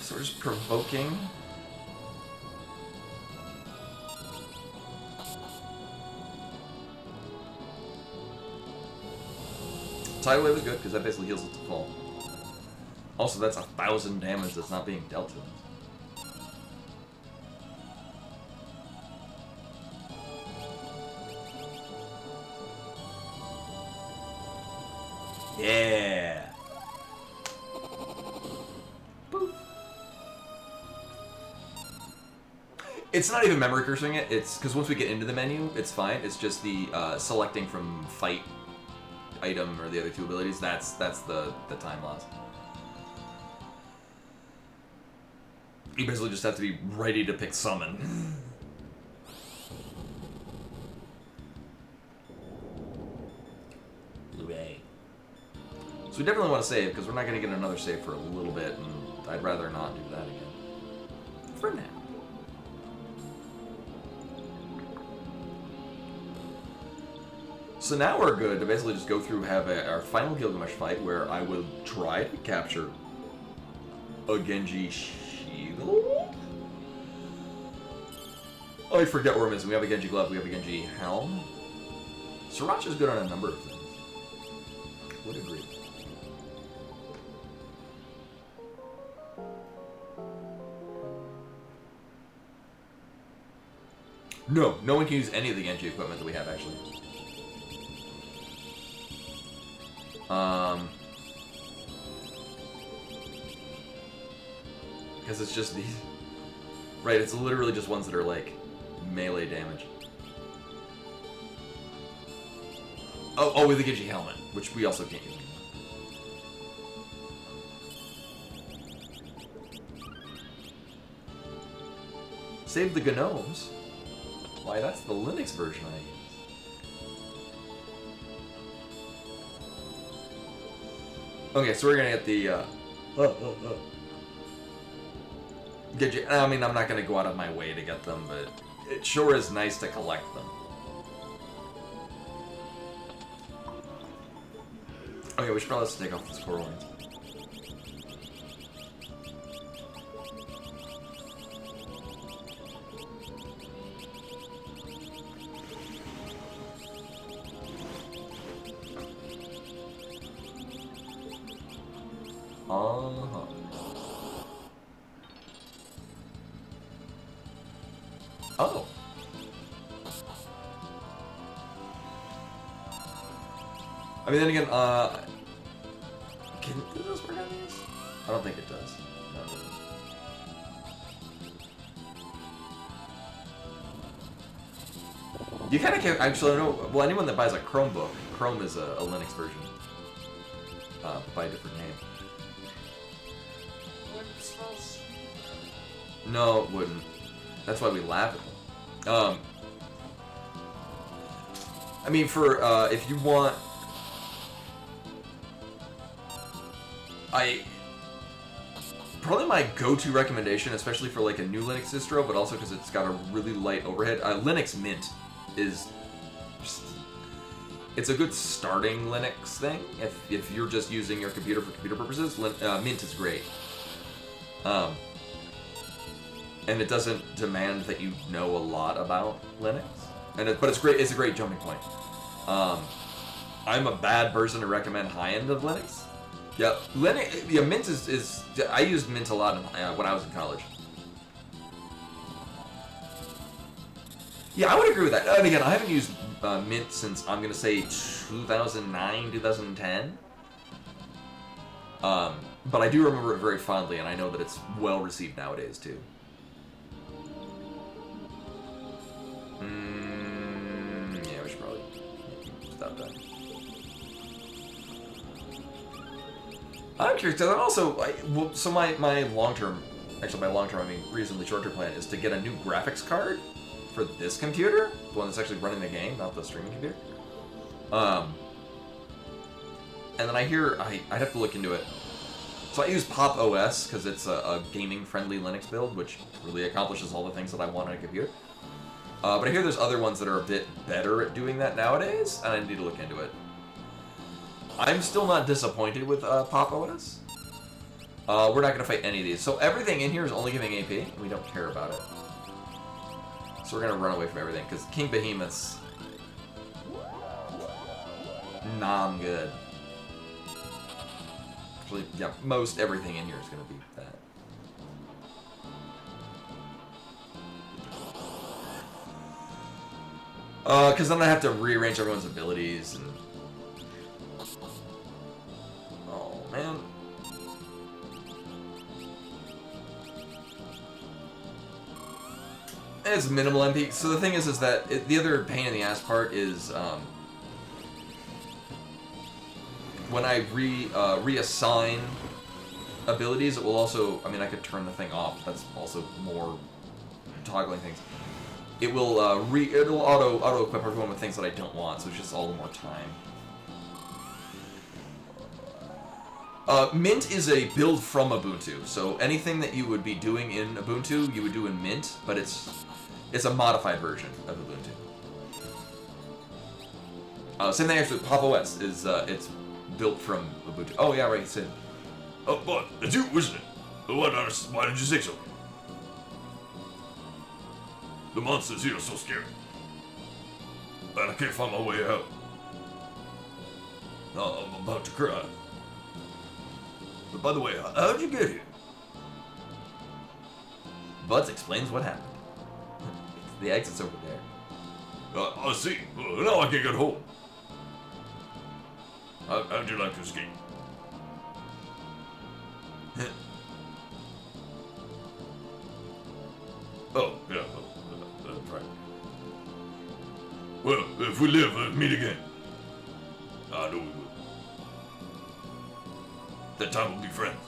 So we're just provoking. Tidal Wave is good, because that basically heals it to full. Also, that's 1,000 damage that's not being dealt to it. Yeah. Boop. It's not even memory cursing it. It's because once we get into the menu, it's fine. It's just the selecting from fight item or the other two abilities. That's the time loss. You basically just have to be ready to pick summon. So we definitely want to save, because we're not going to get another save for a little bit, and I'd rather not do that again. For now. So now we're good to basically just go through, have our final Gilgamesh fight, where I will try to capture a Genji shield? I forget where I'm missing. We have a Genji glove, we have a Genji helm. Sriracha's good on a number of things. Would agree. No one can use any of the Genji equipment that we have, actually. Because it's just these... Right, it's literally just ones that are, like, melee damage. Oh, with the Genji helmet, which we also can't use. Save the Gnomes? Why, that's the Linux version I use. Okay, so we're gonna get the, Genji. I mean, I'm not gonna go out of my way to get them, but it sure is nice to collect them. Okay, we should probably just take off the squirrel lines. Oh. I mean, then again, does this work on these? I don't think it does. No, it doesn't. You kind of can't actually know. Well, anyone that buys a Chromebook, Chrome is a Linux version, by a different name. No, it wouldn't. That's why we laugh at them. I mean, for if you want. Probably my go-to recommendation, especially for like a new Linux distro, but also because it's got a really light overhead. Linux Mint is just, it's a good starting Linux thing if you're just using your computer for computer purposes. Mint is great, and it doesn't demand that you know a lot about Linux. but it's great. It's a great jumping point. I'm a bad person to recommend high end of Linux. Yeah, Linux. Yeah, Mint is I used Mint a lot when I was in college. Yeah, I would agree with that. And again, I haven't used Mint since I'm gonna say 2009, 2010. But I do remember it very fondly, and I know that it's well received nowadays too. Yeah, we should probably stop that. I'm curious, because I'm also, so my long-term, actually my long-term, I mean reasonably short-term plan is to get a new graphics card for this computer, the one that's actually running the game, not the streaming computer. And then I hear, I'd have to look into it. So I use Pop OS because it's a gaming-friendly Linux build, which really accomplishes all the things that I want on a computer. But I hear there's other ones that are a bit better at doing that nowadays, and I need to look into it. I'm still not disappointed with Pop OS. We're not going to fight any of these. So everything in here is only giving AP, and we don't care about it. So we're going to run away from everything, because King Behemoth's non-good. Actually, yeah, most everything in here is going to be that. Because then I have to rearrange everyone's abilities, and... Oh, man. It's minimal MP. So the thing is that the other pain in the ass part is, when I reassign abilities, it will also, I mean, I could turn the thing off. That's also more toggling things. It will it'll auto equip everyone with things that I don't want, so it's just all the more time. Mint is a build from Ubuntu, so anything that you would be doing in Ubuntu, you would do in Mint, but it's a modified version of Ubuntu. Same thing actually with Pop OS is it's built from Ubuntu. Oh yeah, right, Sid. Oh, but it's you, isn't it? Why did you say so? The monsters here are so scary. And I can't find my way out. I'm about to cry. But by the way, how'd you get here? Butts explains what happened. The exit's over there. I see. Now I can get home. How'd you like to escape? Oh, yeah, that's right. Well, if we live, meet again. I know we will. That time we'll be friends.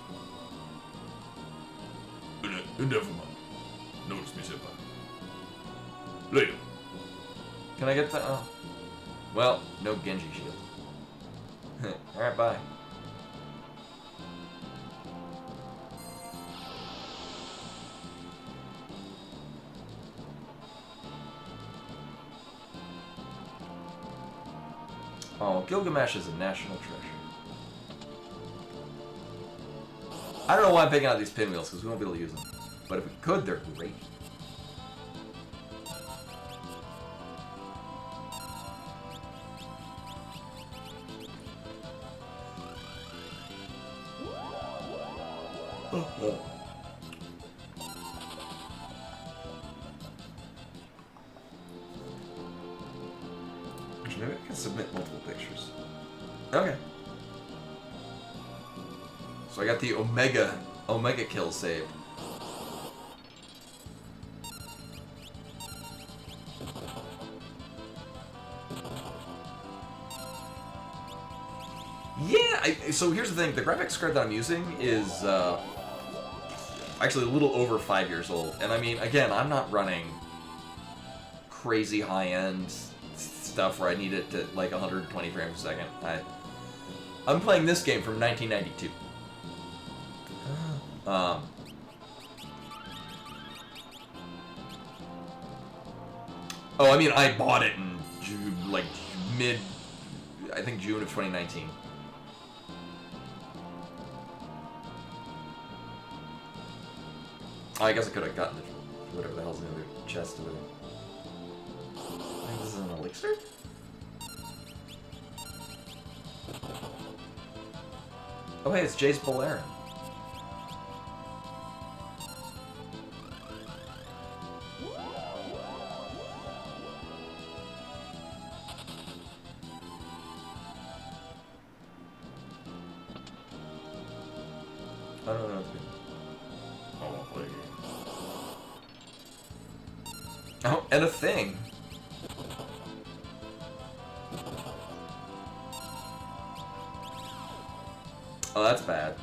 Never mind. Notice me, senpai. Later. Can I get that? Oh. Well, no Genji shield. Alright, bye. Oh, Gilgamesh is a national treasure. I don't know why I'm picking out these pinwheels, because we won't be able to use them. But if we could, they're great. Maybe I can submit multiple pictures. Okay. So I got the Omega kill saved. Yeah, so here's the thing. The graphics card that I'm using is actually a little over 5 years old. And I mean, again, I'm not running crazy high-end stuff where I need it to like 120 frames a second. I'm playing this game from 1992. Oh, I mean, I bought it in June, like I think June of 2019. I guess I could have gotten it, whatever the hell's in the other chest over there. Elixir? Oh, hey, it's Jay's Balerin. I don't know. I won't play games. Oh, and a thing. Oh, that's bad.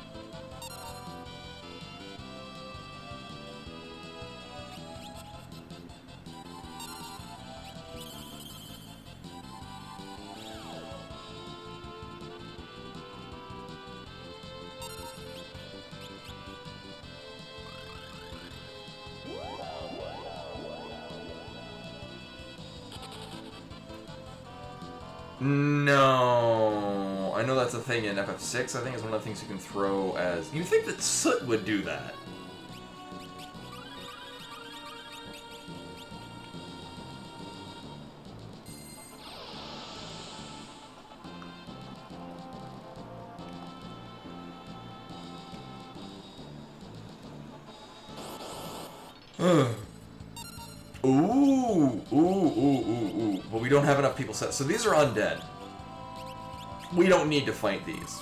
No, I know that's a thing in FF6. I think it's one of the things you can throw as. You think that Soot would do that? Ooh. But we don't have enough people set. So these are undead. We don't need to fight these.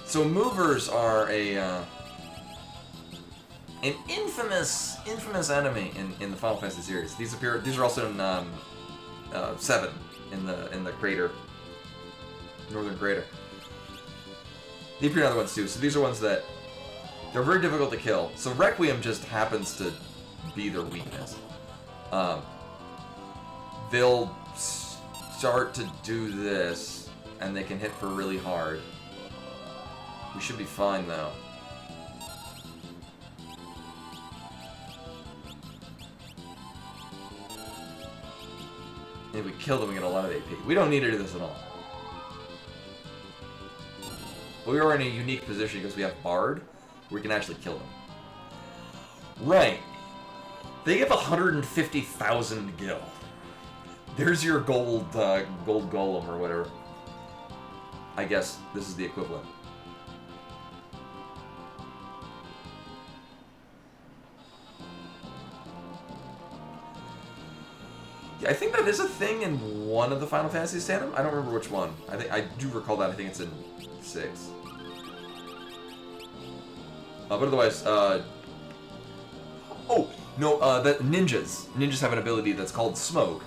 So movers are an infamous enemy in the Final Fantasy series. These are also in 7 in the crater, northern crater. They appear in other ones too. So these are ones that they're very difficult to kill. So Requiem just happens to be their weakness. They'll start to do this, and they can hit for really hard. We should be fine though. If we kill them, we get a lot of AP. We don't need to do this at all. But we are in a unique position because we have Bard. We can actually kill them. Right. They have 150,000 gil. There's your gold golem or whatever. I guess this is the equivalent. Yeah, I think that is a thing in one of the Final Fantasy tandem. I don't remember which one. I do recall that. I think it's in 6. But otherwise, oh no, that ninjas have an ability that's called Smoke,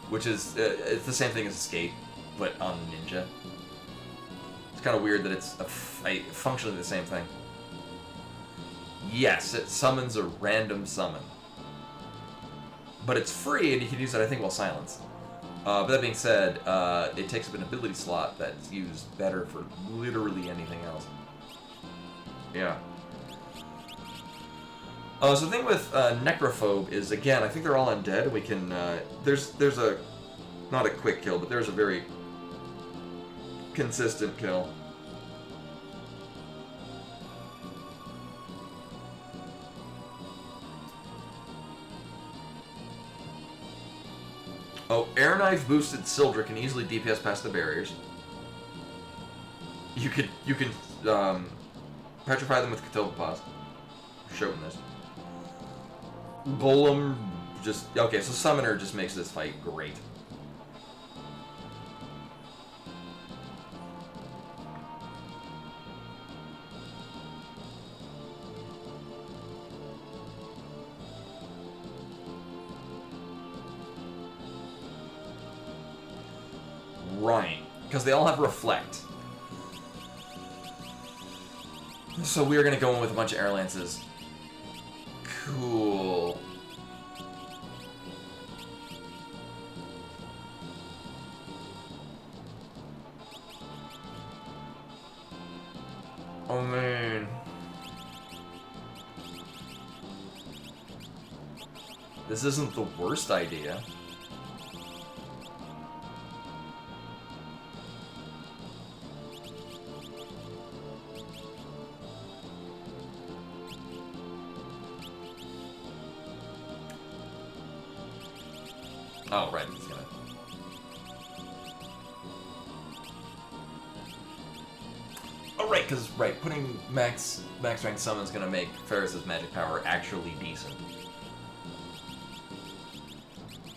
which is it's the same thing as Escape, but on ninja. It's kind of weird that it's functionally the same thing. Yes, it summons a random summon, but it's free and you can use it, I think, while silenced. But that being said, it takes up an ability slot that's used better for literally anything else. Yeah. So the thing with Necrophobe is, again, I think they're all undead. We can, there's a, not a quick kill, but there's a very consistent kill. Oh, Air Knife boosted Sildra can easily DPS past the barriers. You can petrify them with Catopause. Showing this. Golem just... Okay, so Summoner just makes this fight great. Right. Because they all have Reflect. So we are going to go in with a bunch of Air Lances. Cool. Oh man. This isn't the worst idea. Oh, right. He's gonna. Oh, right, because, putting max rank summon's gonna make Ferris's magic power actually decent.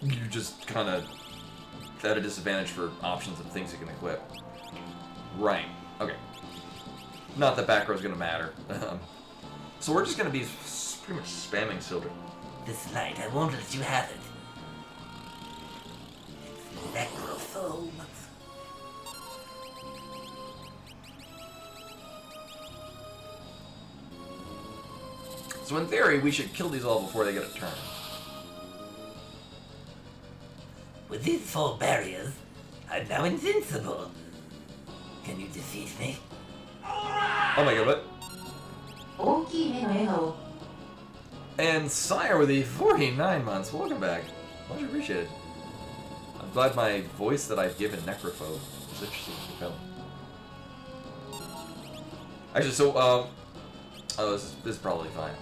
You're just kind of at a disadvantage for options of things you can equip. Right. Okay. Not that back row's gonna matter. So we're just gonna be pretty much spamming Sildren. This night I won't let you have it. It's necrophobe. So in theory, we should kill these all before they get a turn. With these 4 barriers, I'm now invincible. Can you defeat me? Oh my god, what? And Sire with the 49 months, welcome back. Much appreciated. I'm glad my voice that I've given Necrophobe is interesting to film. Actually, so, oh, this is probably fine.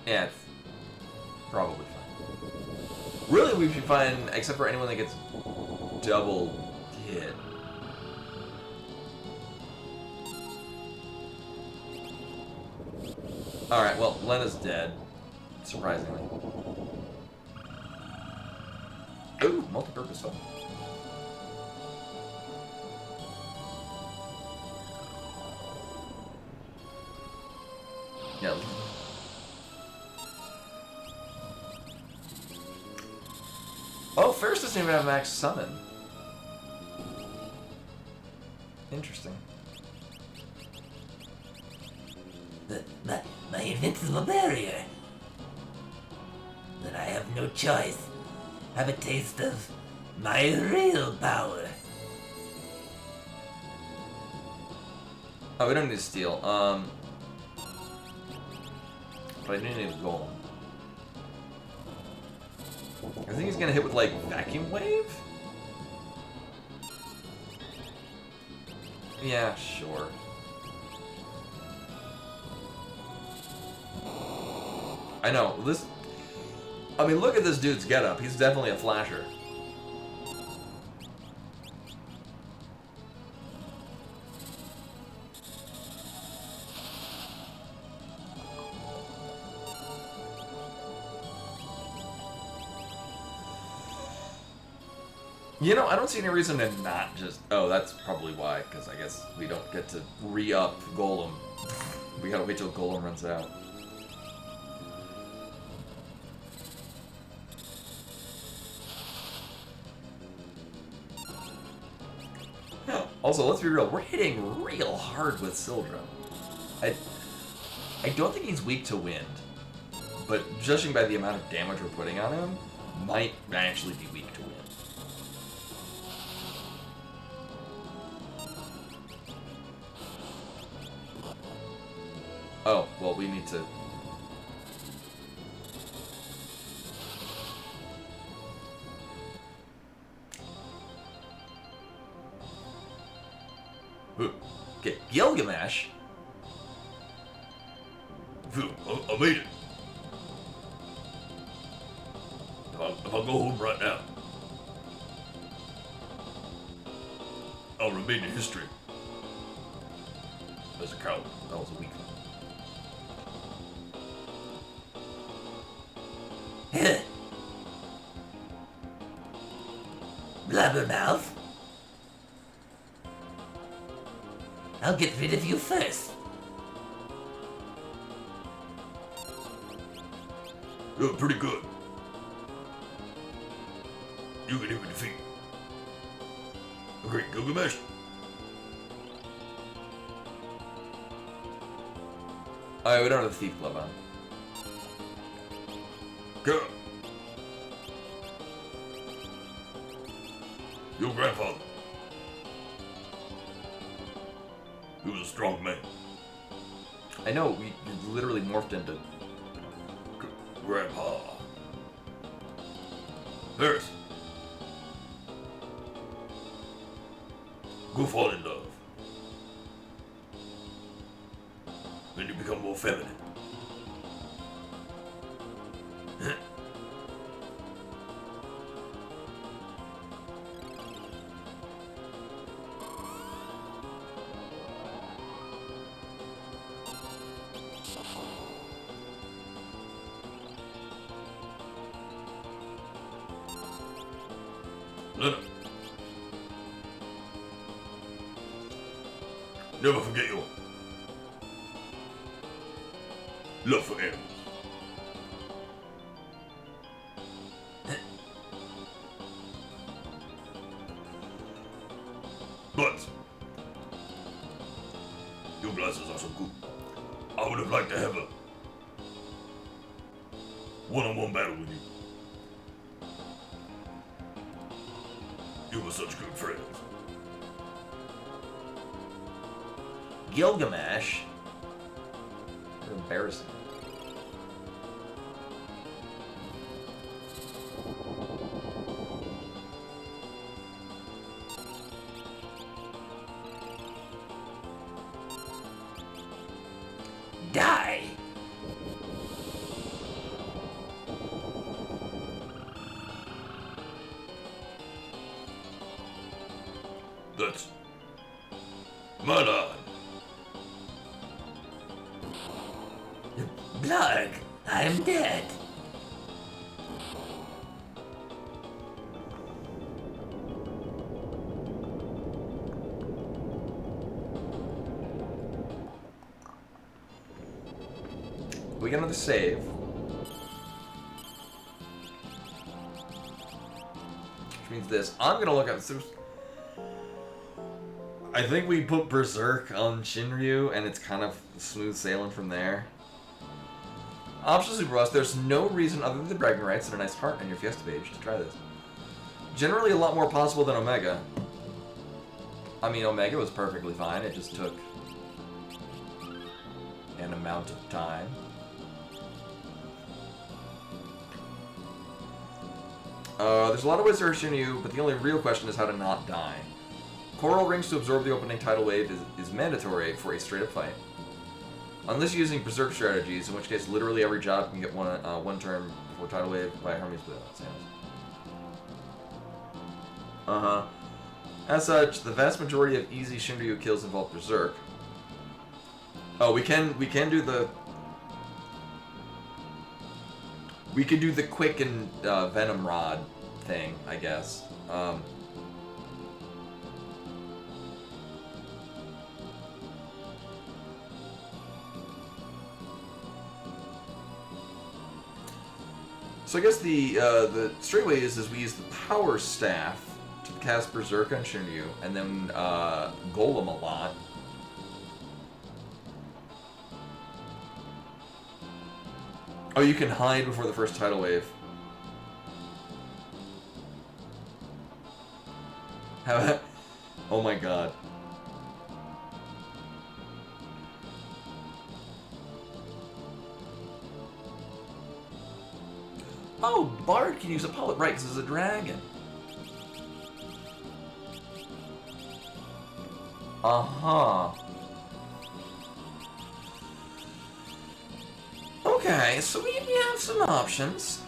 Yeah, it's probably fine. Really, we should be fine, except for anyone that gets double hit. Alright, well, Lena's dead. Surprisingly. Ooh, multi-purpose phone. Yeah. Oh, Ferris doesn't even have max summon. Interesting. My invincible barrier. Then I have no choice. Have a taste of my real power. Oh, we don't need to steal. But I do need a golem. I think he's gonna hit with, like, vacuum wave? Yeah, sure. I know, this... I mean, look at this dude's getup. He's definitely a flasher. You know, I don't see any reason to not just... Oh, that's probably why, because I guess we don't get to re-up Golem. We gotta wait till Golem runs out. Also, let's be real, we're hitting real hard with Sildren. I don't think he's weak to wind, but judging by the amount of damage we're putting on him, might actually be weak to wind. Oh, well, we need to... Okay, Gilgamesh. Phew, I made it. If I go home right now, I'll remain in history as a coward. That was a weak one. Blabbermouth. I'll get rid of you first. You're pretty good. You can even defeat the great Gilgamesh. Alright, we don't have the Thief Glove on. Go. Your grandfather. He was a strong man. I know, we literally morphed into... Grandpa. Ferris. Go fall in love. Then you become more feminine. Lena. Never forget your love for animals. But your glasses are so good. I would have liked to have a one-on-one battle with you. You were such good friends. Gilgamesh? You're embarrassing. Die! That's my line. Blarg, I'm dead. We get another save. Which means this. I'm gonna look up. I think we put Berserk on Shinryu, and it's kind of smooth sailing from there. Optional Super Boss, there's no reason other than the bragging rights and a nice heart on your Fiesta page to try this. Generally a lot more possible than Omega. I mean, Omega was perfectly fine, it just took an amount of time. There's a lot of ways to hurt Shinryu, but the only real question is how to not die. Coral Rings to absorb the opening tidal wave is mandatory for a straight-up fight. Unless you're using Berserk strategies, in which case literally every job can get one turn before tidal wave by Hermes Blue. Uh-huh. As such, the vast majority of easy Shinryu kills involve Berserk. Oh, we can do the... We could do the quick and Venom Rod thing, I guess. So I guess the straight way is we use the Power Staff to cast Berserk on Shinryu, and then Golem a lot. Oh, you can hide before the first tidal wave. How? Oh my god. Oh, Bard can use a poet, right, because it's a dragon. Uh-huh. Okay, so we have some options.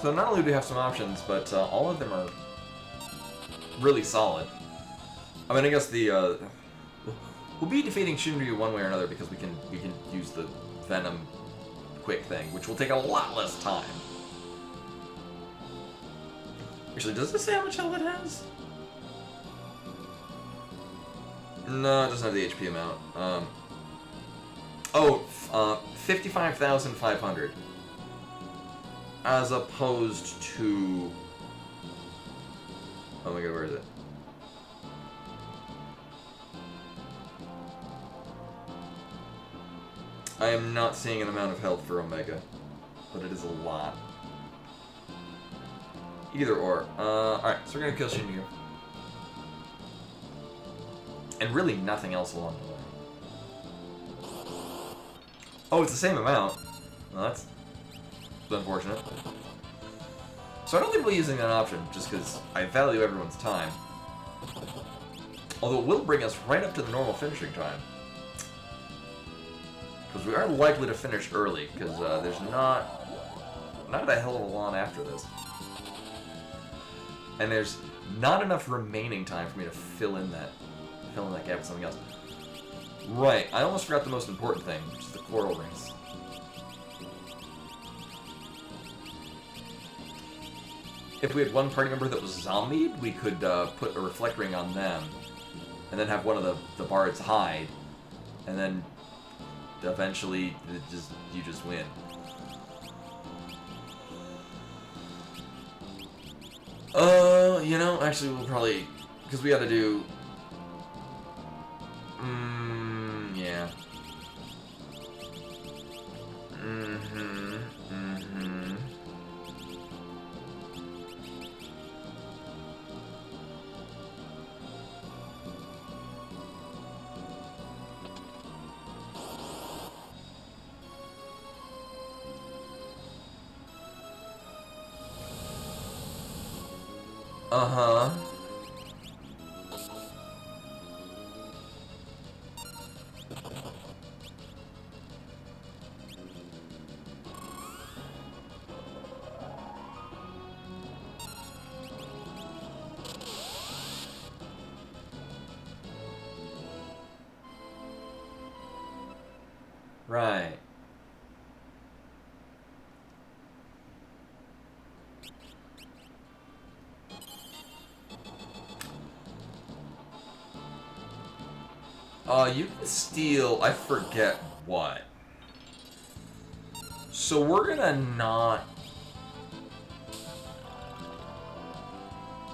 So not only do we have some options, but all of them are really solid. I mean, I guess the we'll be defeating Shinryu one way or another because we can use the Venom quick thing, which will take a lot less time. Actually, does this say how much health it has? No, it doesn't have the HP amount. 55,500. As opposed to... Oh my god, where is it? I am not seeing an amount of health for Omega, but it is a lot. Either or. Alright, so we're gonna kill Shinryu. And really nothing else along the way. Oh, it's the same amount. Well, that's unfortunate. So I don't think we'll be using that option, just because I value everyone's time. Although it will bring us right up to the normal finishing time. Because we are likely to finish early, because there's not a hell of a lot after this. And there's not enough remaining time for me to fill in that gap with something else. Right, I almost forgot the most important thing, which is the coral rings. If we had one party member that was zombied, we could put a reflect ring on them, and then have one of the bards hide, and then eventually you just win. You know, actually we'll probably, because we gotta do, yeah. Uh-huh. Right. You can steal, I forget what. So we're gonna not...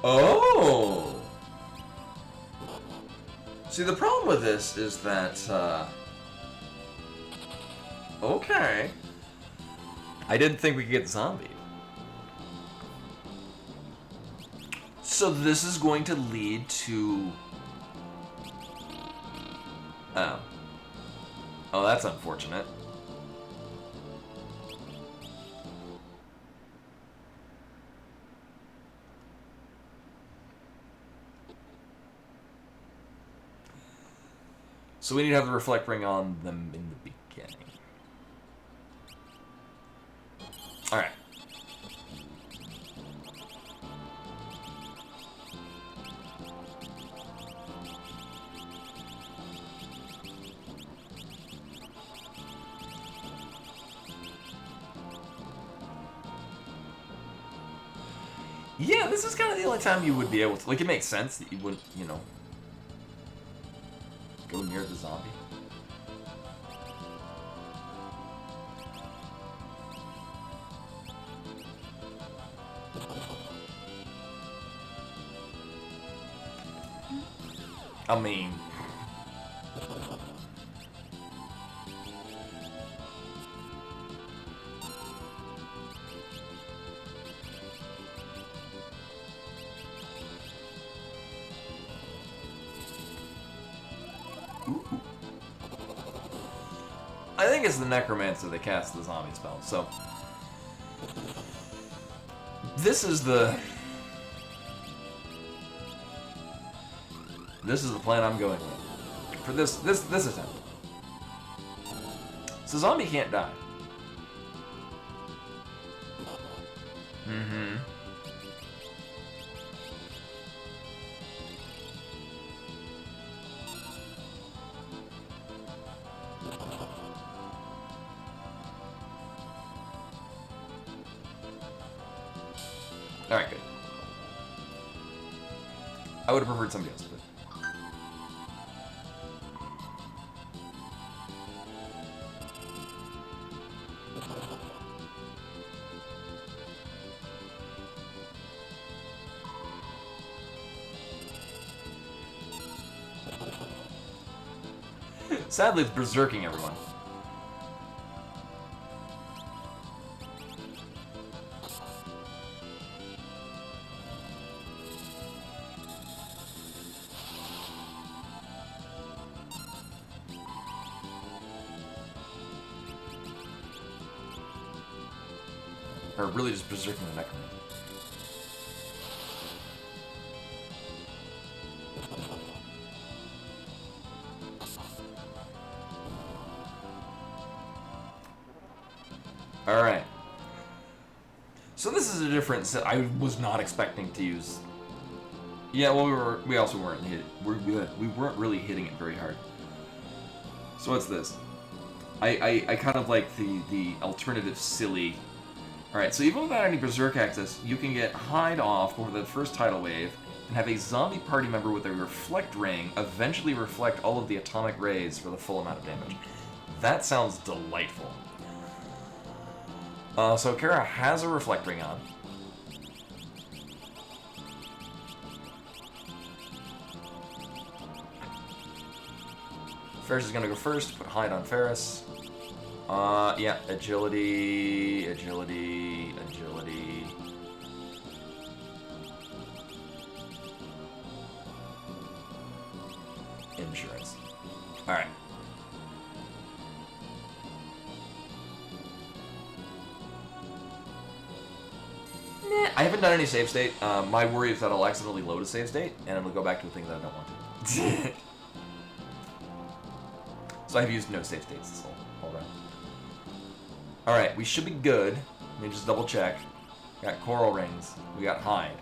Oh! See, the problem with this is that, okay. I didn't think we could get zombied. So this is going to lead to... Oh. Oh, that's unfortunate. So we need to have the reflect ring on them in the beginning. Alright. Yeah, this is kind of the only time you would be able to... Like, it makes sense that you wouldn't, you know... go near the zombie. I mean... I think it's the Necromancer that casts the zombie spell, so... This is the plan I'm going with. For this attempt. So zombie can't die. Mm-hmm. Alright, good. I would have preferred somebody else, but... Sadly, it's berserking everyone. Or really just berserking the Necromancer. Alright. So this is a different set. I was not expecting to use... Yeah, well, we also weren't we weren't really hitting it very hard. So what's this? I kind of like the alternative silly. Alright, so even without any Berserk access, you can get Hide off over the first tidal wave and have a zombie party member with a Reflect Ring eventually reflect all of the atomic rays for the full amount of damage. That sounds delightful. So Kara has a Reflect Ring on. Ferris is gonna go first, put Hide on Ferris. Yeah, agility, agility, agility. Insurance. Alright. I haven't done any save state. My worry is that I'll accidentally load a save state, and it'll go back to a thing that I don't want to. So I've used no save states this whole round. Alright, we should be good. Let me just double check. We got coral rings. We got hide.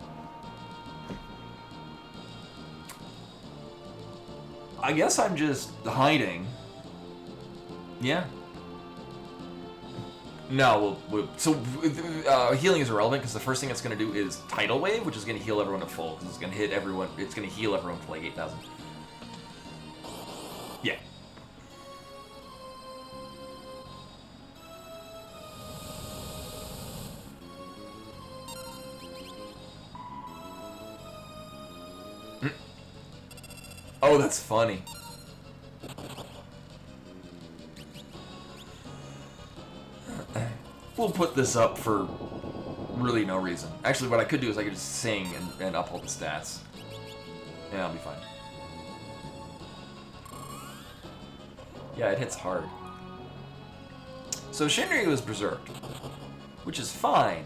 I guess I'm just hiding. Yeah. No, healing is irrelevant because the first thing it's going to do is Tidal Wave, which is going to heal everyone at full. Because it's going to hit everyone. It's going to heal everyone for like 8,000. Yeah. Oh, that's funny. We'll put this up for really no reason. Actually, what I could do is I could just sing and up all the stats. Yeah, I'll be fine. Yeah, it hits hard. So Shinryu is berserked, which is fine.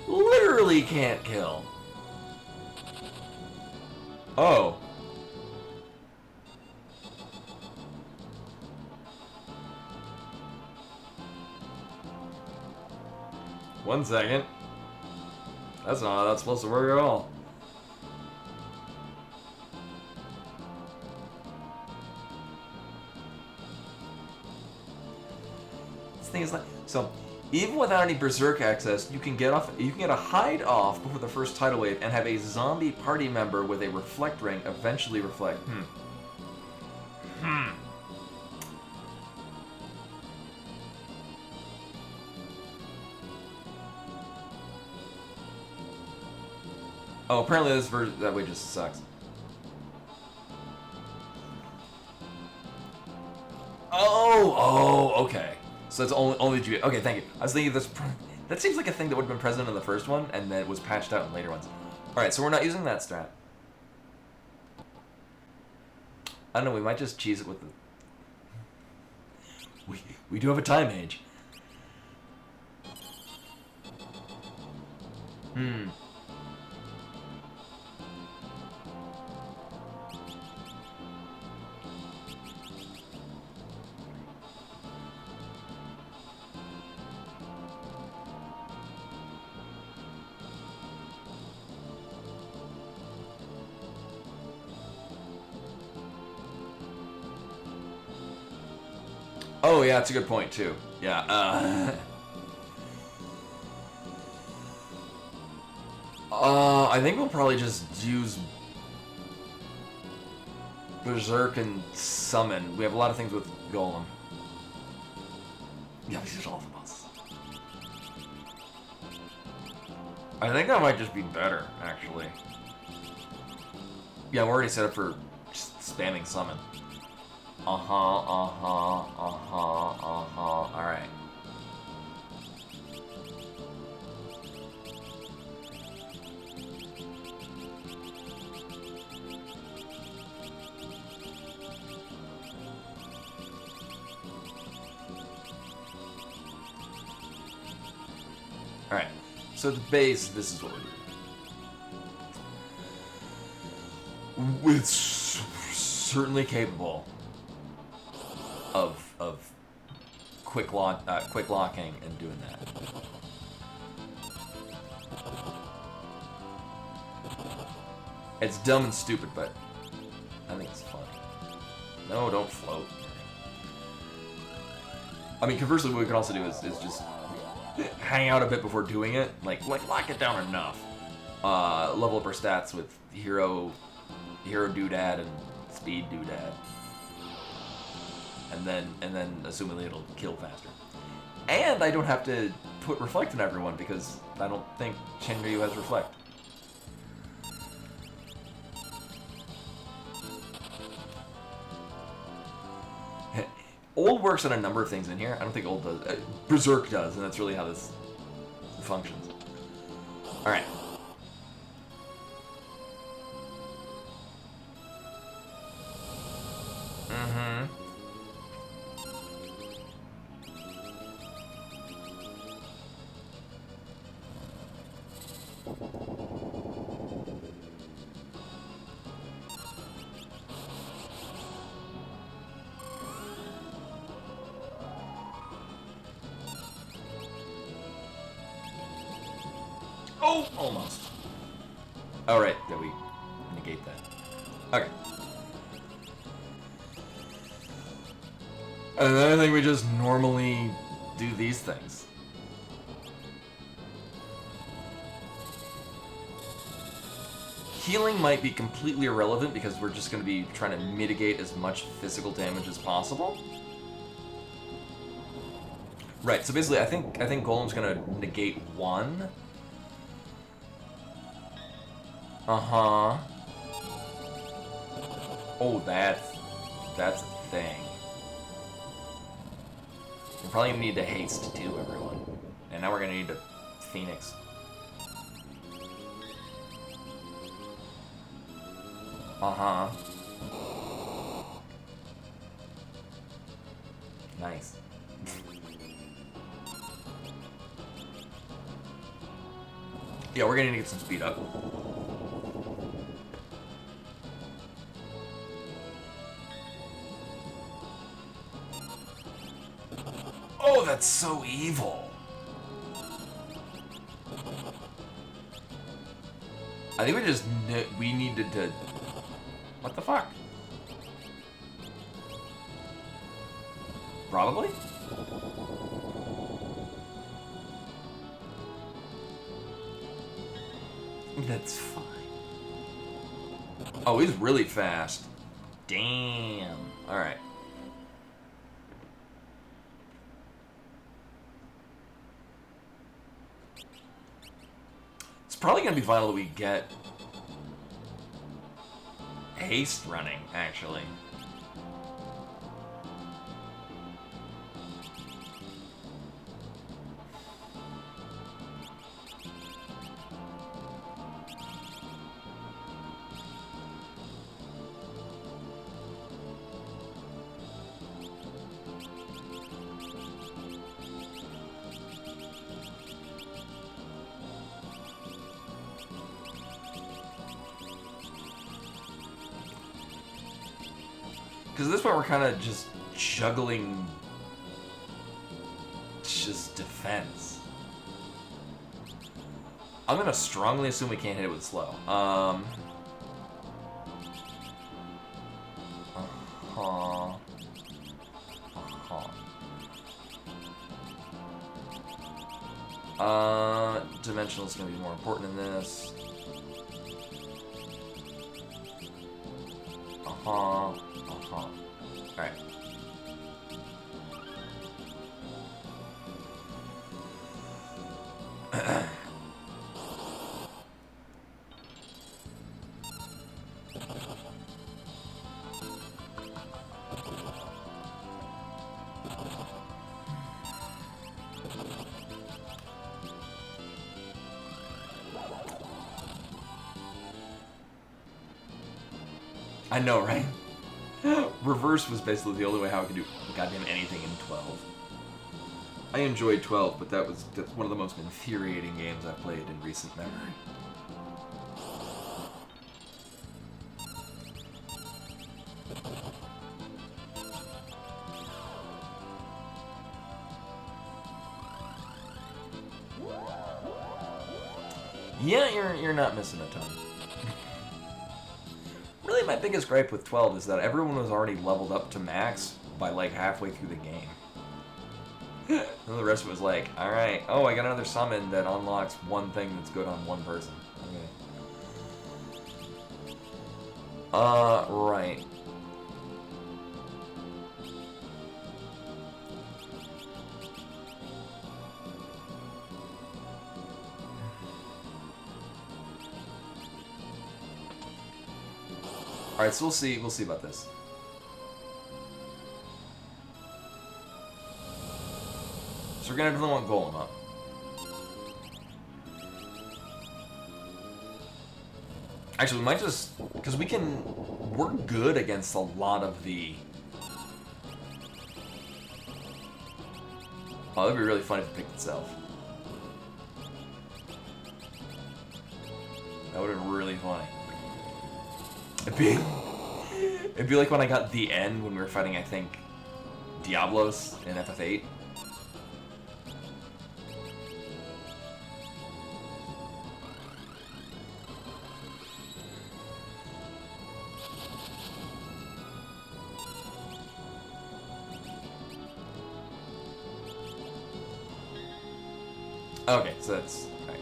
Literally can't kill. Oh. One second. That's not how that's supposed to work at all. This thing is like so. Even without any Berserk access, you can get a hide off before the first tidal wave and have a zombie party member with a reflect ring eventually reflect. Oh, apparently this version that way just sucks. Oh, okay. So it's only G. Okay, thank you. I was thinking this. That seems like a thing that would have been present in the first one, and then it was patched out in later ones. All right, so we're not using that strat. I don't know. We might just cheese it with the. We do have a time age. Oh yeah, that's a good point too. Yeah. I think we'll probably just use Berserk and Summon. We have a lot of things with Golem. Yeah, these are all the bosses. I think that might just be better, actually. Yeah, I'm already set up for just spamming Summon. Alright. Alright. So the base, this is what we're doing. It's certainly capable of quick locking and doing that. It's dumb and stupid, but I think it's fun. No, don't float. I mean, conversely, what we can also do is just hang out a bit before doing it. Like lock it down enough. Level up our stats with hero doodad and speed doodad. And then assumingly it'll kill faster. And I don't have to put reflect on everyone because I don't think Shinryu has reflect. Old works on a number of things in here. I don't think Old does. Berserk does, and that's really how this functions. Alright. Oh, almost. All right, there we negate that. Okay. And then I think we just normally do these things. Healing might be completely irrelevant because we're just going to be trying to mitigate as much physical damage as possible. Right, so basically I think Golem's going to negate one. Uh-huh. Oh, that's a thing. We're probably gonna need to haste too, everyone. And now we're gonna need to Phoenix. Uh-huh. Nice. Yeah, we're gonna need to get some speed up. Oh, that's so evil. I think we needed to... What the fuck? Probably? That's fine. Oh, he's really fast. Damn. Alright. It's probably going to be vital that we get haste running, actually. Because at this point we're kind of just juggling just defense. I'm going to strongly assume we can't hit it with slow. Uh-huh. Dimensional is going to be more important in this. Uh-huh. Alright. I know, right? Reverse was basically the only way how I could do goddamn anything in 12. I enjoyed 12, but that's one of the most infuriating games I've played in recent memory. Yeah, you're not missing a ton. Really, my biggest gripe with 12 is that everyone was already leveled up to max by like halfway through the game. And the rest of it was like, alright, oh, I got another summon that unlocks one thing that's good on one person. Okay. Right. Alright, so we'll see about this. So we're gonna definitely want Golem up. Actually, we might just, because we're good against a lot of the... Oh, that'd be really funny if it picked itself. That would have been really funny. It'd be like when I got the end when we were fighting, I think, Diablos in FF8. Okay, so that's... Right.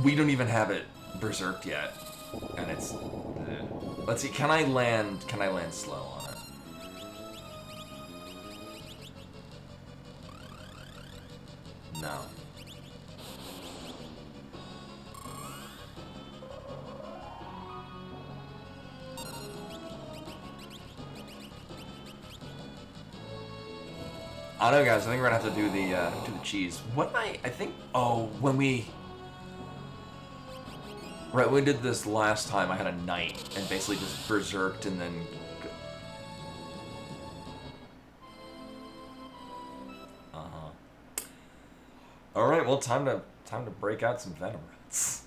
We don't even have it berserked yet, and it's... Let's see, can I land slow on it? No. I don't know, guys. I think we're gonna have to do the cheese. What I think. Oh, when we. Right, when we did this last time, I had a knight and basically just berserked and then. All right, well, time to break out some venom rats.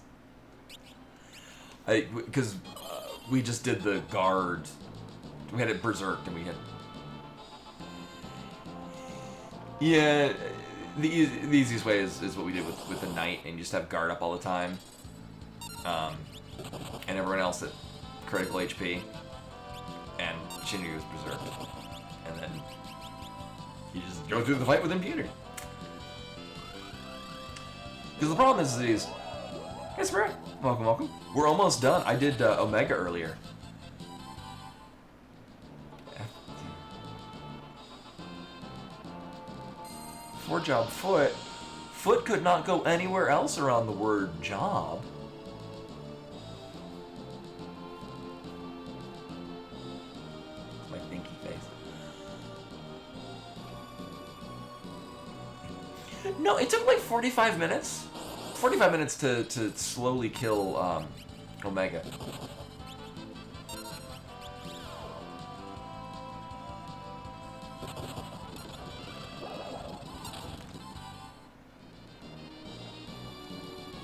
Because we just did the guard. We had it berserked and we had. Yeah, the easiest way is what we did with the knight, and you just have guard up all the time. And everyone else at critical HP, and Shinryu is berserked. And then you just go through the fight with impunity. Because the problem is these... Hey, Spirit! Welcome, welcome. We're almost done. I did Omega earlier. Job foot. Foot could not go anywhere else around the word job. My thinky face. No, it took like 45 minutes. 45 minutes to slowly kill Omega.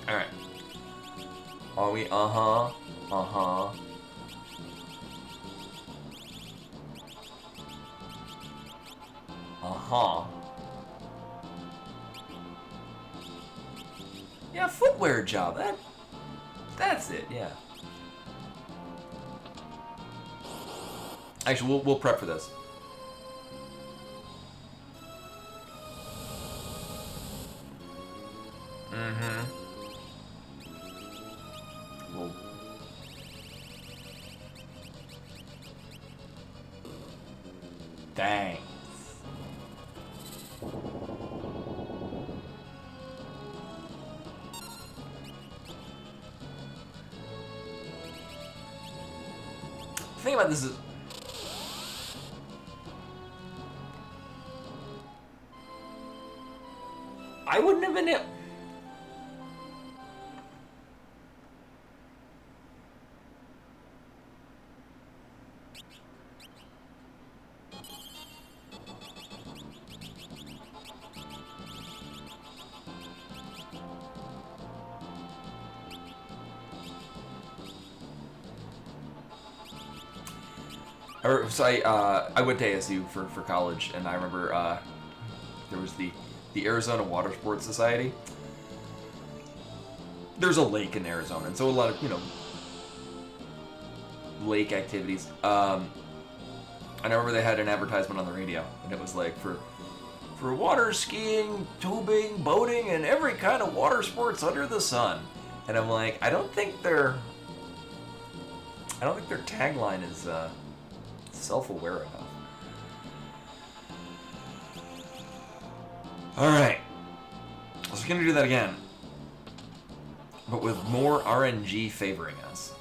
Alright. Are we? Uh-huh. Uh-huh. Uh-huh. Yeah, footwear job. That's it, yeah. Actually, we'll prep for this. Mm-hmm. Thanks. The thing about this is... I wouldn't have been able... So I went to ASU for college, and I remember there was the Arizona Water Sports Society. There's a lake in Arizona, and so a lot of lake activities. And I remember they had an advertisement on the radio, and it was like for water skiing, tubing, boating, and every kind of water sports under the sun. And I'm like, I don't think their tagline is self-aware enough. All right, so we're gonna do that again, but with more RNG favoring us.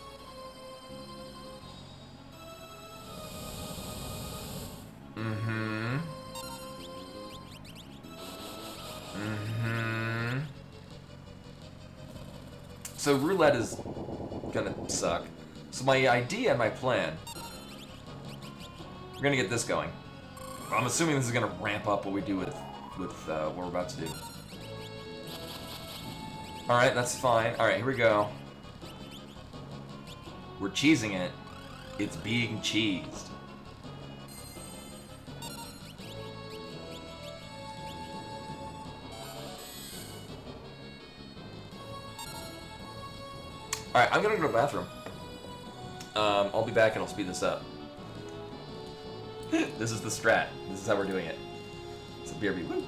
So roulette is gonna suck. So my idea and my plan, we're gonna get this going. I'm assuming this is gonna ramp up what we do with what we're about to do. All right, that's fine. All right, here we go. We're cheesing it. It's being cheesed. Alright, I'm gonna go to the bathroom. I'll be back and I'll speed this up. This is the strat. This is how we're doing it. It's a BRB. Woo.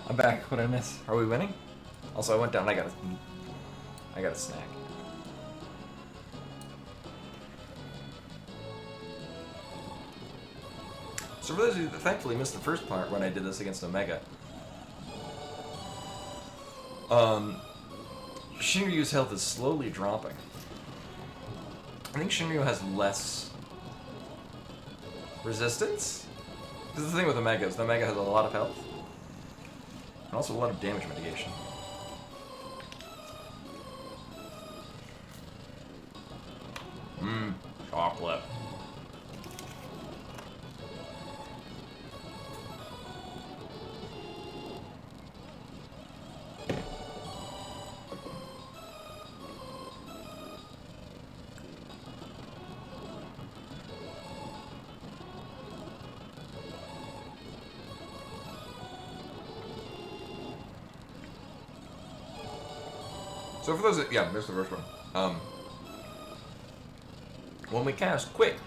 I'm back. What did I miss? Are we winning? Also, I went down. I got a snack. So for those of you that thankfully missed the first part when I did this against Omega, Shinryu's health is slowly dropping. I think Shinryu has less resistance, Because the thing with Omega is the Omega has a lot of health. And also a lot of damage mitigation. Mmm, chocolate. So for those that, yeah, there's the first one. When we cast Quick,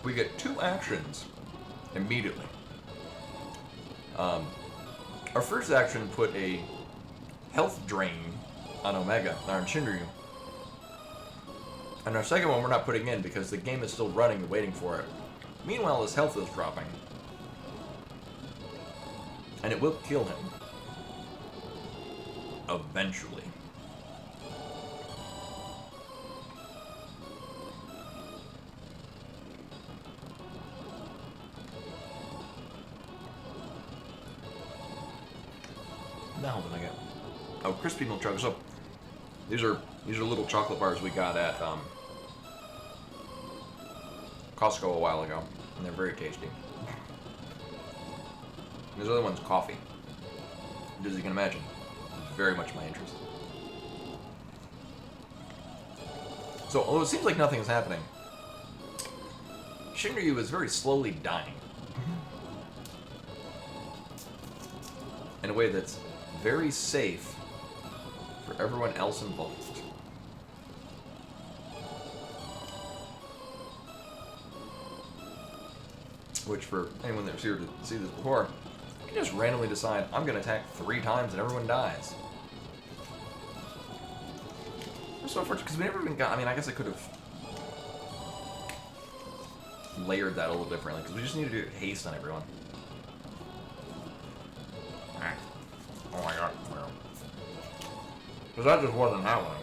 we get 2 actions immediately. Our first action put a health drain on Omega, on Shinryu. And our second one we're not putting in because the game is still running and waiting for it. Meanwhile, his health is dropping. And it will kill him. Eventually. Now did I get? Oh, crispy milk chocolate. So these are little chocolate bars we got at Costco a while ago, and they're very tasty. And this other one's coffee. As you can imagine, it's very much my interest. So, although it seems like nothing is happening, Shinryu is very slowly dying. In a way that's very safe for everyone else involved. Which, for anyone that was here to see this before, you can just randomly decide, I'm going to attack 3 times and everyone dies. It's so unfortunate, because we never even got, I mean, I guess I could have layered that a little differently, because we just need to do haste on everyone. Oh my god. Because that just wasn't happening.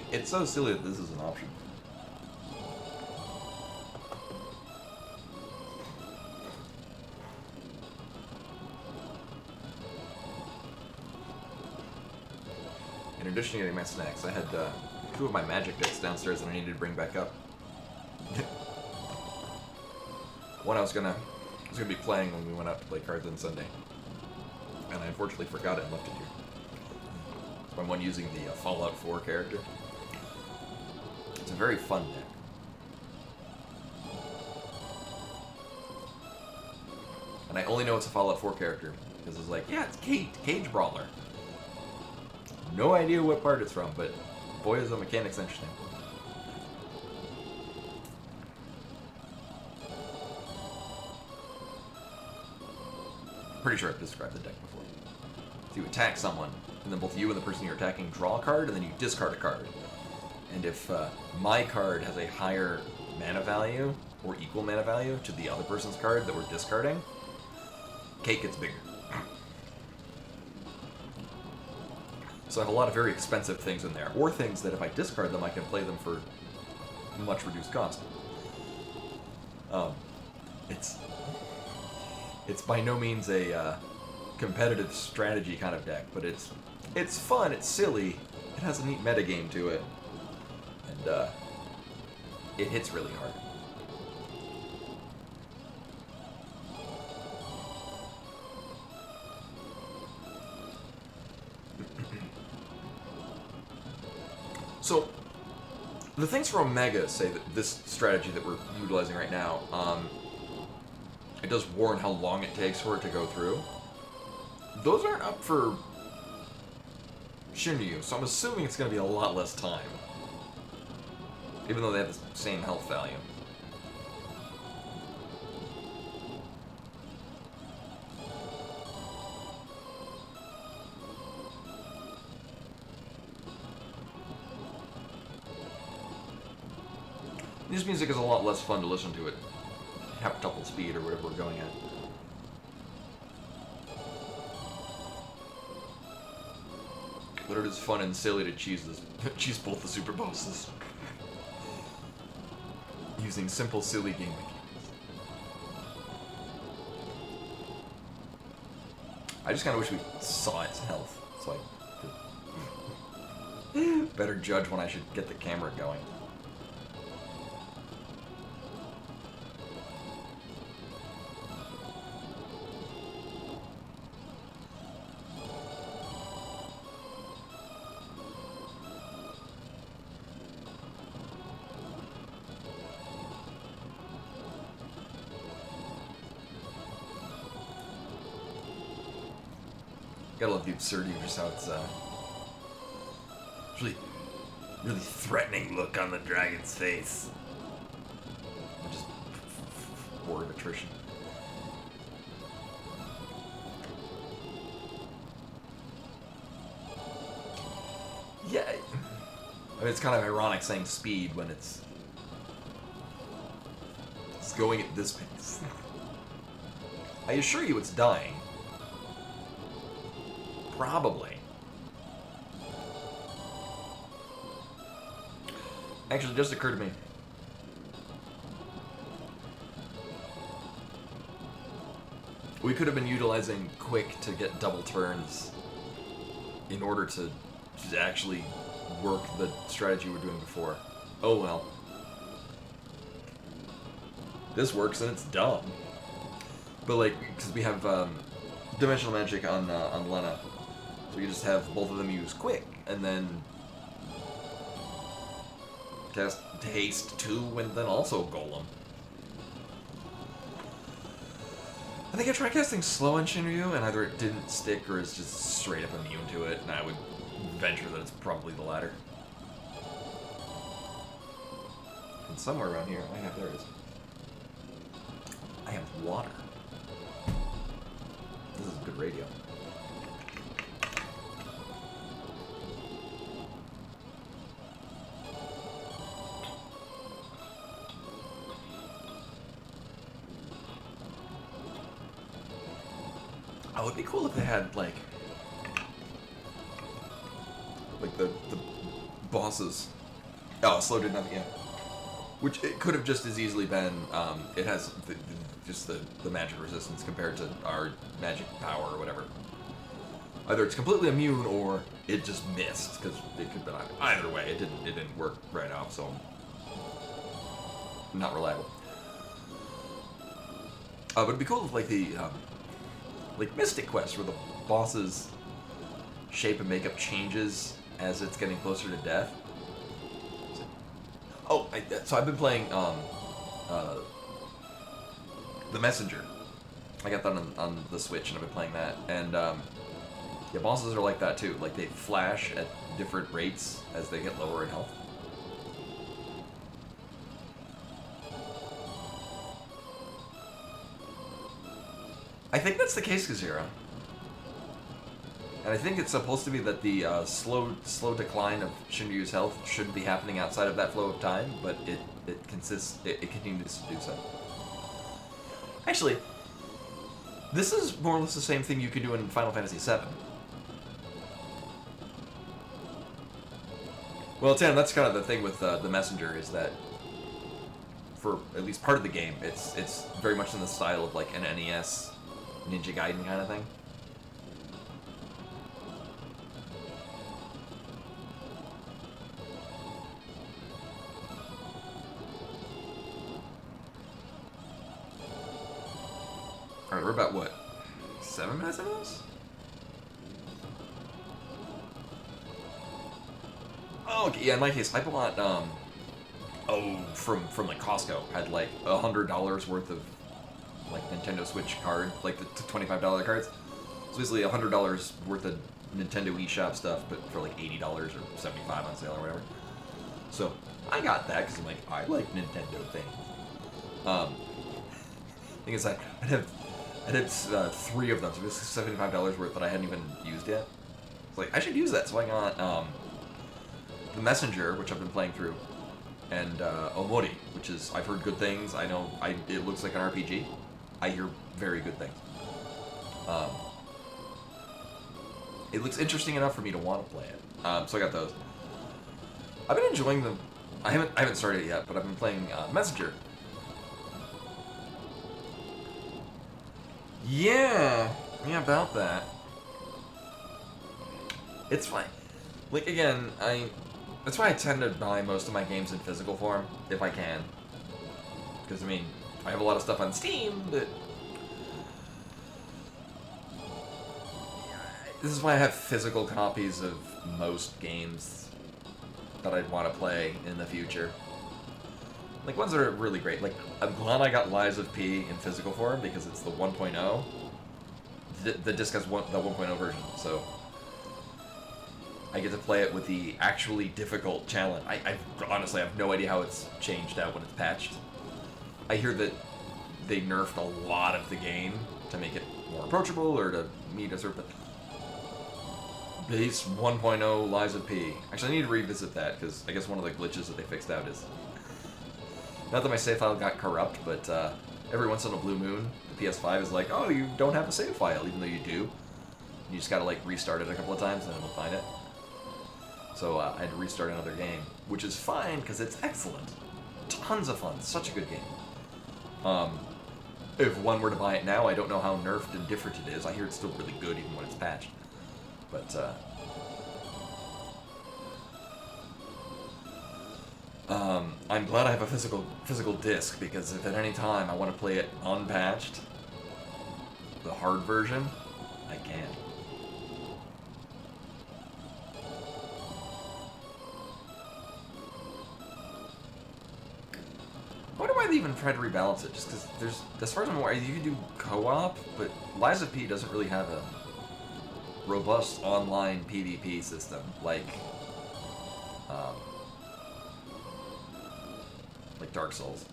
It's so silly that this is an option. In addition to getting my snacks, I had 2 of my magic decks downstairs that I needed to bring back up. One I was gonna be playing when we went out to play cards on Sunday, and I unfortunately forgot it and left it here. So I'm one using the Fallout 4 character. It's a very fun deck. And I only know it's a Fallout 4 character because it's like, yeah, it's Cage Brawler. No idea what part it's from, but boy, is the mechanics interesting. Pretty sure I've described the deck before. So you attack someone, and then both you and the person you're attacking draw a card, and then you discard a card. And if my card has a higher mana value, or equal mana value, to the other person's card that we're discarding, cake gets bigger. So I have a lot of very expensive things in there, or things that if I discard them, I can play them for much reduced cost. It's by no means a competitive strategy kind of deck, but it's fun, it's silly, it has a neat metagame to it, and it hits really hard. So, The things for Omega say that this strategy that we're utilizing right now, it does warn how long it takes for it to go through. Those aren't up for Shinryu, so I'm assuming it's going to be a lot less time. Even though they have the same health value. This music is a lot less fun to listen to at heptuple speed or whatever we're going at. But it is fun and silly to cheese both the super bosses. Using simple, silly game mechanics. I just kind of wish we saw its health, so I could better judge when I should get the camera going. Gotta love the absurdity of just how it's really threatening look on the dragon's face. And just war of attrition. Yeah, I mean, it's kind of ironic saying speed when it's going at this pace. I assure you it's dying. Probably. Actually, it just occurred to me. We could have been utilizing Quick to get double turns in order to actually work the strategy we were doing before. Oh well. This works and it's dumb. But like, because we have dimensional magic on Lena. So you just have both of them use Quick, and then cast Haste 2, and then also Golem. I think I tried casting Slow on Shinryu, and either it didn't stick or it's just straight up immune to it, and I would venture that it's probably the latter. And somewhere around here, there it is. I have water. This is good radio. Oh, it'd be cool if they had like the bosses. Oh, slow did nothing. Yeah, which it could have just as easily been. It has just the magic resistance compared to our magic power or whatever. Either it's completely immune or it just missed, because it could be either way. It didn't work right off, so not reliable. But it'd be cool if like the like Mystic Quest, where the boss's shape and makeup changes as it's getting closer to death. Oh, so I've been playing The Messenger. I got that on the Switch, and I've been playing that. And yeah, bosses are like that too. Like they flash at different rates as they get lower in health. I think that's the case, Kazira. And I think it's supposed to be that the slow decline of Shinryu's health shouldn't be happening outside of that flow of time, but it continues to do so. Actually, this is more or less the same thing you could do in Final Fantasy VII. Well, Tim, that's kind of the thing with the Messenger, is that for at least part of the game, it's very much in the style of like an NES Ninja Gaiden kind of thing. Alright, we're about what? 7 minutes into this? Oh, okay, yeah, in my case, Hypalot, from like Costco had like $100 worth of like Nintendo Switch card, like the $25 cards. So basically $100 worth of Nintendo eShop stuff, but for like $80 or $75 on sale or whatever. So I got that because I'm like, I like Nintendo things. Thing is, I had 3 of them, so basically $75 worth that I hadn't even used yet. It's like I should use that, so I got the Messenger, which I've been playing through, and Omori, which is I've heard good things. I know it looks like an RPG. I hear very good things. It looks interesting enough for me to want to play it. So I got those. I've been enjoying them. I haven't started it yet, but I've been playing Messenger. Yeah, about that. It's fine. Like again, that's why I tend to buy most of my games in physical form if I can. Because I mean, I have a lot of stuff on Steam, but this is why I have physical copies of most games that I'd want to play in the future. Like ones that are really great. Like I'm glad I got Lies of P in physical form because it's the 1.0. The disc has the 1.0 version, so I get to play it with the actually difficult challenge. I honestly have no idea how it's changed out when it's patched. I hear that they nerfed a lot of the game to make it more approachable or to meet a sort of base 1.0 Lies of P. Actually, I need to revisit that because I guess one of the glitches that they fixed out is not that my save file got corrupt, but every once in a blue moon, the PS5 is like, oh, you don't have a save file, even though you do. You just gotta like restart it a couple of times and then it'll find it. So I had to restart another game, which is fine because it's excellent. Tons of fun, such a good game. If one were to buy it now, I don't know how nerfed and different it is. I hear it's still really good even when it's patched. But I'm glad I have a physical disc because if at any time I want to play it unpatched, the hard version, I can. I wonder why they even try to rebalance it. Just because there's, as far as I'm aware, you can do co-op, but Lies of P doesn't really have a robust online PvP system like Dark Souls.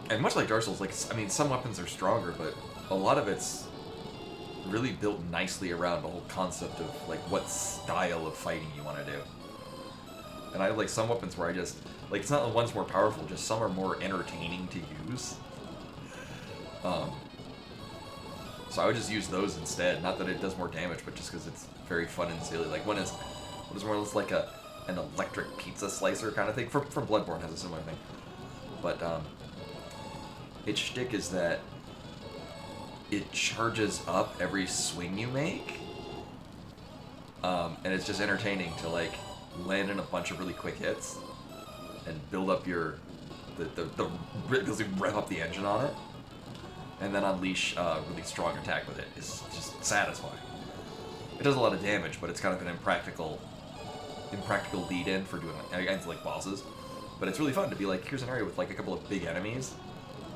And much like Dark Souls, like I mean, some weapons are stronger, but a lot of it's really built nicely around the whole concept of like what style of fighting you want to do. And I have like some weapons where I just like it's not the one's more powerful, just some are more entertaining to use. So I would just use those instead. Not that it does more damage, but just because it's very fun and silly. Like one is more or less like an electric pizza slicer kind of thing. From Bloodborne has a similar thing. But its shtick is that it charges up every swing you make, and it's just entertaining to like land in a bunch of really quick hits and build up your basically rev up the engine on it, and then unleash a really strong attack with it. It's just satisfying. It does a lot of damage, but it's kind of an impractical lead-in for doing it against like bosses. But it's really fun to be like, here's an area with like a couple of big enemies.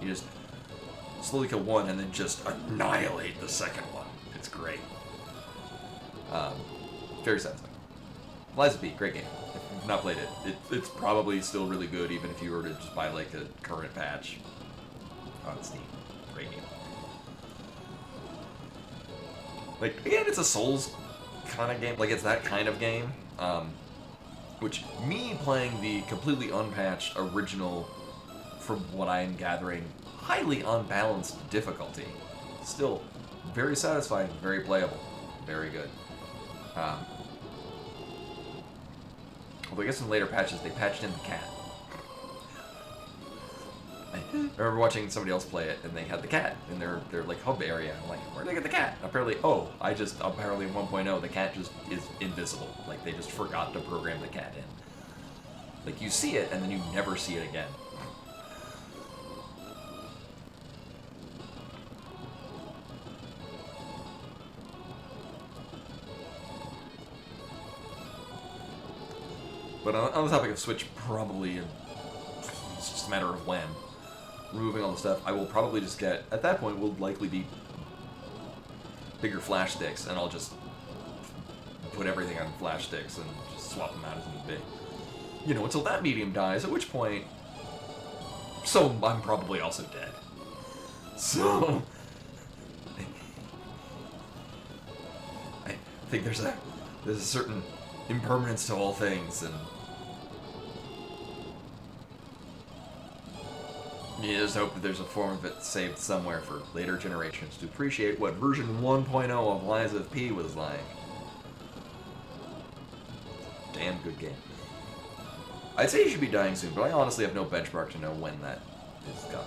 You just slowly kill one and then just annihilate the second one. It's great. Very satisfying. Lies of P, great game. If you've not played it, it's probably still really good even if you were to just buy like a current patch on Steam. Great game. Like, again, it's a Souls kind of game. Like, it's that kind of game. Which, me playing the completely unpatched original, from what I'm gathering, highly unbalanced difficulty, still very satisfying, very playable, very good. Although I guess in later patches they patched in the cat. I remember watching somebody else play it, and they had the cat in their like hub area. I'm like, where'd they get the cat? Apparently in 1.0 the cat just is invisible. Like they just forgot to program the cat in. Like you see it, and then you never see it again. But on the topic of Switch, probably, it's just a matter of when. Removing all the stuff, I will probably just get, at that point, will likely be bigger flash sticks, and I'll just put everything on flash sticks and just swap them out as need be. Until that medium dies, at which point, so I'm probably also dead. So, I think there's a certain impermanence to all things, and you just hope that there's a form of it saved somewhere for later generations to appreciate what version 1.0 of Lies of P was like. Damn good game. I'd say you should be dying soon, but I honestly have no benchmark to know when that is coming.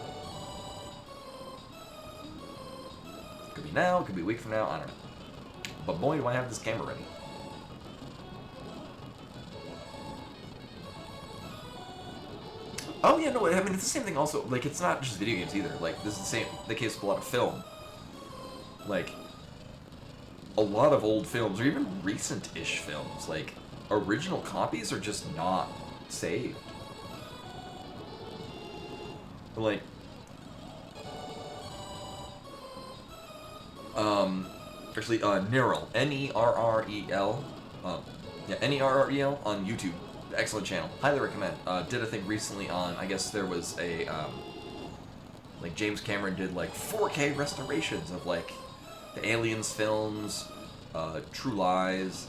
Could be now, could be a week from now, I don't know. But boy, do I have this camera ready. Oh yeah, no, I mean, it's the same thing also, like, it's not just video games either. Like, this is the case with a lot of film. Like, a lot of old films, or even recent-ish films, like, original copies are just not saved. Like, actually, Nerrel, N-E-R-R-E-L, N-E-R-R-E-L on YouTube. Excellent channel. Highly recommend. Did a thing recently on, I guess there was a, like, James Cameron did, like, 4K restorations of, like, the Aliens films, True Lies.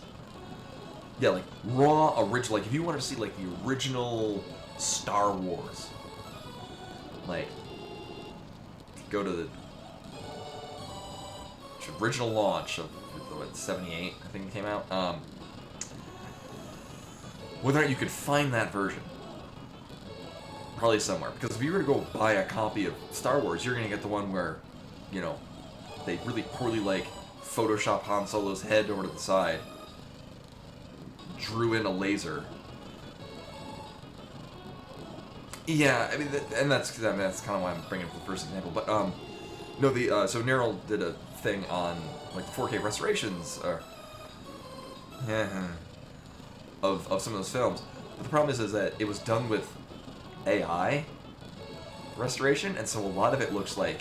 Yeah, like, raw, original, like, if you wanted to see, like, the original Star Wars, like, go to the original launch of, what, 78, I think it came out, whether or not you could find that version. Probably somewhere. Because if you were to go buy a copy of Star Wars, you're going to get the one where, they really poorly, like, Photoshop Han Solo's head over to the side, drew in a laser. Yeah, I mean, and that's kind of why I'm bringing up the first example. But, no, so Nerrel did a thing on, like, 4K restorations, of some of those films. But the problem is that it was done with AI restoration, and so a lot of it looks like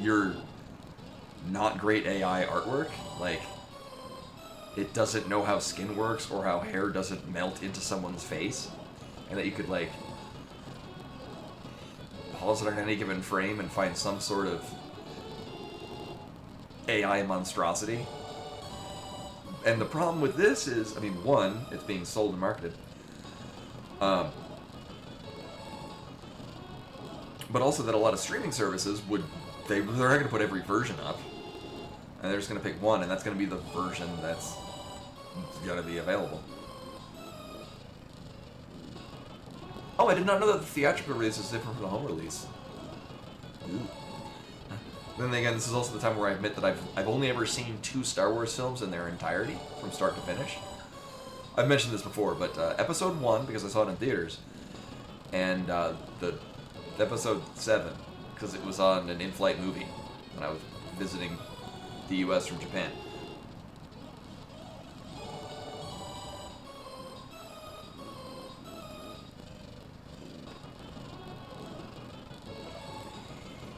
your not great AI artwork. Like, it doesn't know how skin works or how hair doesn't melt into someone's face, and that you could, like, pause it on any given frame and find some sort of AI monstrosity. And the problem with this is, I mean, one, it's being sold and marketed. But also that a lot of streaming services they're not going to put every version up. And they're just going to pick one, and that's going to be the version that's going to be available. Oh, I did not know that the theatrical release is different from the home release. Ooh. Then again, this is also the time where I admit that I've only ever seen 2 Star Wars films in their entirety, from start to finish. I've mentioned this before, but Episode 1, because I saw it in theaters, and the Episode 7, because it was on an in-flight movie when I was visiting the U.S. from Japan.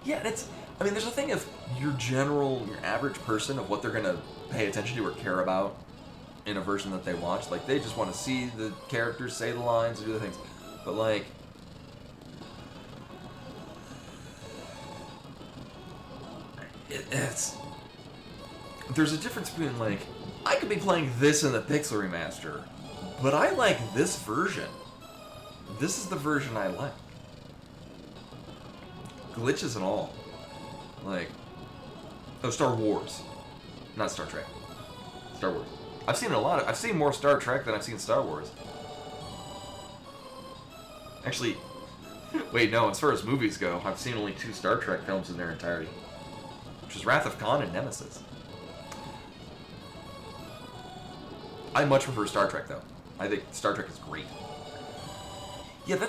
Yeah, I mean, there's a thing of your average person of what they're going to pay attention to or care about in a version that they watch. Like, they just want to see the characters say the lines and do the things. But, like, there's a difference between, like, I could be playing this in the Pixel Remaster, but I like this version. This is the version I like. Glitches and all. Like, Star Wars. Not Star Trek. Star Wars. I've seen more Star Trek than I've seen Star Wars. Actually, wait, no, as far as movies go, I've seen only 2 Star Trek films in their entirety. Which is Wrath of Khan and Nemesis. I much prefer Star Trek, though. I think Star Trek is great. Yeah,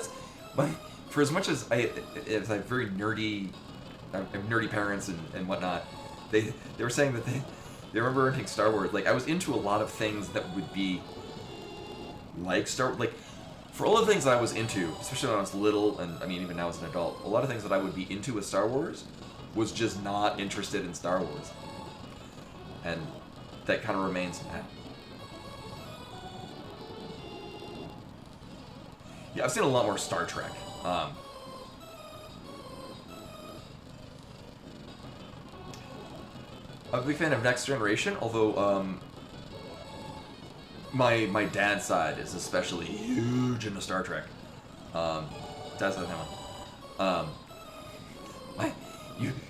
for as much as I have very nerdy, I have nerdy parents and whatnot, they were saying that they remember renting Star Wars. Like, I was into a lot of things that would be like for all the things that I was into, especially when I was little, and I mean even now as an adult, a lot of things that I would be into with Star Wars was just not interested in Star Wars, and that kind of remains now. Yeah, I've seen a lot more Star Trek. I'm a big fan of Next Generation, although my dad's side is especially huge into Star Trek. Dad's side,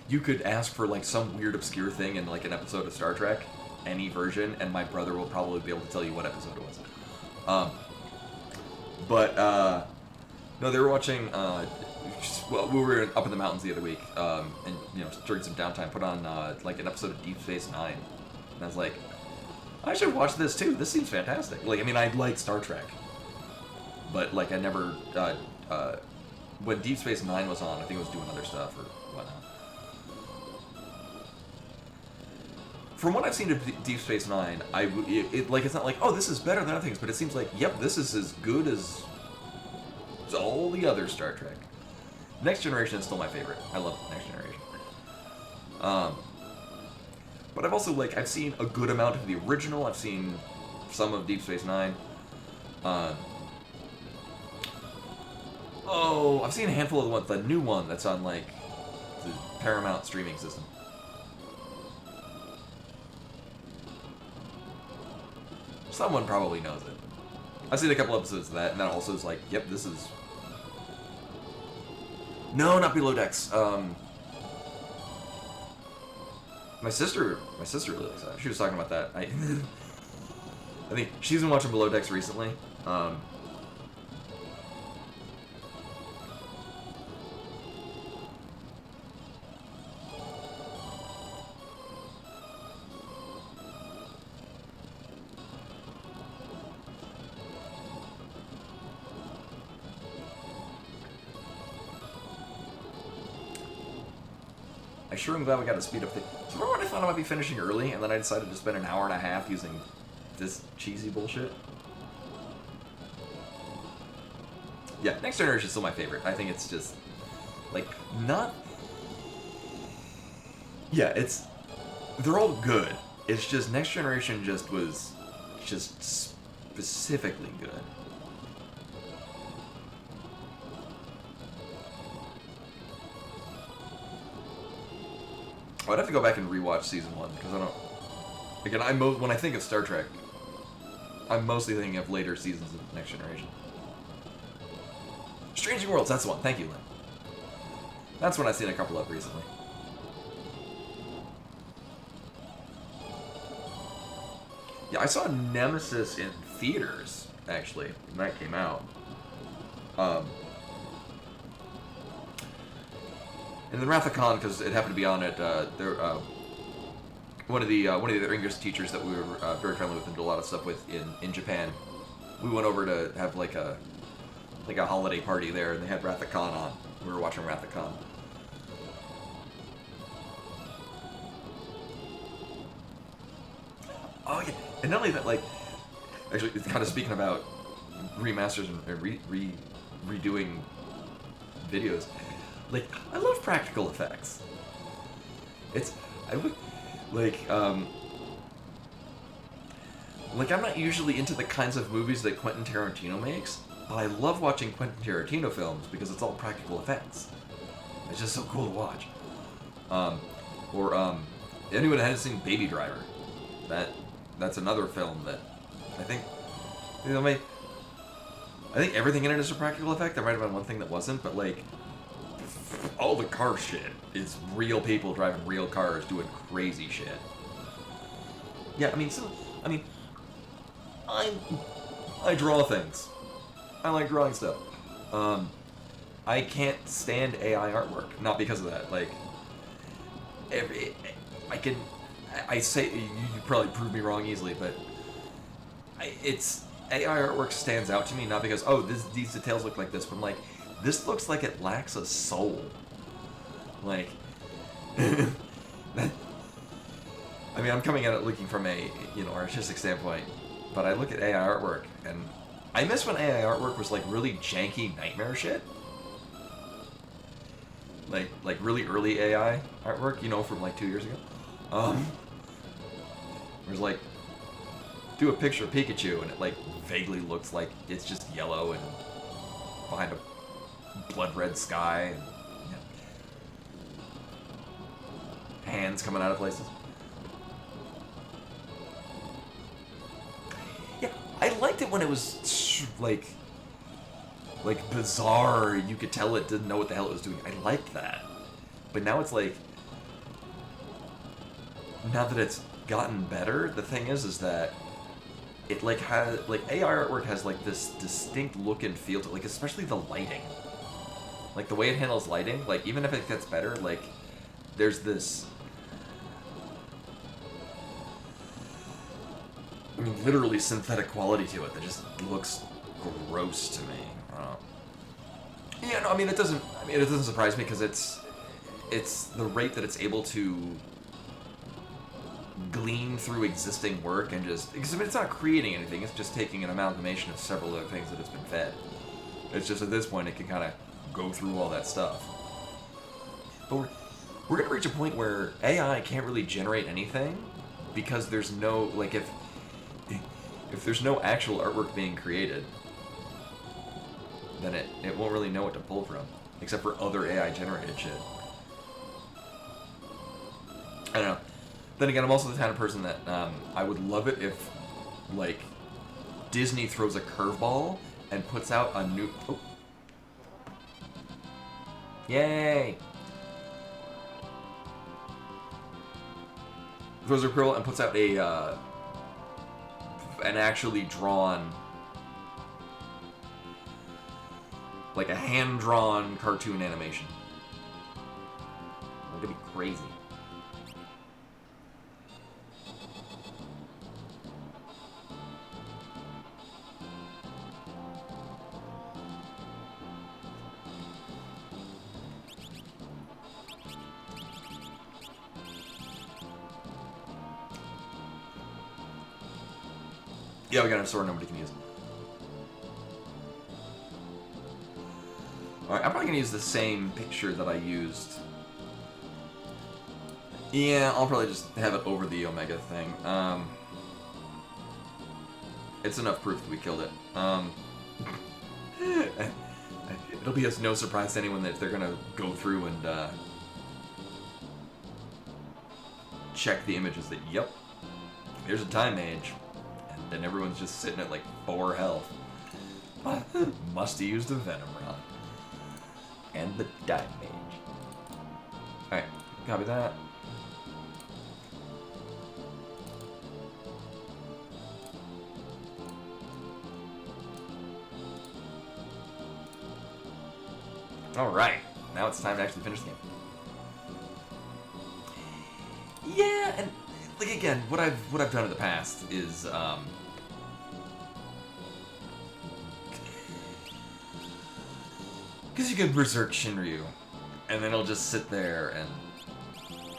you could ask for like some weird obscure thing in like an episode of Star Trek, any version, and my brother will probably be able to tell you what episode it was. No, they were watching. Well, we were up in the mountains the other week, and during some downtime, put on like an episode of Deep Space Nine, and I was like, I should watch this too. This seems fantastic. Like, I mean, I like Star Trek, but like, I never. When Deep Space Nine was on, I think it was doing other stuff or whatnot. From what I've seen of Deep Space Nine, it's not like, oh, this is better than other things, but it seems like, yep, this is as good as all the other Star Trek. Next Generation is still my favorite. I love Next Generation. But I've also, I've seen a good amount of the original. I've seen some of Deep Space Nine. I've seen a handful of the new one that's on, the Paramount streaming system. Someone probably knows it. I've seen a couple episodes of that, and that also is like, yep, this is... No, not Below Decks. My sister really likes that. She was talking about that. I think she's been watching Below Decks recently. I sure am glad we got to speed up the... So remember when I thought I might be finishing early, and then I decided to spend an hour and a half using this cheesy bullshit? Yeah, Next Generation is still my favorite. I think it's just, not... Yeah, it's... They're all good. It's just Next Generation was just specifically good. I'd have to go back and rewatch season 1 because I don't. Again, when I think of Star Trek, I'm mostly thinking of later seasons of Next Generation. Strange New Worlds, that's the one. Thank you, Lynn. That's one I've seen a couple of recently. Yeah, I saw Nemesis in theaters actually when that came out. And then Wrath of Khan, because it happened to be on at one of the other English teachers that we were very friendly with and did a lot of stuff with in Japan. We went over to have a holiday party there, and they had Wrath of Khan on. We were watching Wrath of Khan. Oh yeah, and not only that, actually, it's kind of speaking about remasters and redoing videos. I love practical effects. I'm not usually into the kinds of movies that Quentin Tarantino makes, but I love watching Quentin Tarantino films because it's all practical effects. It's just so cool to watch. Anyone that hasn't seen Baby Driver, that's another film that I think, I think everything in it is a practical effect. There might have been one thing that wasn't, but all the car shit is real people driving real cars doing crazy shit. Yeah, I draw things. I like drawing stuff. I can't stand AI artwork. Not because of that. I say, you probably prove me wrong easily, but it's AI artwork stands out to me not because, these details look like this, but I'm this looks like it lacks a soul. I'm coming at it looking from a, artistic standpoint, but I look at AI artwork and I miss when AI artwork was like really janky nightmare shit. Like really early AI artwork, you know, from like 2 years ago. It was like, do a picture of Pikachu and it like vaguely looks like it's just yellow and behind a blood red sky and hands coming out of places. Yeah, I liked it when it was like bizarre. You could tell it didn't know what the hell it was doing. I liked that, but now it's like, now that it's gotten better, the thing is that it like has like AI artwork has like this distinct look and feel to it, like especially the lighting, like the way it handles lighting. Like even if it gets better, like there's this. I mean, literally synthetic quality to it that just looks gross to me. Yeah, no, I mean it doesn't. I mean it doesn't surprise me because it's the rate that it's able to glean through existing work and just because I mean it's not creating anything. It's just taking an amalgamation of several other things that it's been fed. It's just at this point it can kind of go through all that stuff. But we're gonna reach a point where AI can't really generate anything because there's no like if there's no actual artwork being created, then it won't really know what to pull from, except for other AI-generated shit. I don't know. Then again, I'm also the kind of person that I would love it if, like, Disney throws a curveball and puts out a new... Oh. Yay! Throws a curveball and puts out a... an actually drawn, like a hand-drawn cartoon animation. That'd be crazy. Yeah, we got a sword nobody can use. Alright, I'm probably gonna use the same picture that I used. Yeah, I'll probably just have it over the Omega thing. It's enough proof that we killed it. It'll be no surprise to anyone that if they're gonna go through and check the images that, yep, here's a time mage. And everyone's just sitting at like 4 health. Must have used a Venom Rod. And the Time Mage. Alright, copy that. Alright, now it's time to actually finish the game. Yeah, and like again, what I've done in the past is because you can berserk Shinryu, and then he'll just sit there and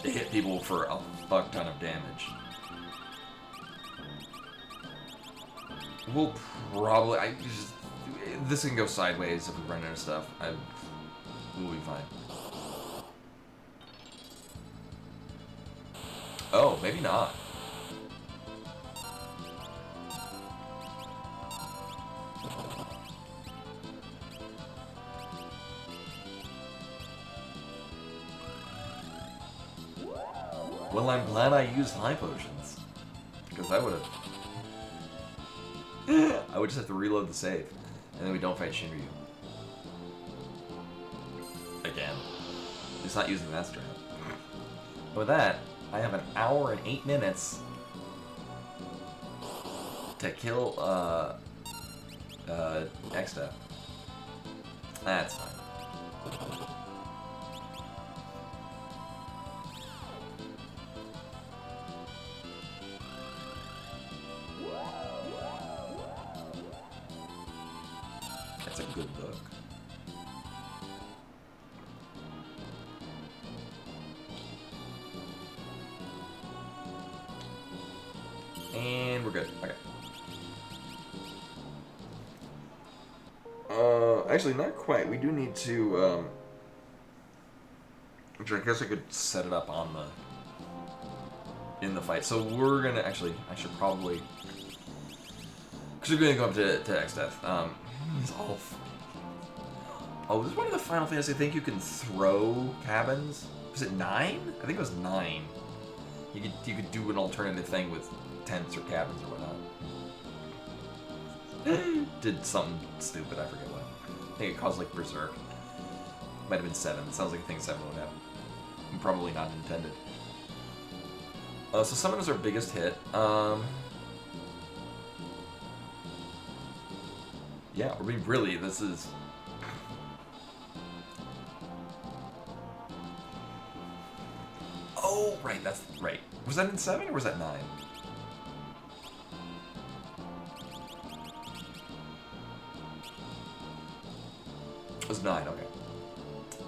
hit people for a fuck ton of damage. We'll probably this can go sideways if we run out of stuff. We'll be fine. Oh, maybe not. Well, I'm glad I used high potions. Because I would have... I would just have to reload the save. And then we don't fight Shinryu. Again. Just not using that strat. With that, I have an hour and 8 minutes to kill, X-Step. That's fine. That's a good book. And we're good. Okay. actually, not quite. We do need to, which I guess I could set it up on in the fight. So we're gonna, actually, I should probably, because we're gonna go up to X-Death. It's all, oh, this is one of the Final Fantasy, I think you can throw cabins. Was it 9? I think it was 9. You could do an alternative thing with tents or cabins or whatnot. Did something stupid, I forget what. I think it caused like berserk. Might have been 7. It sounds like a thing 7 would have. Probably not intended. So summon is our biggest hit. Yeah, I mean, really, this is. Oh, right, that's right. Was that in 7 or was that 9? It was 9, okay.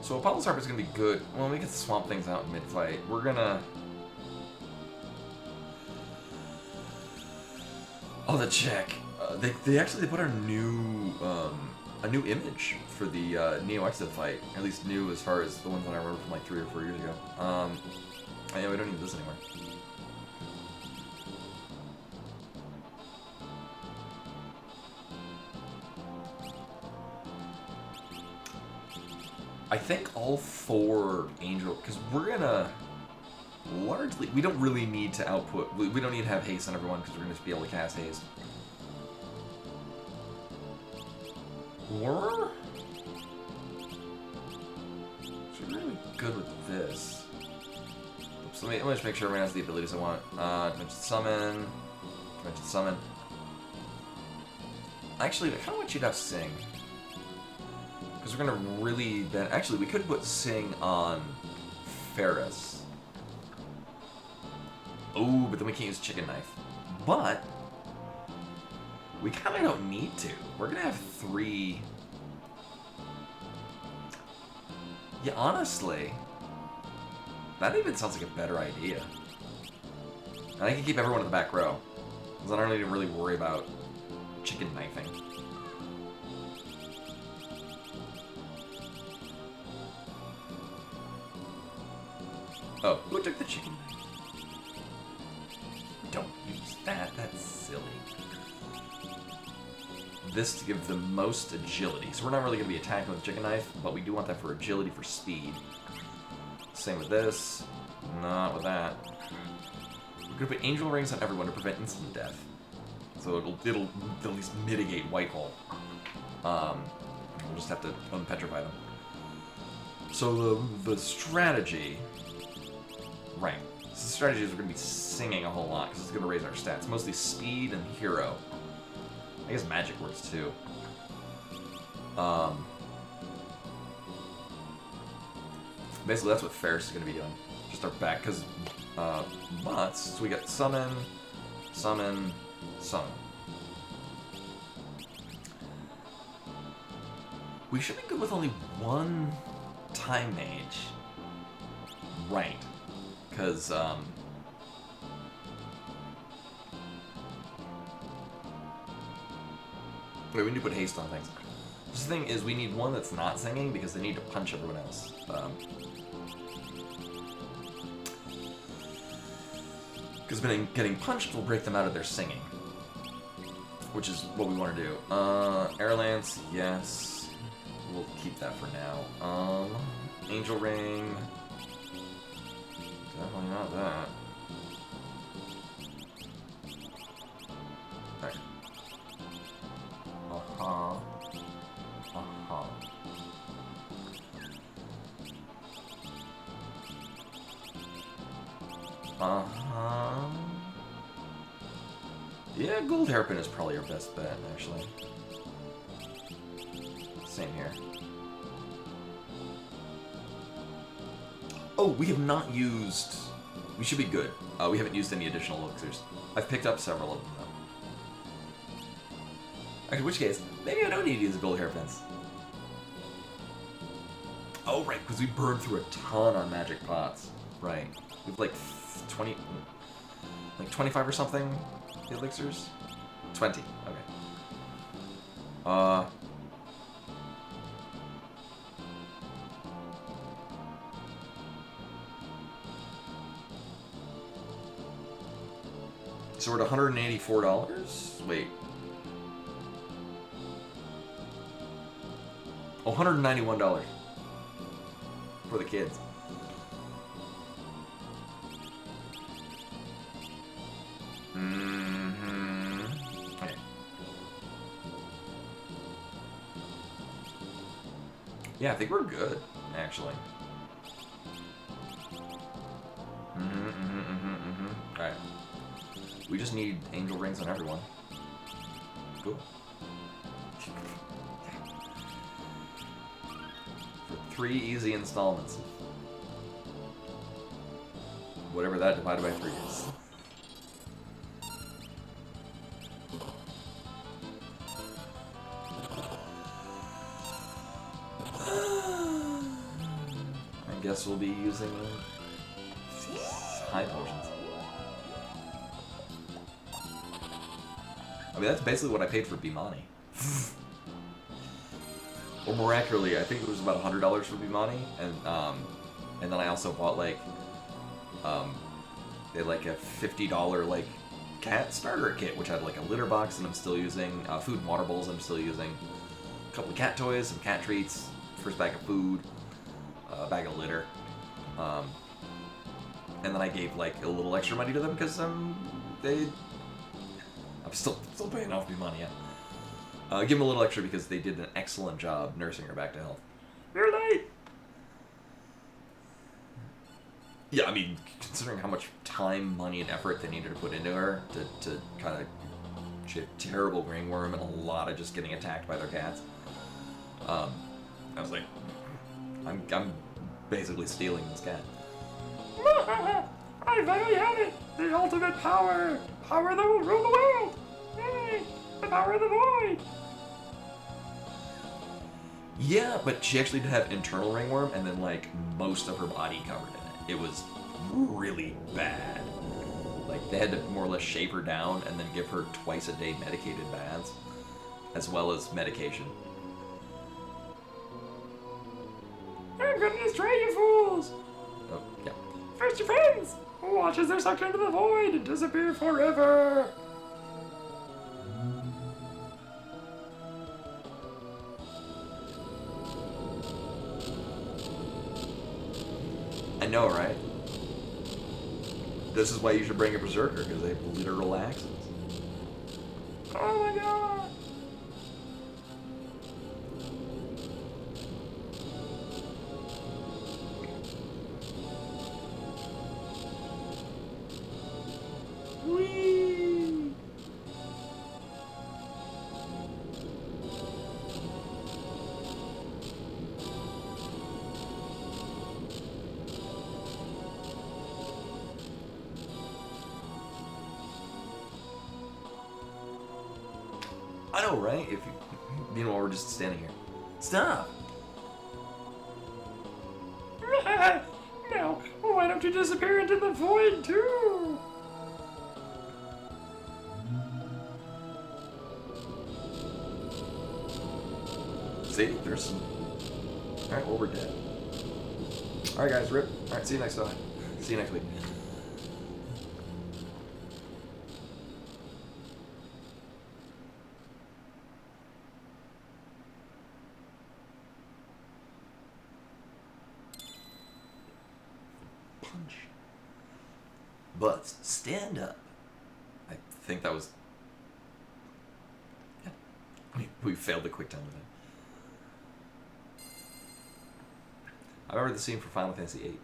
So Apollo's Harp is going to be good. Well, we can swamp things out in mid-fight. We're going to... Oh, the check. They actually put a new image for the Neo Exit fight. At least new as far as the ones that I remember from like 3 or 4 years ago. Yeah, we don't need this anymore. I think all 4 Angel, because we're gonna largely, we don't really need to output, we don't need to have haste on everyone because we're gonna just be able to cast haste. Or, so we're really good with this. So let me just make sure everyone has the abilities I want. Dimension Summon, Dimension Summon. Actually, I kind of want you to have Sing. Because we're going to really... Actually, we could put Sing on Ferris. Oh, but then we can't use Chicken Knife. But we kind of don't need to. We're going to have 3... Yeah, honestly, that even sounds like a better idea. And I can keep everyone in the back row. Because I don't need to really worry about chicken knifing. Oh, who took the chicken knife? Don't use that, that's silly. This to give the most agility. So we're not really going to be attacking with the chicken knife, but we do want that for agility, for speed. Same with this. Not with that. We're going to put angel rings on everyone to prevent instant death. So it'll at least mitigate Whitehall. We'll just have to unpetrify them. So the strategy... Right. So the strategy is we're going to be singing a whole lot, because it's going to raise our stats. Mostly speed and hero. I guess magic works too. Basically, that's what Ferris is going to be doing. Just our back, because bots. So we got summon, summon, summon. We should be good with only one time mage. Right. Because, wait, we need to put haste on things. The thing is, we need one that's not singing because they need to punch everyone else. Because getting punched will break them out of their singing. Which is what we want to do. Air Lance, yes. We'll keep that for now. Angel Ring. Definitely not that. Alright. Uh-huh. Uh-huh. Uh-huh. Yeah, Gold Hairpin is probably our best bet, actually. Same here. Oh, we have not used... We should be good. We haven't used any additional elixirs. I've picked up several of them, though. Actually, in which case, maybe I don't need to use gold hairpins. Oh, right, because we burned through a ton on magic pots. Right. We've like 20... Like 25 or something elixirs? 20, okay. So we're at $184. Wait. Oh, $191 for the kids. Okay. Yeah, I think we're good, actually. Alright. We just need angel rings on everyone. Cool. For 3 easy installments. Whatever that divided by 3 is. I guess we'll be using high potions. I mean, that's basically what I paid for Bimani. Or more accurately, I think it was about $100 for Bimani, and then I also bought like, they had like a $50 like cat starter kit, which had like a litter box, and I'm still using food and water bowls. I'm still using a couple of cat toys, some cat treats, first bag of food, a bag of litter, and then I gave like a little extra money to them because I'm still paying off Bimani. Yeah. Give them a little extra because they did an excellent job nursing her back to health. You're late. Yeah, I mean, considering how much time, money, and effort they needed to put into her to kind of, she had terrible ringworm and a lot of just getting attacked by their cats. I was like, I'm basically stealing this cat. I finally have it! The ultimate power! Power that will rule the world! Yay! The power of the void! Yeah, but she actually did have internal ringworm and then like most of her body covered in it. It was really bad. Like they had to more or less shave her down and then give her twice a day medicated baths, as well as medication. I'm gonna destroy you fools! Oh, yeah. First your friends! Watch as they're sucked into the void and disappear forever! I know, right? This is why you should bring a berserker, because they have literal axes. Oh my god! Whee! I know, right? If you know, we're just standing here. Stop! Now, why don't you disappear into the void too? See, there's some. Alright, well, we're dead. Alright, guys, rip. Alright, see you next time. See you next week. Punch. Butts, stand up. I think that was. Yeah. We failed the quick time event. I remember the scene from Final Fantasy VIII.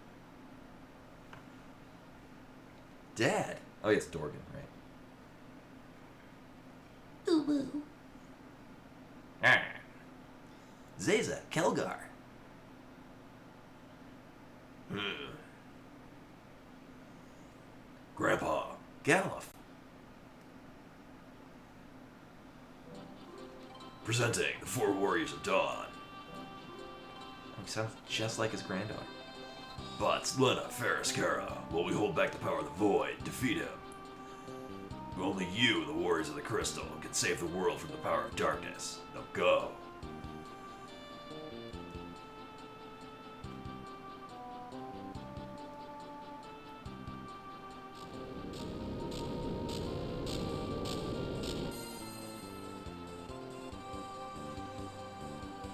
Dad! Oh, yeah, it's Dorgan, right? Ooh woo. Ah. Zeza, Kelgar. Grandpa, Galuf. Presenting the 4 Warriors of Dawn. He sounds just like his granddaughter. But Lena Ferriscara, while we hold back the power of the void, defeat him. Only you, the Warriors of the Crystal, can save the world from the power of darkness. Now go.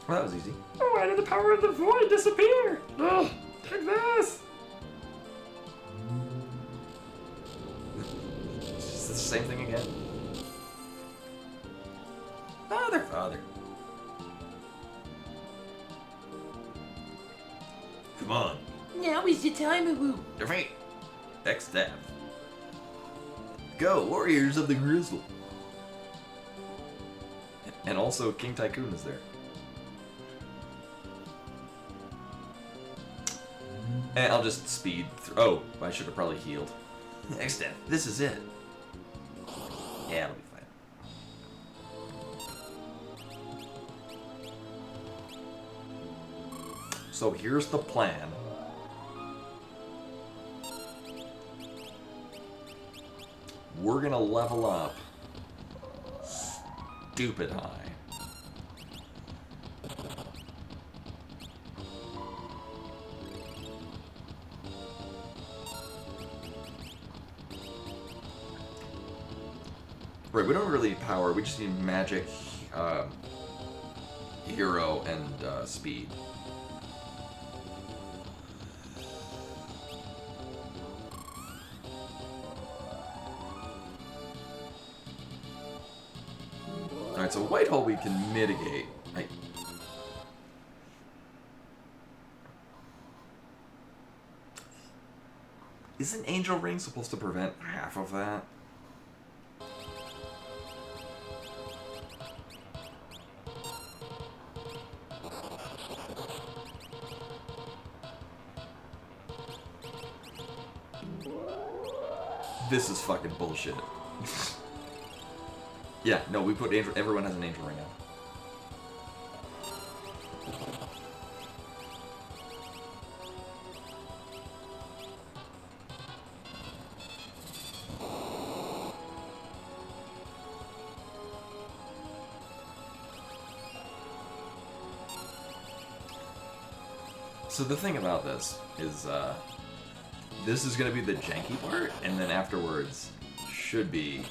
Well, that was easy. Oh, why did the power of the void disappear? Ugh, take this! It's just the same thing again. Father. Come on. Now is the time, Woo. Defeat. Next step. Go, Warriors of the Grizzle. And also King Tycoon is there. And I'll just speed through. Oh, I should have probably healed. Next step. This is it. Yeah, it'll be fine. So here's the plan. We're gonna level up stupid high. Right, we don't really need power, we just need magic, hero, and speed. Alright, so white hole we can mitigate. Right. Isn't Angel Ring supposed to prevent half of that? This is fucking bullshit. Yeah, no, we put angel. Everyone has an angel ring now. So the thing about this is, this is gonna be the janky part, and then afterwards should be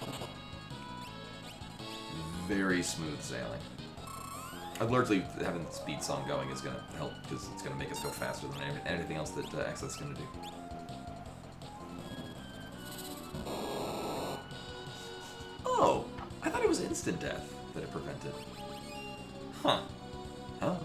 very smooth sailing. Largely having the speed song going is going to help because it's going to make us go faster than anything else that Access is going to do. Oh, I thought it was instant death that it prevented. Huh. Huh.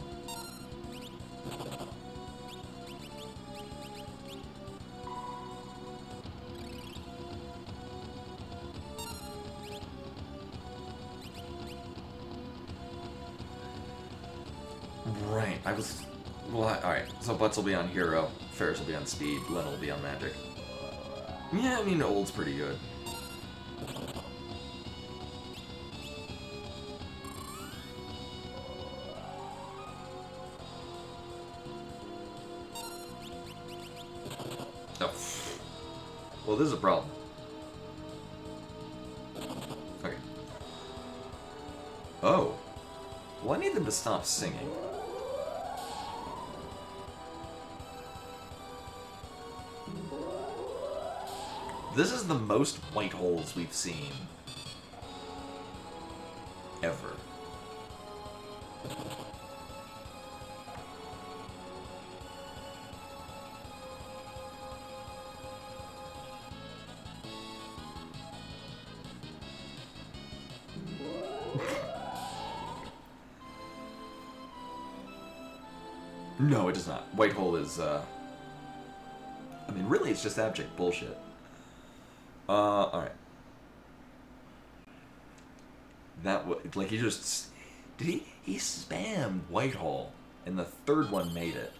Right, I was... Well, alright, so Butts will be on Hero, Ferris will be on Speed, Len will be on Magic. Yeah, I mean, Old's pretty good. Oh. Well, this is a problem. Okay. Oh. Well, I need them to stop singing. This is the most white holes we've seen ever. No, it does not. White hole is, I mean, really, it's just abject bullshit. Alright. That was, like, he just... Did he? He spammed Whitehall, and the third one made it.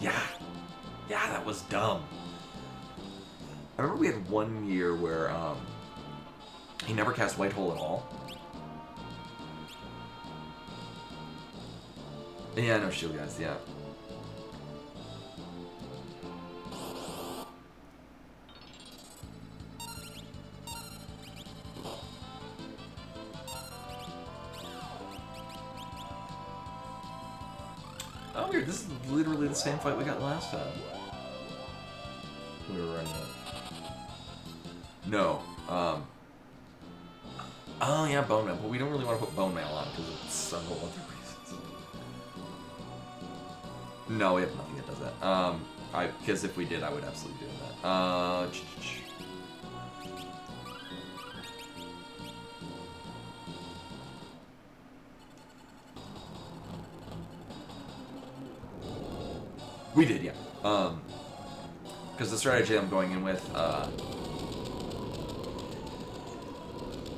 Yeah. Yeah, that was dumb. I remember we had one year where, he never cast Whitehall at all. Yeah, no shield guys, yeah. Oh, weird. This is literally the same fight we got last time. We were running it. No. Oh yeah, bone mail. But we don't really want to put bone mail on because it's several other reasons. No, we have nothing that does that. Because if we did, I would absolutely do that. We did, yeah. Because the strategy I'm going in with,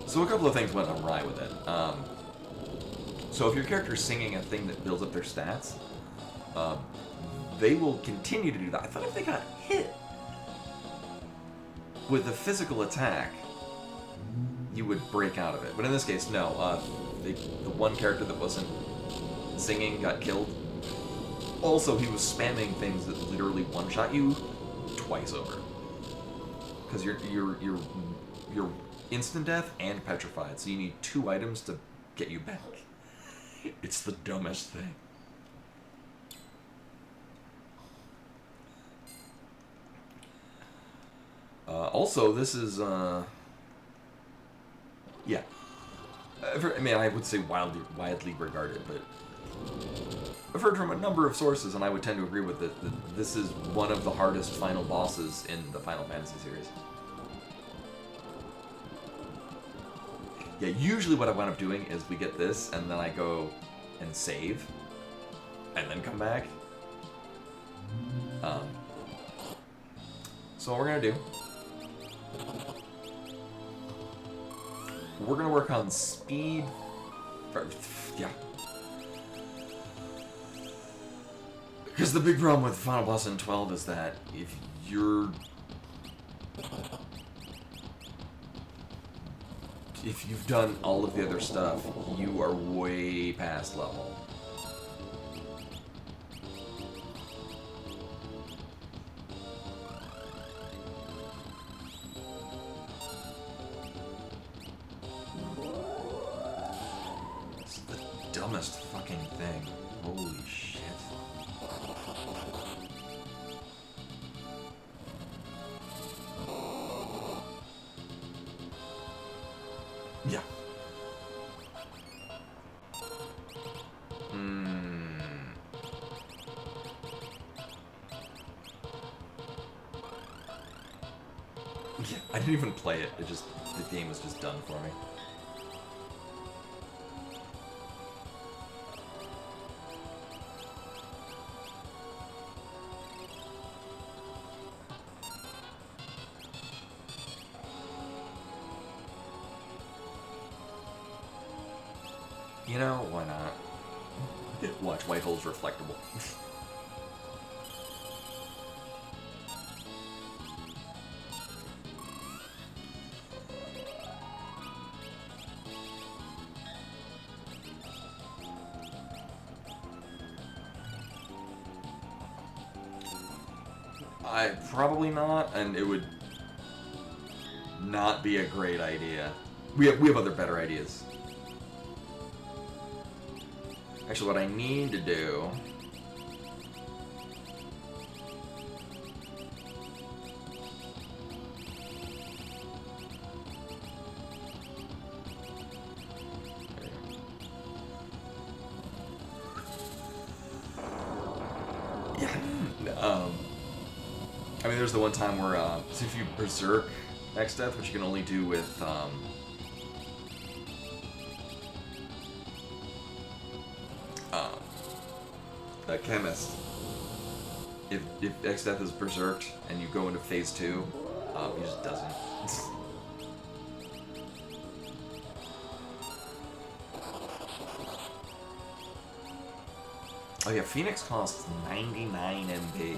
so a couple of things went awry with it. So if your character's singing a thing that builds up their stats, they will continue to do that. I thought if they got hit with a physical attack, you would break out of it. But in this case, no. The one character that wasn't singing got killed. Also, he was spamming things that literally one-shot you twice over. Because you're instant death and petrified, so you need 2 items to get you back. It's the dumbest thing. Also, this is, yeah. I mean, I would say widely regarded, but I've heard from a number of sources, and I would tend to agree with it, that this is one of the hardest final bosses in the Final Fantasy series. Yeah, usually what I wind up doing is we get this, and then I go and save, and then come back. So what we're gonna do, we're gonna work on speed. Yeah. Because the big problem with Final Boss in 12 is that if you've done all of the other stuff, you are way past level. It's the dumbest fucking thing. Holy shit. Yeah. Yeah, I didn't even play it. The game was just done for me. You know, why not? Watch, white hole's reflectable. Probably not, and it would not be a great idea. We have other better ideas. Actually, what I need to do... Yeah, I mean, there's the one time where, so if you berserk X Death, which you can only do with, a chemist. If X Death is berserked and you go into phase 2, he just doesn't. Oh yeah, Phoenix costs 99 MP.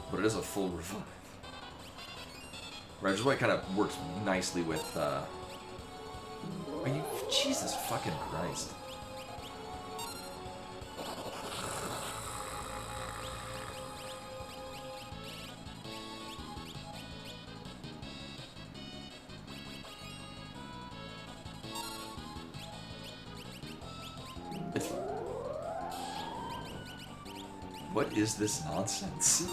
But it is a full revive. Right, which is why it kind of works nicely with, are you, Jesus fucking Christ. What is this nonsense?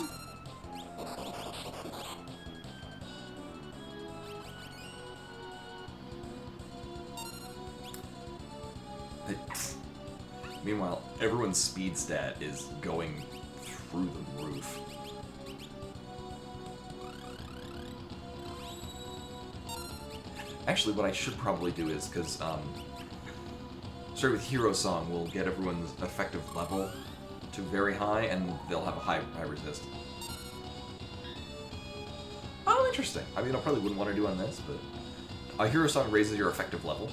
Meanwhile, everyone's speed stat is going through the roof. Actually, what I should probably do is, because, starting with Hero Song will get everyone's effective level to very high, and they'll have a high resist. Oh, interesting. I mean, I probably wouldn't want to do on this, but Hero Song raises your effective level.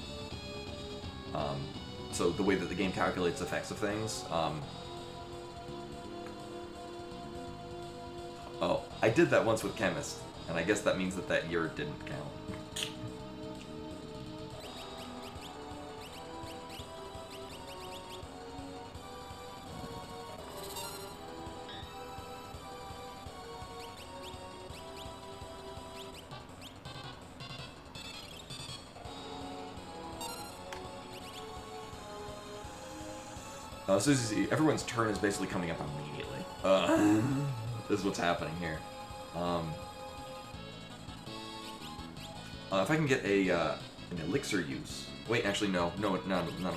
So the way that the game calculates effects of things. Oh, I did that once with Chemist, and I guess that means that that year didn't count. So as you see, everyone's turn is basically coming up immediately. This is what's happening here. If I can get an elixir use. Wait, actually, no, not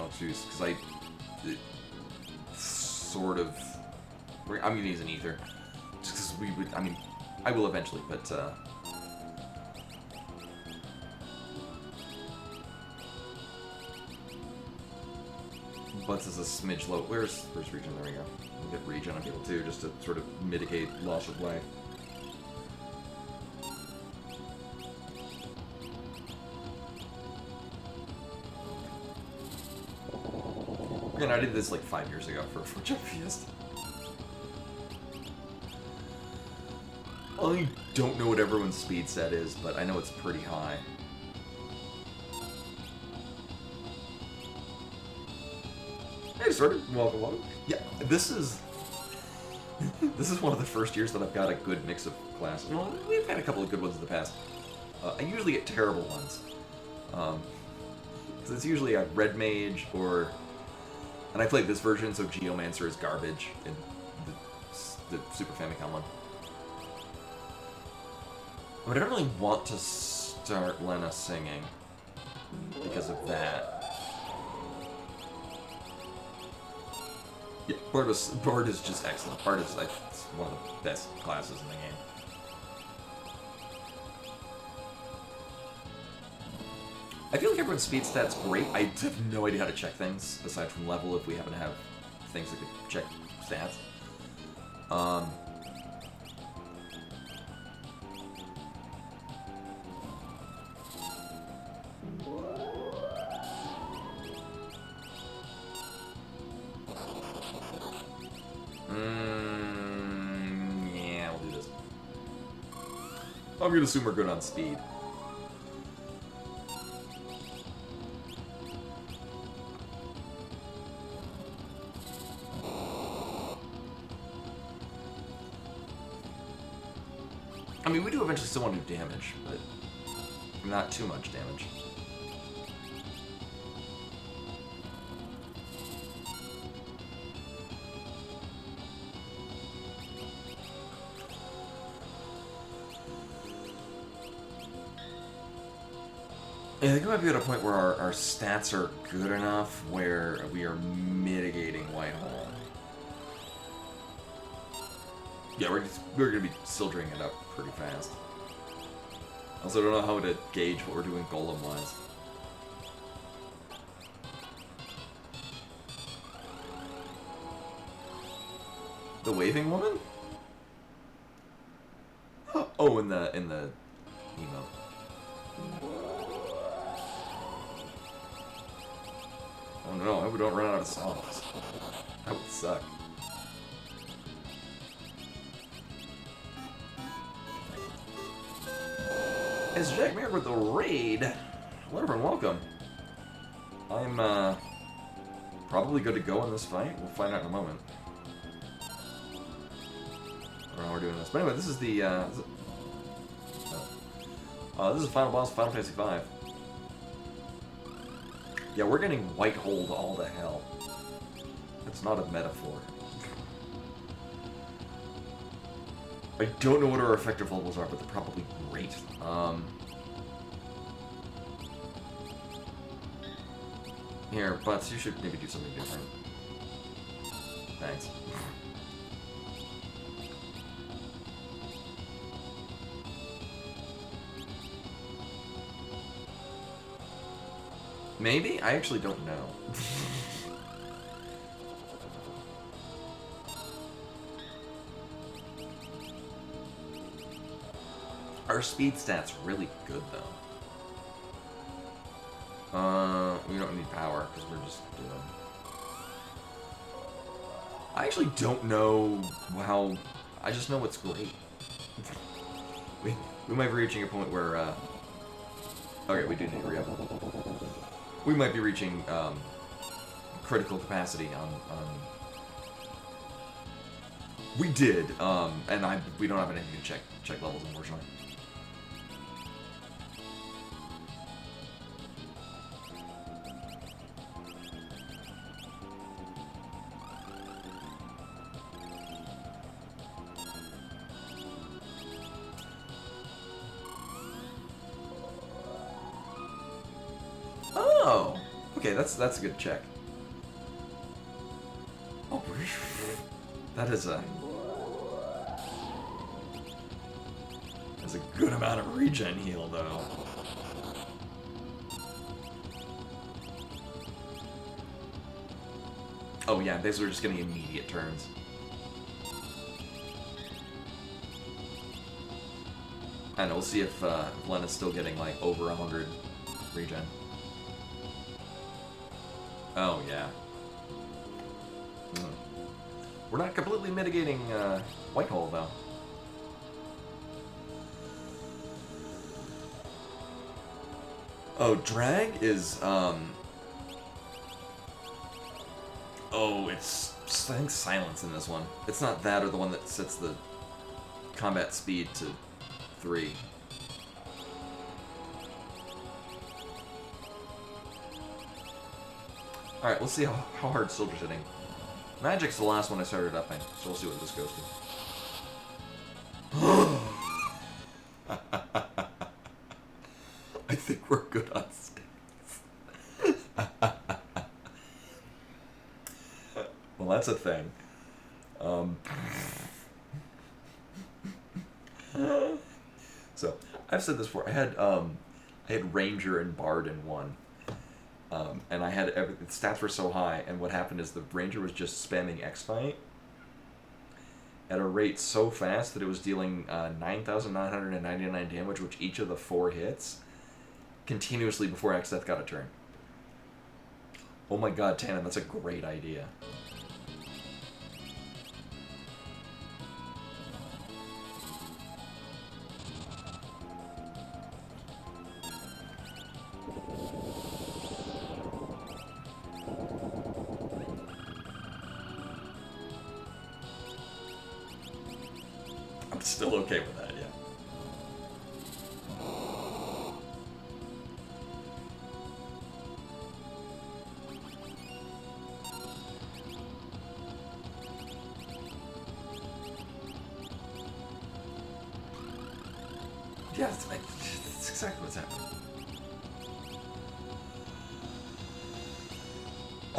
elixir use, because sort of. I'm gonna use an ether, just because we would. I mean, I will eventually, but. Butts is a smidge low. Where's regen? There we go. We'll get regen on people too, just to sort of mitigate loss of life. Again, I did this like 5 years ago for Jump Fiesta. I don't know what everyone's speed set is, but I know it's pretty high. Hey, sort of. Welcome. Yeah, this is one of the first years that I've got a good mix of classes. Well, we've had a couple of good ones in the past. I usually get terrible ones. So it's usually a Red Mage or... And I played this version, so Geomancer is garbage in the Super Famicom one. But I don't really want to start Lena singing because of that. Yeah, Bard is just excellent. Bard is like one of the best classes in the game. I feel like everyone's speed stat's great. I have no idea how to check things, aside from level, if we happen to have things that could check stats. Yeah, we'll do this. I'm gonna assume we're good on speed. I mean, we do eventually still want to do damage, but not too much damage. I think we might be at a point where our stats are good enough where we are mitigating Whitehall. Yeah, we're gonna be silvering it up pretty fast. Also, don't know how to gauge what we're doing golem-wise. The waving woman? Oh, in the emote. Oh no, I hope we don't run out of songs. That would suck. It's Jack Mayer with the raid. Hello everyone, welcome. I'm probably good to go in this fight. We'll find out in a moment. I don't know how we're doing this. But anyway, this is the this is the final boss of Final Fantasy V. Yeah, we're getting white-holed all to hell. That's not a metaphor. I don't know what our effective levels are, but they're probably great. Here, Butts, you should maybe do something different. Thanks. Maybe? I actually don't know. Our speed stat's really good, though. We don't need power, because we're just doing... I actually don't know how... I just know what's great. we might be reaching a point where, okay, we do need to re-up. We might be reaching, critical capacity on... We did, and we don't have anything to check levels, unfortunately. Oh, okay, that's a good check. Oh, that is a good amount of regen heal, though. Oh yeah, basically we're just getting immediate turns. And we'll see if Len is still getting like over 100 regen. Oh yeah. We're not completely mitigating Whitehall though. Oh, drag is oh, it's I think silence in this one. It's not that or the one that sets the combat speed to 3. Alright, let's see how hard Soldier's hitting. Magic's the last one I started upping, so we'll see what this goes to. I think we're good on stats. Well, that's a thing. So, I've said this before. I had Ranger and Bard in one. And I had the stats were so high, and what happened is the Ranger was just spamming X-Fight at a rate so fast that it was dealing 9,999 damage, which each of the 4 hits, continuously before X-Death got a turn. Oh my god, Tannen, that's a great idea. Still okay with that, yeah. Yeah, that's exactly what's happening. I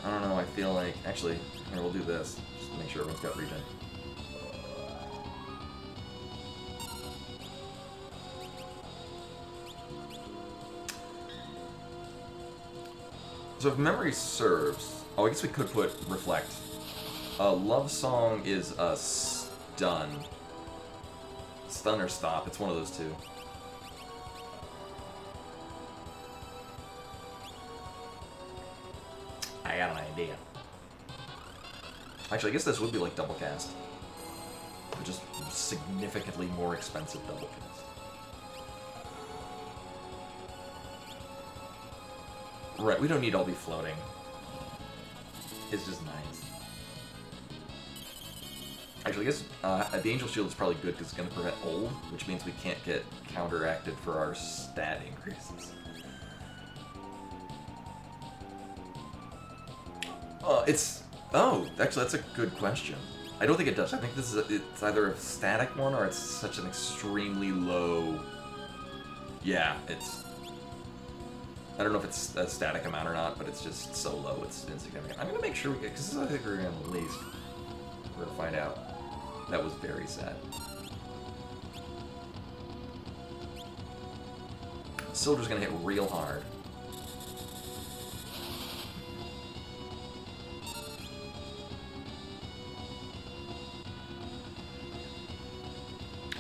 don't know, I feel like... Actually, here, we'll do this. Just to make sure everyone's got regen. So if memory serves... Oh, I guess we could put Reflect. Love Song is a stun. Stun or stop, it's one of those two. I got an idea. Actually, I guess this would be like double cast. But just significantly more expensive double cast. Right, we don't need all be floating. It's just nice. Actually, I guess the Angel Shield is probably good because it's going to prevent ult, which means we can't get counteracted for our stat increases. It's... Oh, actually, that's a good question. I don't think it does. I think this is it's either a static one or it's such an extremely low... Yeah, it's... I don't know if it's a static amount or not, but it's just so low, it's insignificant. I'm gonna make sure we get, because I think we're gonna least. We're gonna find out. That was very sad. Soldier's gonna hit real hard.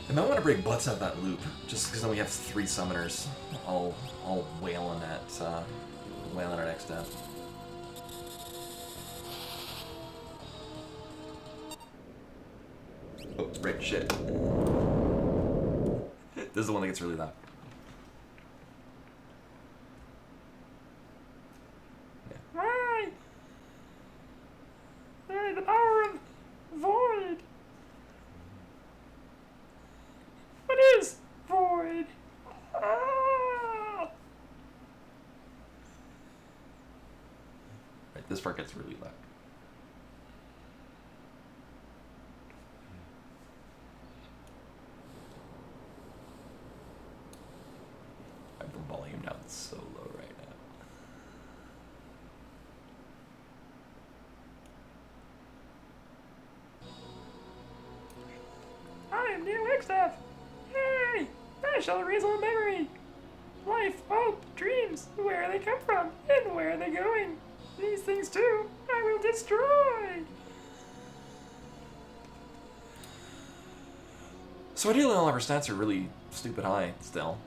I might want to break butts out of that loop, just because then we have 3 summoners. I'll wail on that, wail on our next step. Oh, right, shit. This is the one that gets really loud. Why? Why the power of void? What is void? Ah! Right, this part gets really loud. I have the volume down so low right now. I am Neil Wigstaff. Yay! I shall erase all memory. Life, hope, dreams, where they come from, and where are they going. These things too, I will destroy. So ideally all of our stats are really stupid high still.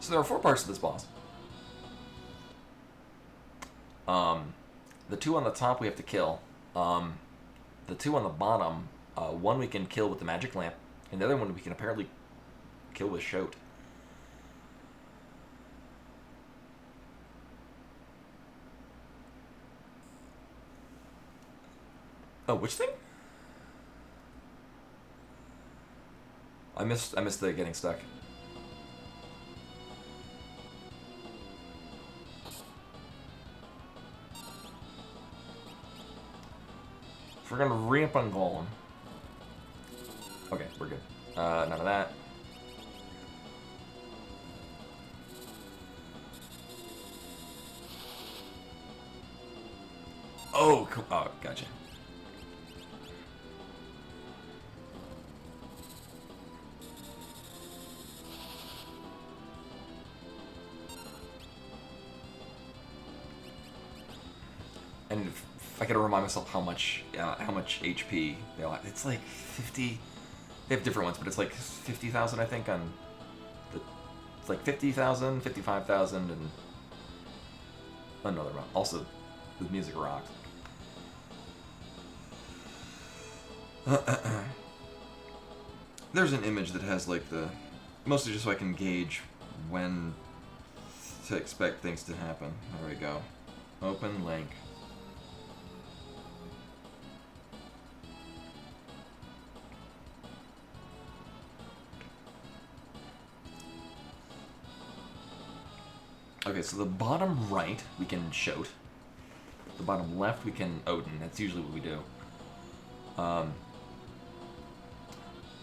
So there are 4 parts to this boss. The 2 on the top we have to kill. The 2 on the bottom, one we can kill with the magic lamp, and the other one we can apparently kill with shout. Oh, which thing? I missed the getting stuck. If we're gonna ramp on Golem. Okay, we're good. None of that. Oh, oh, gotcha. And if I gotta remind myself how much HP they all have. It's like 50. They have different ones, but it's like 50,000, I think. On the, it's like 50,000, 55,000, and another one. Also, the music rocks. There's an image that has like the, mostly just so I can gauge when to expect things to happen. There we go. Open link. Okay, so the bottom right we can shout. The bottom left we can Odin. That's usually what we do.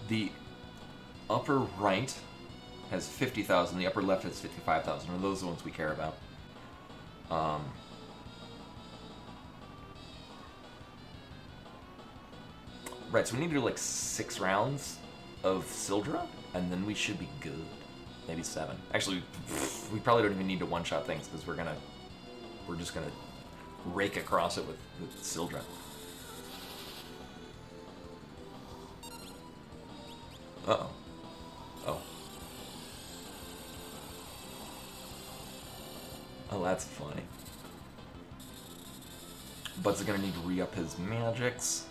The upper right has 50,000. The upper left has 55,000. Are those the ones we care about? Right, so we need to do like 6 rounds of Sildra, and then we should be good. Maybe 7. Actually, we probably don't even need to one-shot things because we're just gonna rake across it with Sildra. Uh-oh. Oh. Oh, that's funny. Bud's gonna need to re-up his magics.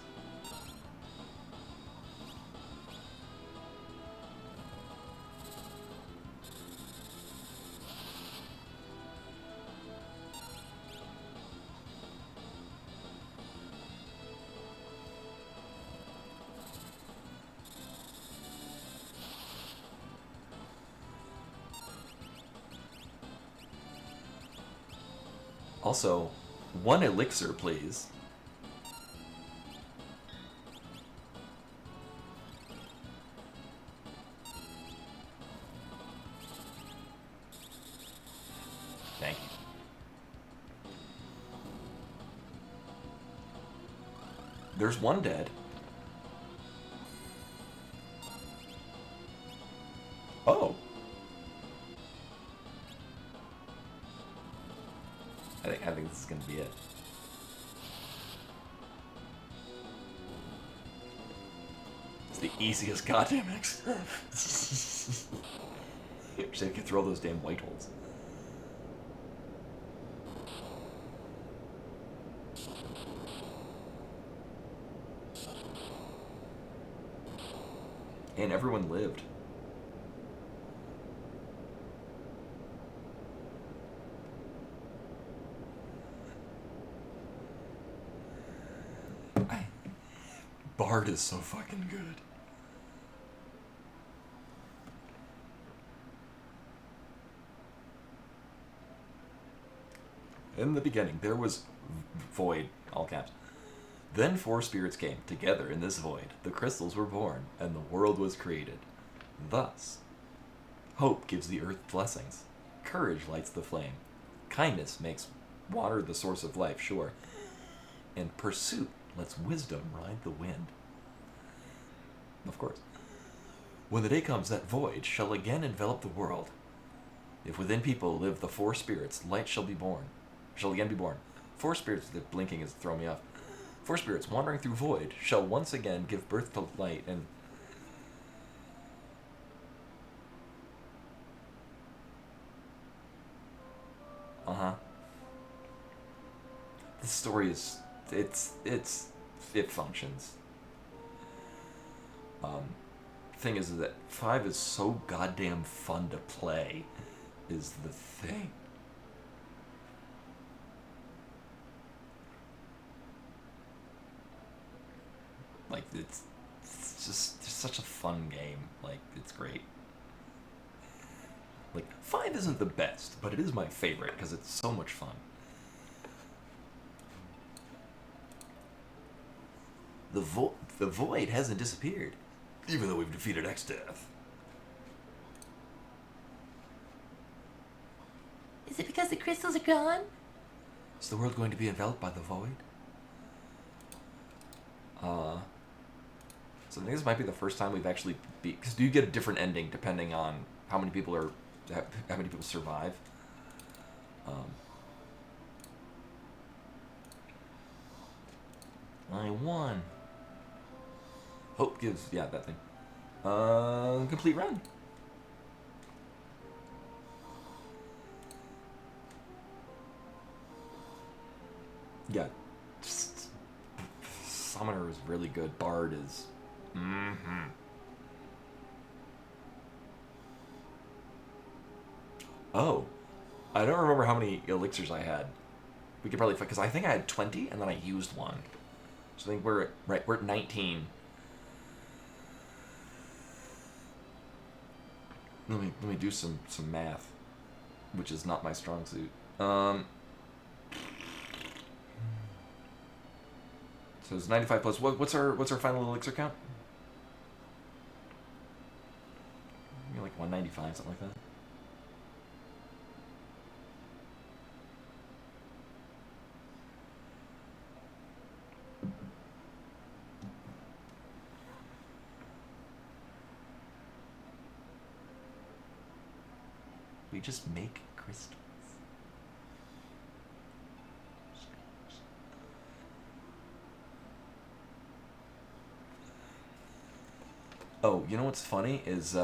Also, 1 elixir, please. There's one dead. Oh. I think this is gonna be it. It's the easiest goddamn X. Just have to throw those damn white holes. And everyone lived. Bard is so fucking good. In the beginning, there was void, all caps. Then 4 spirits came together in this void. The crystals were born, and the world was created. Thus, hope gives the earth blessings. Courage lights the flame. Kindness makes water the source of life, sure. And pursuit lets wisdom ride the wind. Of course. When the day comes, that void shall again envelop the world. If within people live the 4 spirits, light shall be born. Shall again be born. 4 spirits, the blinking is throwing me off. 4 spirits wandering through void shall once again give birth to light and... Uh-huh. This story is... It functions. Thing is that 5 is so goddamn fun to play, is the thing. Like, it's just such a fun game. Like, it's great. Like, 5 isn't the best, but it is my favorite because it's so much fun. The void hasn't disappeared, even though we've defeated X-Death. Is it because the crystals are gone? Is the world going to be enveloped by the void? So I think this might be the first time we've actually beat... Because do you get a different ending depending on how many people are... how many people survive? I won. Hope gives... Yeah, that thing. Complete run. Yeah. Summoner is really good. Bard is... Mm-hmm. Oh. I don't remember how many elixirs I had. We could probably... Because I think I had 20, and then I used one. So I think we're at 19. Let me do some math, which is not my strong suit. So it's 95 plus. What's our final elixir count? Maybe like 195, something like that. We just make crystals. Oh, you know what's funny is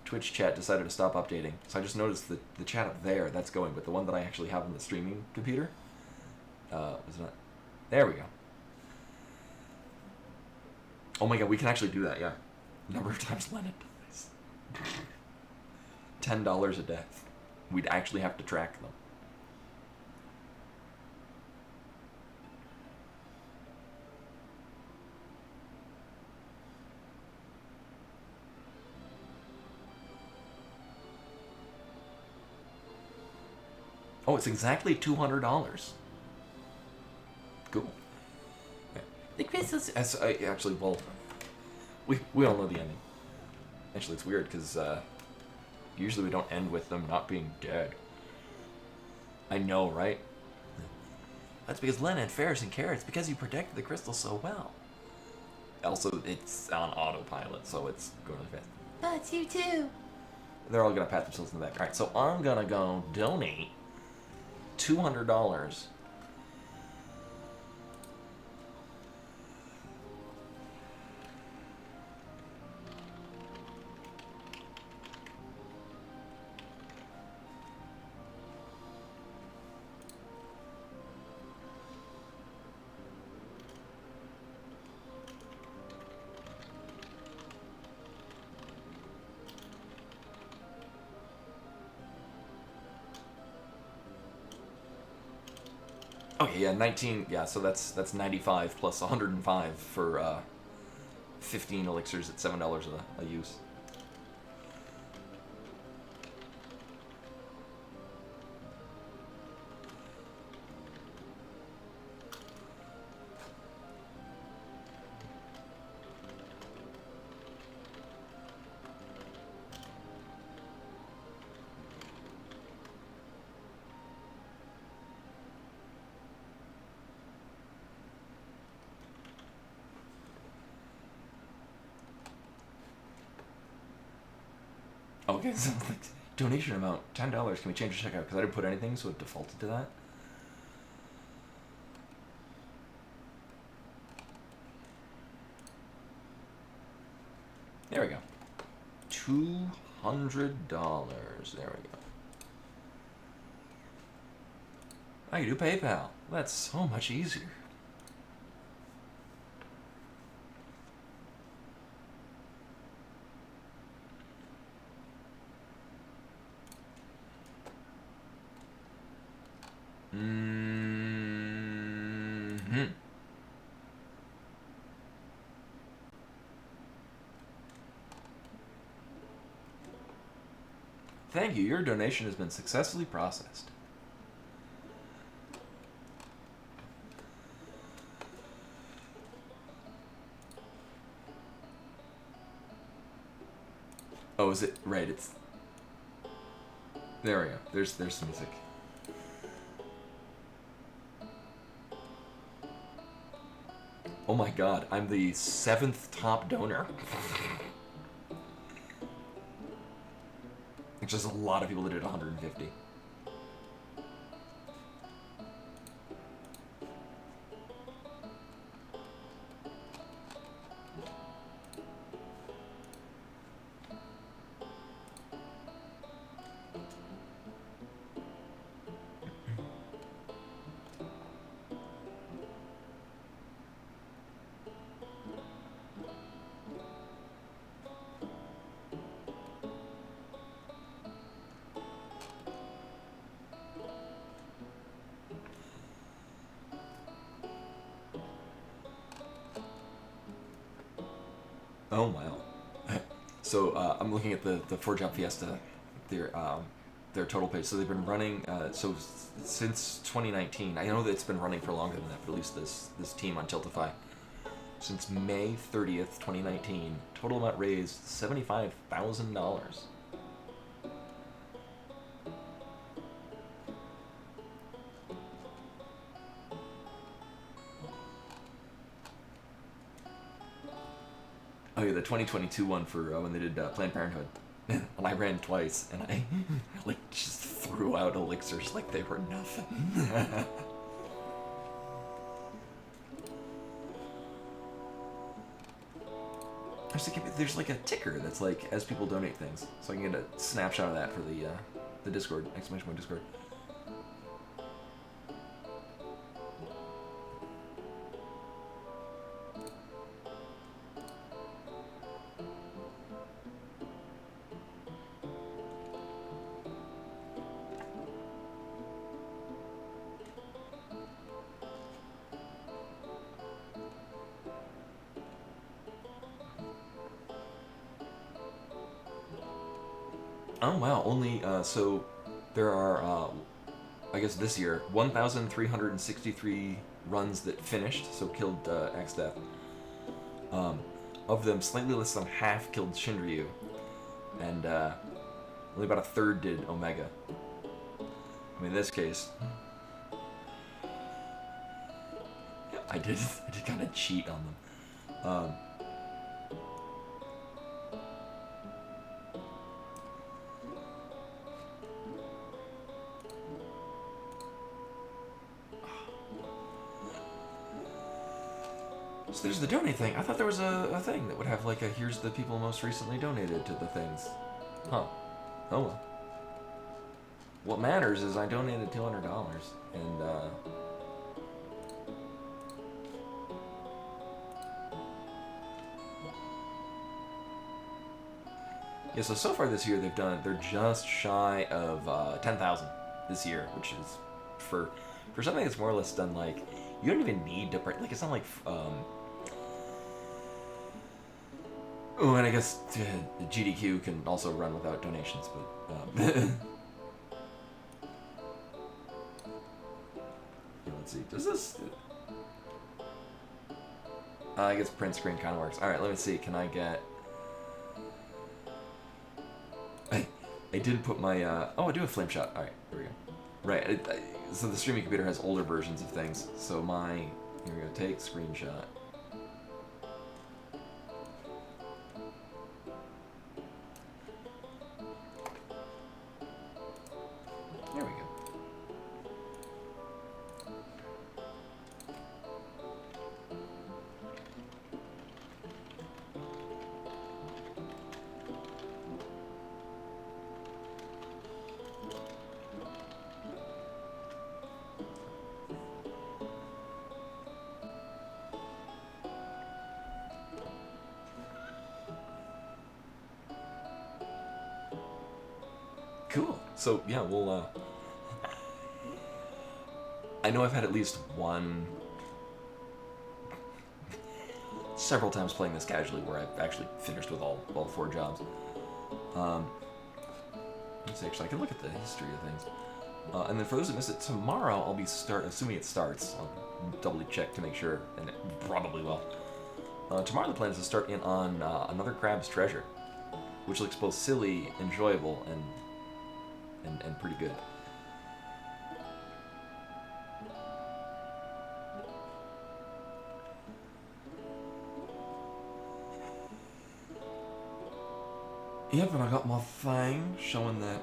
Twitch chat decided to stop updating. So I just noticed that the chat up there, that's going, but the one that I actually have on the streaming computer was not. There we go. Oh my god, we can actually do that, yeah. Number of times Leonard dies. $10 a death. We'd actually have to track them. Oh, it's exactly $200. Cool. The crystals... Actually, well, we all know the ending. Actually, it's weird, because usually we don't end with them not being dead. I know, right? That's because Len had Ferris and carrots because you protected the crystal so well. Also, it's on autopilot, so it's going really fast. That's you too. They're all gonna pat themselves in the back. All right, so I'm gonna go donate $200. Okay, yeah, 19. Yeah, so that's 95 plus 105 for 15 elixirs at $7 a use. Okay, so like, donation amount $10. Can we change the checkout? Because I didn't put anything, so it defaulted to that. There we go. $200. There we go. I can do PayPal. That's so much easier. Mm-hmm. Thank you. Your donation has been successfully processed. Oh, is it right? It's there. We go. There's some music. Oh my god, I'm the 7th top donor. It's just a lot of people that did 150. Oh wow! So I'm looking at the Forge Out Fiesta, their total page. So they've been running since 2019. I know that it's been running for longer than that, but at least this team on Tiltify since May 30th, 2019. Total amount raised $75,000. Oh yeah, the 2022 one for when they did Planned Parenthood, and I ran twice, and I like just threw out elixirs like they were nothing. There's like a ticker that's like as people donate things, so I can get a snapshot of that for the Discord, exclamation point Discord. Oh wow, only, so there are, I guess this year, 1,363 runs that finished, so killed X-Death. Of them, slightly less than half killed Shinryu, and only about a third did Omega. I mean, in this case, I did kind of cheat on them. So there's the donate thing. I thought there was a thing that would have like a here's the people most recently donated to the things. Huh. Oh well. What matters is I donated $200 and yeah, so far this year they're just shy of 10,000 this year, which is for something that's more or less done like you don't even need to like it's not like oh, and I guess GDQ can also run without donations, but let's see. Does this? I guess print screen kind of works. All right, let me see. Can I get? I did put my. Oh, I do have flame shot. All right, here we go. Right. So the streaming computer has older versions of things. So my here we go. Take screenshot. There we go. Cool. So yeah, we'll. I know I've had at least several times playing this casually where I've actually finished with all 4 jobs. Let's see, actually, I can look at the history of things. And then for those that miss it, tomorrow I'll be assuming it starts. I'll doubly check to make sure, and it probably will. Tomorrow the plan is to start in on another Crab's Treasure, which looks both silly, enjoyable, and pretty good. Yep, and I got my thing showing that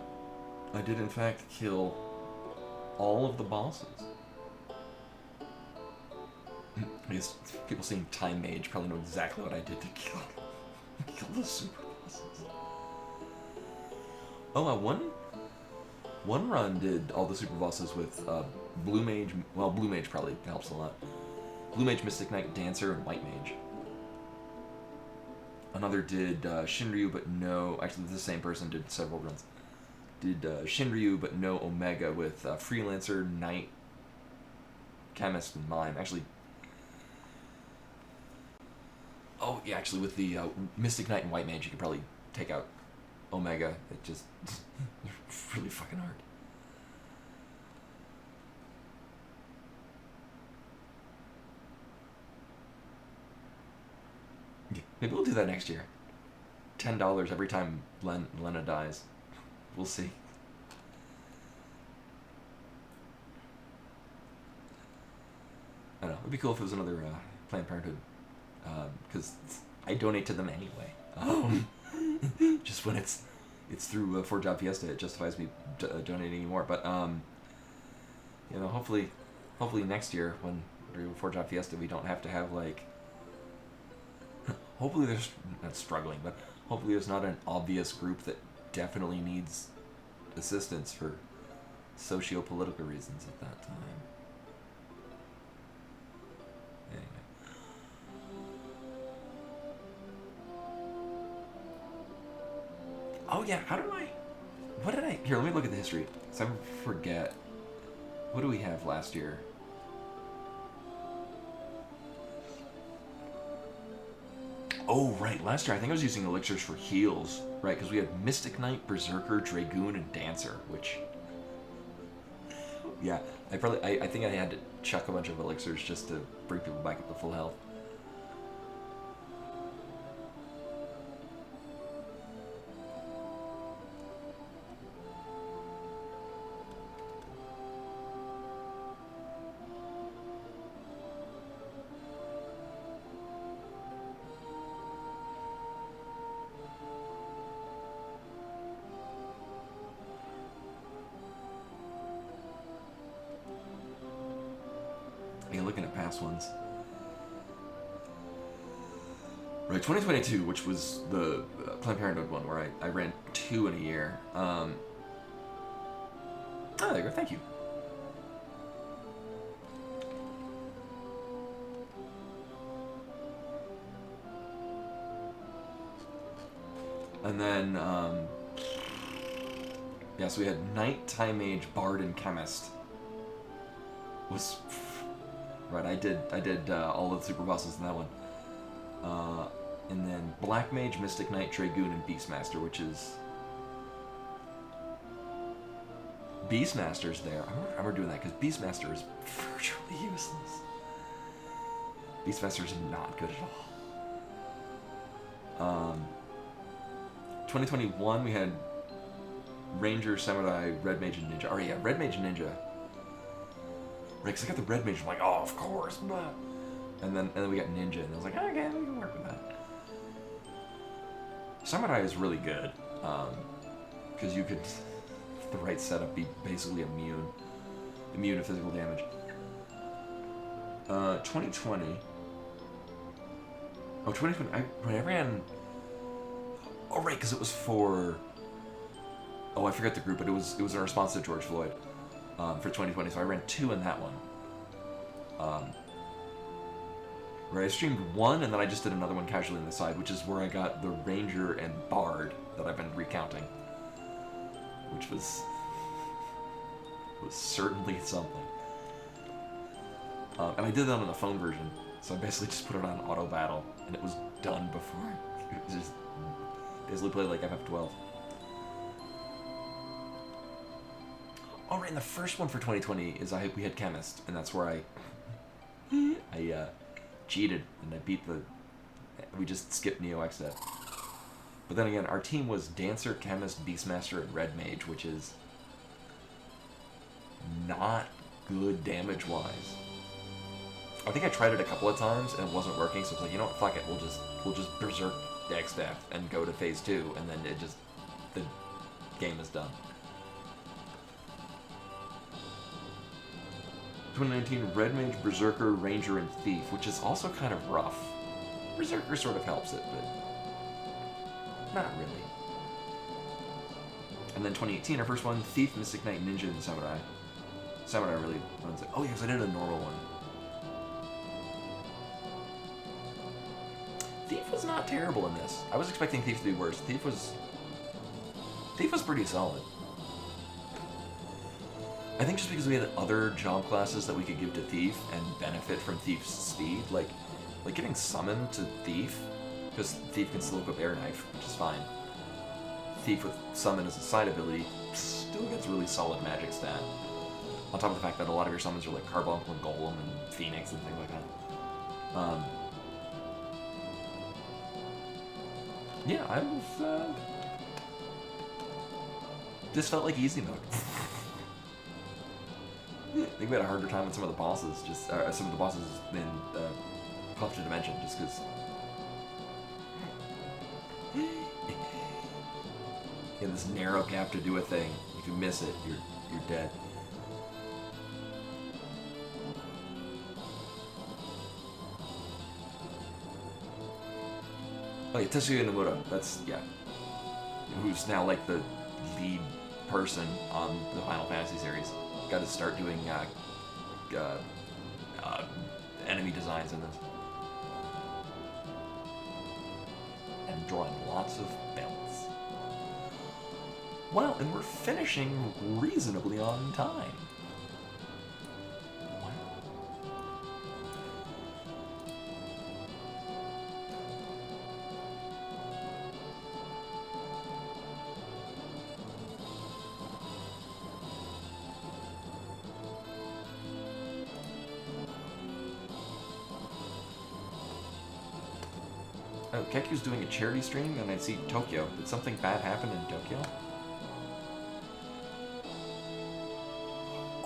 I did in fact kill all of the bosses. I guess people seeing Time Mage probably know exactly what I did to kill the super bosses. Oh, one run did all the super bosses with Blue Mage. Well, Blue Mage probably helps a lot. Blue Mage, Mystic Knight, Dancer, and White Mage. Another did Shinryu, but no. Actually, the same person did several runs. Did Shinryu, but no Omega with Freelancer, Knight, Chemist, and Mime. Actually, oh yeah, actually with the Mystic Knight and White Mage, you could probably take out Omega. It just really fucking hard. Yeah, maybe we'll do that next year. $10 every time Lena dies. We'll see. I don't know. It'd be cool if it was another Planned Parenthood, because I donate to them anyway. Just when it's through 4-Job Fiesta, it justifies me donating more. But you know, hopefully next year when we do 4-Job Fiesta, we don't have to have like. Hopefully there's not struggling, but hopefully there's not an obvious group that definitely needs assistance for socio-political reasons at that time. Anyway. Oh yeah, here, let me look at the history, because I forget. What do we have last year? Oh, right. Last year, I think I was using elixirs for heals. Right, because we had Mystic Knight, Berserker, Dragoon, and Dancer, which... Yeah, I think I had to chuck a bunch of elixirs just to bring people back up to full health. Yeah, looking at past ones. Right, 2022, which was the Planned Parenthood one where I ran 2 in a year. Oh, there you go. Thank you. And then, yeah, so we had Nighttime Mage, Bard, and Chemist. Was right. I did all of the super bosses in that one. And then Black Mage, Mystic Knight, Dragoon, and Beastmaster, which is Beastmaster's there. I remember doing that because Beastmaster is virtually useless. Beastmaster is not good at all. 2021 we had Ranger, Samurai, Red Mage, and Ninja. Oh yeah, Red Mage and Ninja. Right, because I got the Red Mage. I'm like, oh, of course, blah. And then we got Ninja, and I was like, okay, we can work with that. Samurai is really good, because you could, with the right setup, be basically immune to physical damage. 2020. Oh, 2020. I ran. Oh right, because it was for. Oh, I forget the group, but it was in response to George Floyd, for 2020. So I ran 2 in that one. Right, I streamed 1, and then I just did another one casually on the side, which is where I got the Ranger and Bard that I've been recounting, which was certainly something. And I did that on the phone version, so I basically just put it on auto battle, and it was done before. It was just basically played like FF12. All right, and the first one for 2020 is we had Chemist, and that's where I cheated and I beat we just skipped Neo Exet. But then again, our team was Dancer, Chemist, Beastmaster, and Red Mage, which is not good damage-wise. I think I tried it a couple of times and it wasn't working, so I was like, you know what, fuck it, we'll just berserk Dex Death and go to phase 2, and then the game is done. 2019, Red Mage, Berserker, Ranger, and Thief, which is also kind of rough. Berserker sort of helps it, but not really. And then 2018, our first one, Thief, Mystic Knight, Ninja, and Samurai. Samurai really runs it. Oh yes, I did a normal one. Thief was not terrible in this. I was expecting Thief to be worse. Thief was pretty solid. I think just because we had other job classes that we could give to Thief and benefit from Thief's speed, like getting summoned to Thief, because Thief can still equip Air Knife, which is fine. Thief with Summon as a side ability still gets really solid magic stat. On top of the fact that a lot of your summons are like Carbuncle and Golem and Phoenix and things like that. Yeah, I was, this felt like easy mode. I think we had a harder time with some of the bosses, some of the bosses in Cleft of Dimension, just because. You have this narrow gap to do a thing. If you miss it, you're dead. Oh yeah, Tetsuya Nomura. That's who's now like the lead person on the Final Fantasy series. Got to start doing enemy designs in this, and drawing lots of belts. Wow, and we're finishing reasonably on time. Oh, Keku's doing a charity stream, and I see Tokyo. Did something bad happen in Tokyo?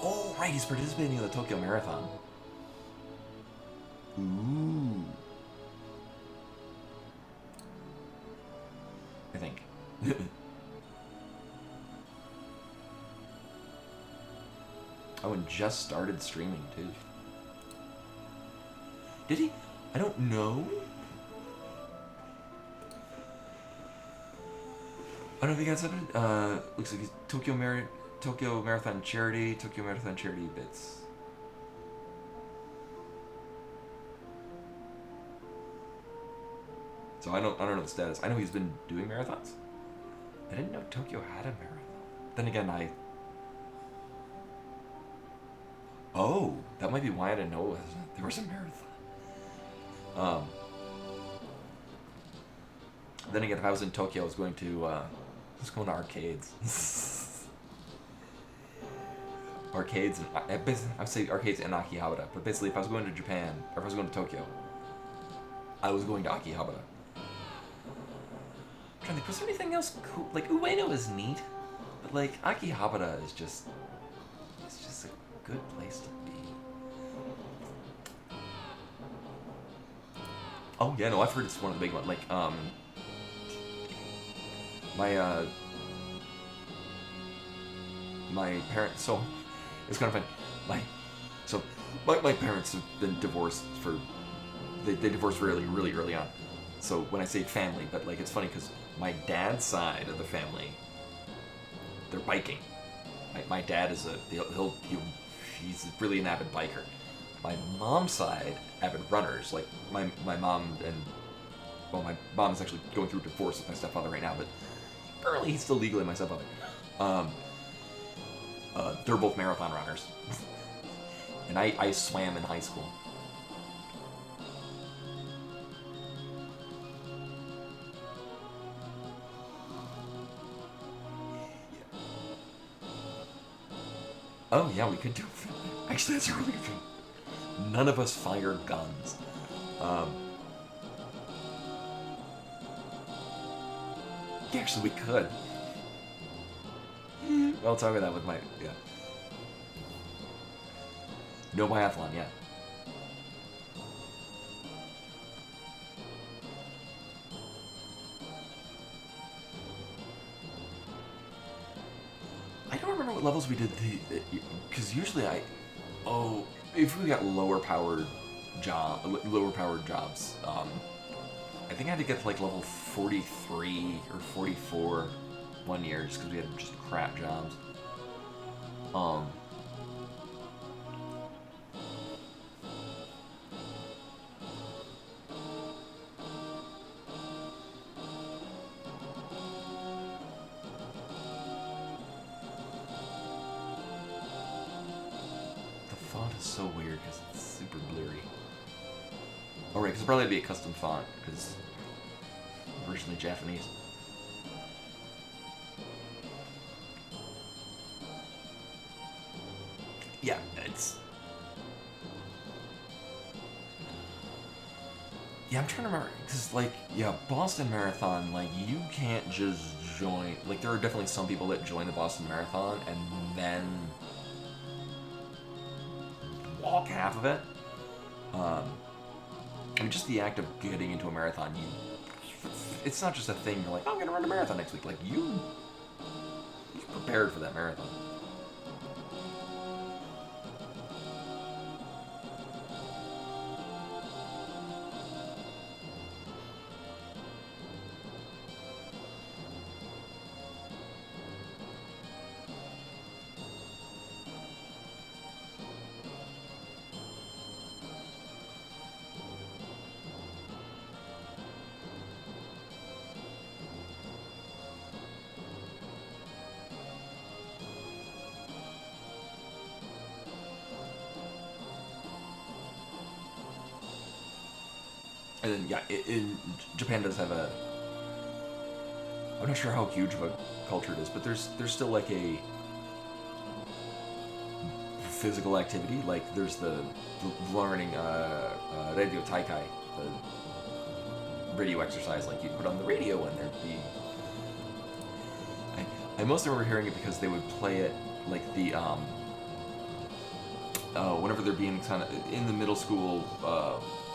Oh, right, he's participating in the Tokyo Marathon. Ooh. I think. Oh, and just started streaming, too. Did he? I don't know. I don't think I said it. Looks like he's Tokyo Marathon Charity bits. So I don't know the status. I know he's been doing marathons. I didn't know Tokyo had a marathon. Then again, oh, that might be why I didn't know there was a marathon. Then again, if I was in Tokyo, I was going to arcades. Arcades, and I would say arcades in Akihabara. But basically, if I was going to Japan, or if I was going to Tokyo, I was going to Akihabara. I'm trying to think, was there anything else cool? Like, Ueno is neat, but like, Akihabara is just, it's just a good place to be. Oh yeah, no, I've heard it's one of the big ones. Like, my parents, so, it's kind of fun. My parents have been divorced for, they divorced really early on. So when I say family, but like, it's funny because my dad's side of the family, they're biking. My dad is he's really an avid biker. My mom's side, avid runners. Like my mom and, well, my mom is actually going through a divorce with my stepfather right now, but currently he's still legally my stepfather. They're both marathon runners. And I swam in high school. Oh yeah, we could do it. Actually, that's a really good thing. None of us fire guns. Yeah, actually, we could. I'll talk about that with my, yeah. No biathlon, yeah. I don't remember what levels we did because usually if we got lower powered jobs, I think I had to get to like level 43 or 44 one year just because we had just crap jobs. The font is so weird because it's super blurry. Oh right, because it'll probably be a custom font because originally Japanese. Yeah, it's... Yeah, I'm trying to remember, because, like, yeah, Boston Marathon, like, you can't just join... Like, there are definitely some people that join the Boston Marathon and then walk half of it. I mean, just the act of getting into a marathon, it's not just a thing, you're like, oh, I'm going to run a marathon next week. Like, you're prepared for that marathon. And then, yeah, Japan does have a... I'm not sure how huge of a culture it is, but there's still, like, a physical activity. Like, there's the learning radio taikai, the radio exercise, like, you put on the radio, and there'd be... I mostly remember hearing it because they would play it, like, the, whenever they're being kind of in the middle school,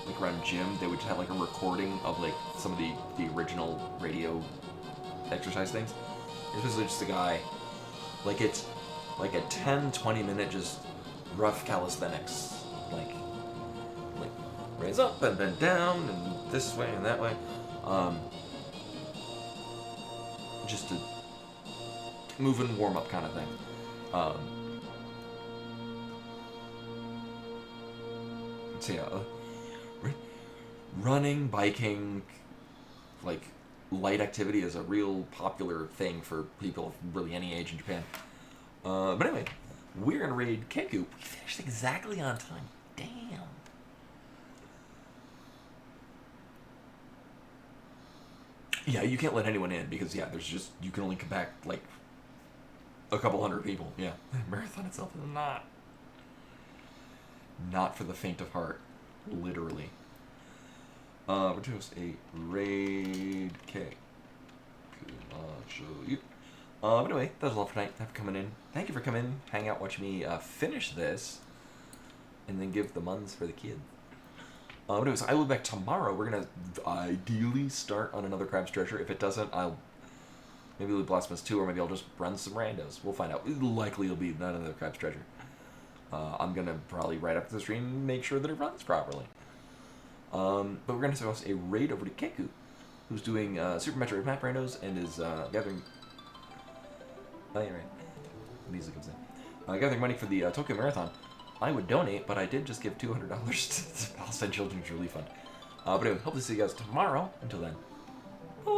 like around gym, they would have like a recording of like some of the original radio exercise things. It's basically just a guy, like it's like a 10-20 minute just rough calisthenics, like ways up and then down and this way and that way. Just to move and warm up kind of thing. So yeah, running, biking, like light activity is a real popular thing for people of really any age in Japan. But anyway, we're gonna raid Keku. We finished exactly on time. Damn. Yeah, you can't let anyone in because you can only come back like a couple hundred people. Yeah, marathon itself is not for the faint of heart, literally. We're just a raid K. I'll show you. But anyway, that was all for tonight. Thank you for coming in. Thank you for coming in, hang out, watch me finish this, and then give the muns for the kids. Anyways, I will be back tomorrow. We're gonna ideally start on another Crab's Treasure. If it doesn't, maybe we'll do Blasphemous 2, or maybe I'll just run some randos. We'll find out. Likely it'll be not another Crab's Treasure. I'm gonna probably right after the stream make sure that it runs properly. But we're gonna toss a raid over to Keku, who's doing Super Metroid map randos and is gathering. Oh yeah, right. Music comes in. Gathering money for the Tokyo Marathon. I would donate, but I did just give $200 to the Palestine Children's Relief Fund. But anyway, hope to see you guys tomorrow. Until then.